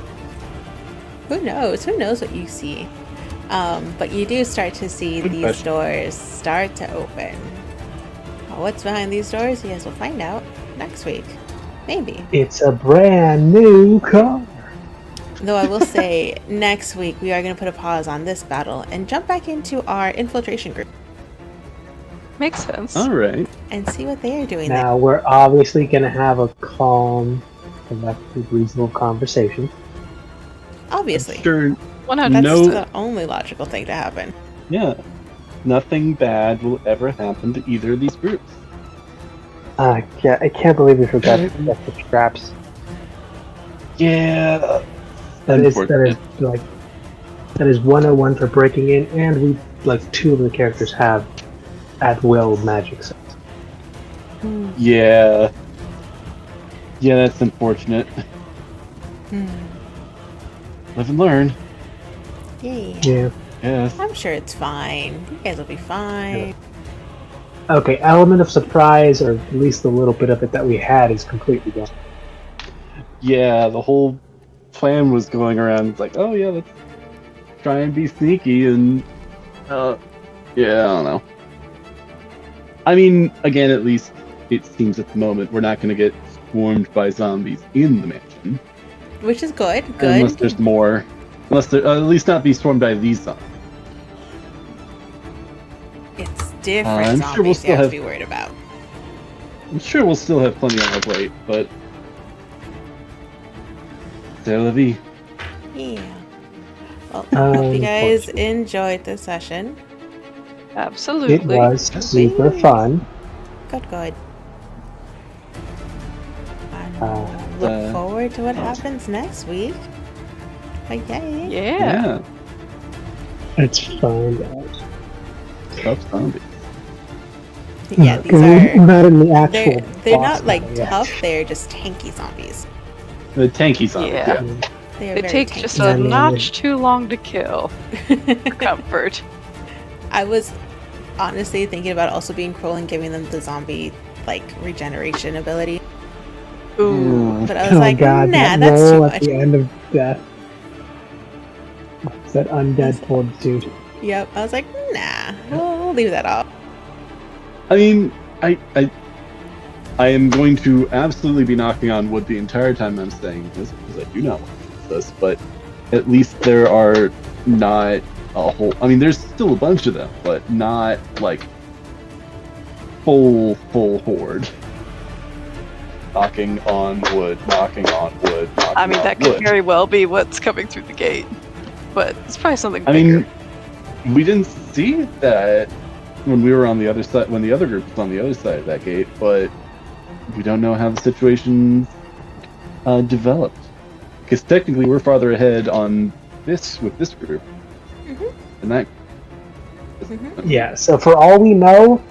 Who knows? Who knows what you see? But you do start to see Good these question. doors start to open. What's behind these doors? You guys will find out next week. Maybe. It's a brand new car. Though I will say, next week we are going to put a pause on this battle and jump back into our infiltration group Makes sense. All right. and see what they are doing there. Now we're obviously going to have a calm, collected, reasonable conversation. Obviously. Sure. 100. That's No- the only logical thing to happen. Yeah. nothing bad will ever happen to either of these groups. I can't believe we forgot to get the traps. Yeah, That is unfortunate. like that is 101 for breaking in, and we like 2 of the characters have at will magic sense. Yeah, that's unfortunate. Live and learn. Yeah. Yeah. Yes. I'm sure it's fine. You guys will be fine. Okay, element of surprise, or at least the little bit of it that we had, is completely gone. Yeah, the whole plan was going around. It's like, oh yeah, let's try and be sneaky, and yeah, I don't know. I mean, again, at least it seems at the moment we're not going to get swarmed by zombies in the mansion. Which is good. Unless there's more. Unless there, at least not be swarmed by these zombies. It's different I'm zombies sure we'll you still have have- to be worried about. I'm sure we'll still have plenty on our plate, but c'est la vie. Yeah. Well, I hope you guys Unfortunately. enjoyed this session. Absolutely. It was super fun. Good. I look forward to what happens next week. But yay. Yeah. Let's find out. Tough zombies. Yeah, these We're are. not in the actual. They're boss not like battle yet. tough. They're just tanky zombies. The tanky zombies. Yeah. They are They very take tanky. just Yeah, a no, notch too long to kill. Comfort. I was honestly thinking about also being cruel and giving them the zombie like regeneration ability, Ooh. but I was Oh like, god, nah, that that's too roll at much. the end of death. It's that undead fortitude. Yep, I was like, nah, we'll leave that off. I mean, I am going to absolutely be knocking on wood the entire time I'm saying this, because I do not want to do this, but at least there are not a whole... I mean, there's still a bunch of them, but not, like, full horde. Knocking on wood, knocking on wood, knocking I mean, on that could wood. very well be what's coming through the gate. But it's probably something I bigger. mean, we didn't see that when we were on the other side, when the other group was on the other side of that gate, but we don't know how the situation developed. Because technically we're farther ahead on this with this group than that. Yeah, so for all we know,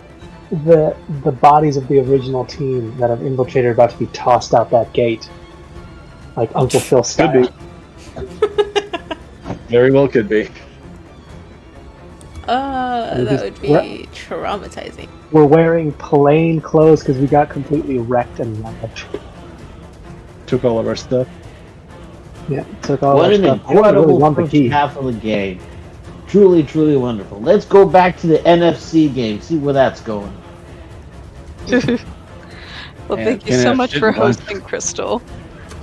the bodies of the original team that have infiltrated are about to be tossed out that gate. Like Uncle Phil style. Could be. Very well could be. That would be traumatizing. We're wearing plain clothes because we got completely wrecked and damaged. Took all of our stuff. Yeah, took all What our an stuff. I don't really incredible want the first key. half of the game. Truly wonderful. Let's go back to the NFC game, see where that's going. Well, Yeah, thank you can't so have much shit for done. hosting, Crystal.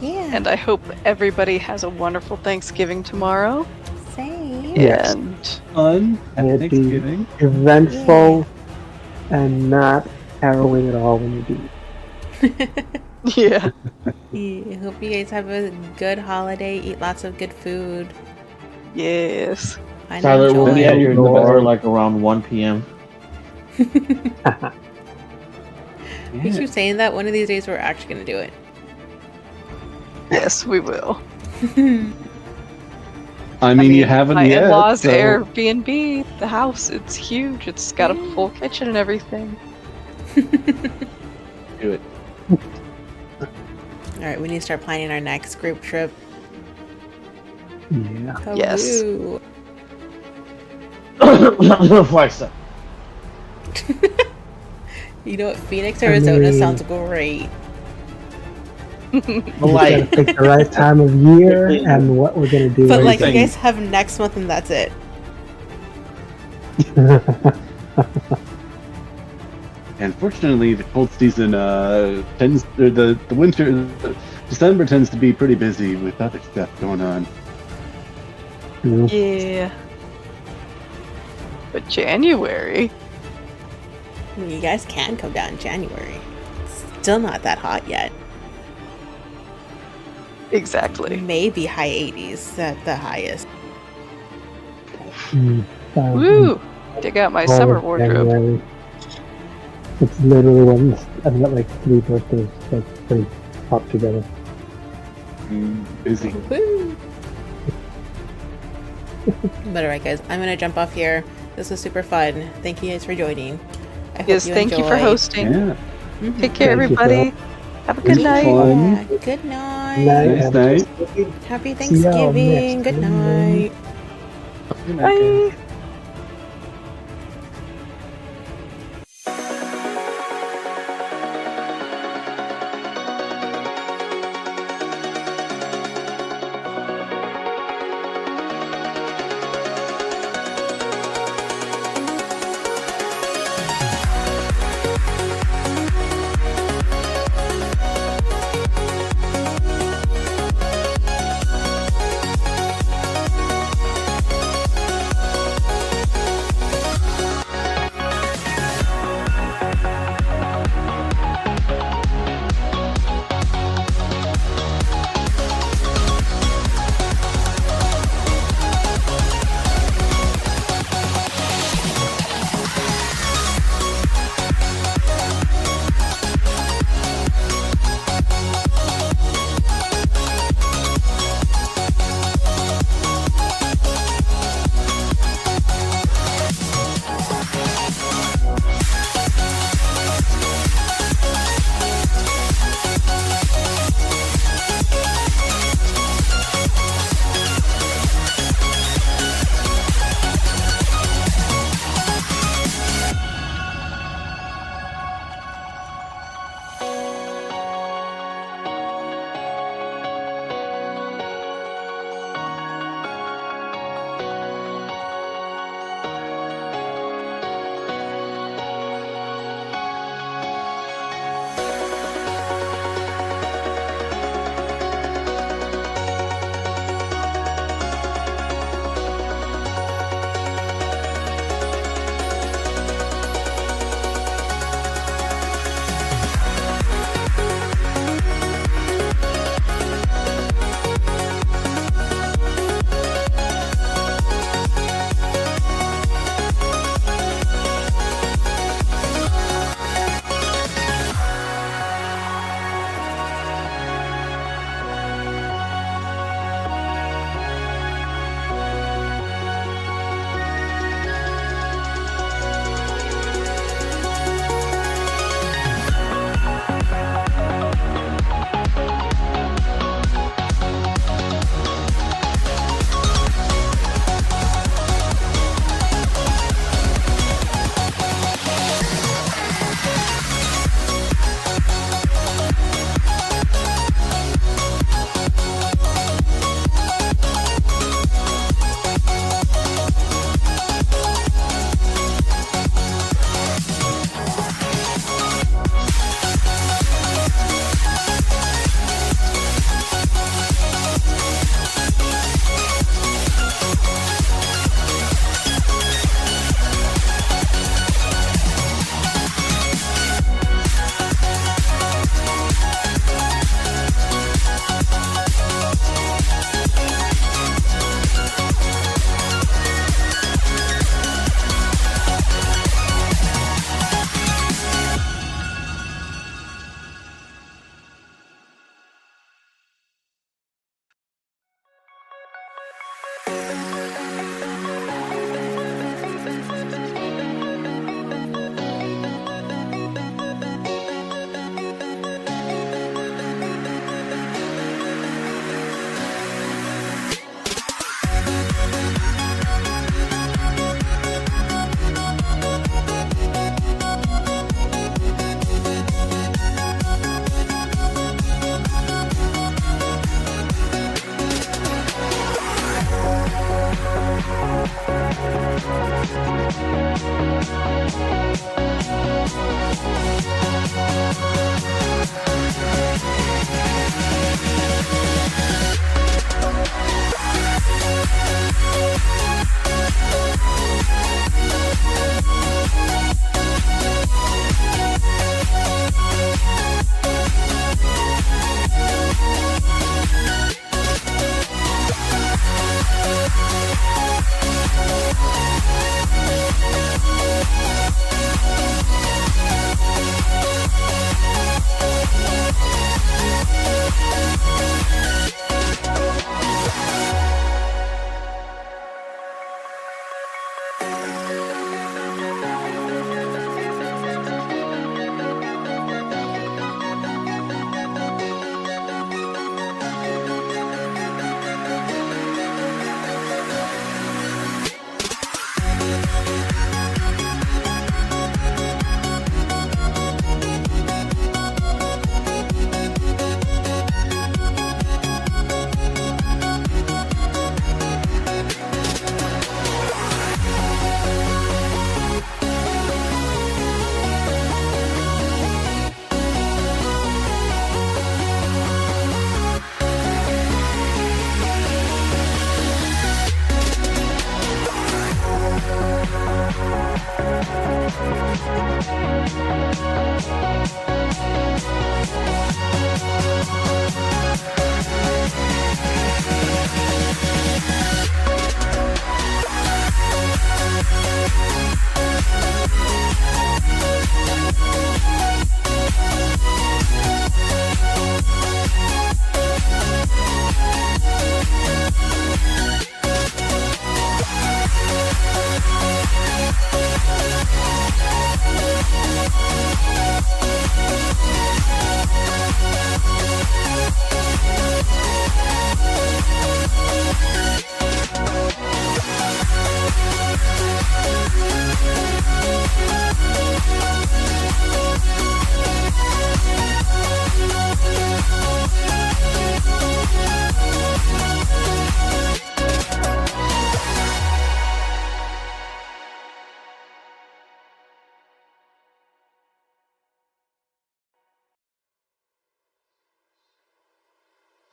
Yeah. And I hope everybody has a wonderful Thanksgiving tomorrow. Same. Yes. And Fun. And it'd be Thanksgiving. eventful and not harrowing at all when you do. yeah. Yeah, hope you guys have a good holiday. Eat lots of good food. Yes. And Tyler, we'll enjoy. be at your In the door back. like around 1 p.m. We keep saying that one of these days we're actually gonna do it. Yes, we will. I mean, you haven't my yet. in-laws so- Airbnb, the house, it's huge. It's got a full kitchen and everything. Do it. All right, we need to start planning our next group trip. Yeah. Yes. Woo. Flexa. You know what? Phoenix, Arizona mean- sounds great. We gotta pick the right time of year and what we're gonna do. But like, you think? guys have next month and that's it. And fortunately, the cold season tends, or the winter, December tends to be pretty busy with other stuff going on. Yeah. But January? You guys can come down in January. Still not that hot yet. Exactly. Maybe high 80s at the highest. Woo! Dig out my all summer of wardrobe. January. It's literally when I've got like 3 birthdays like pretty popped together. Busy. Woo! But alright, guys, I'm gonna jump off here. This was super fun. Thank you guys for joining. I hope Yes, you thank you for enjoy. hosting. Yeah. Mhm. Take care, Thank you, everybody. Have a good was night. fun. Yeah, good night. Nice night. Happy See y'all Thanksgiving. next Good time. night. Good night, guys. Bye.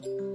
you.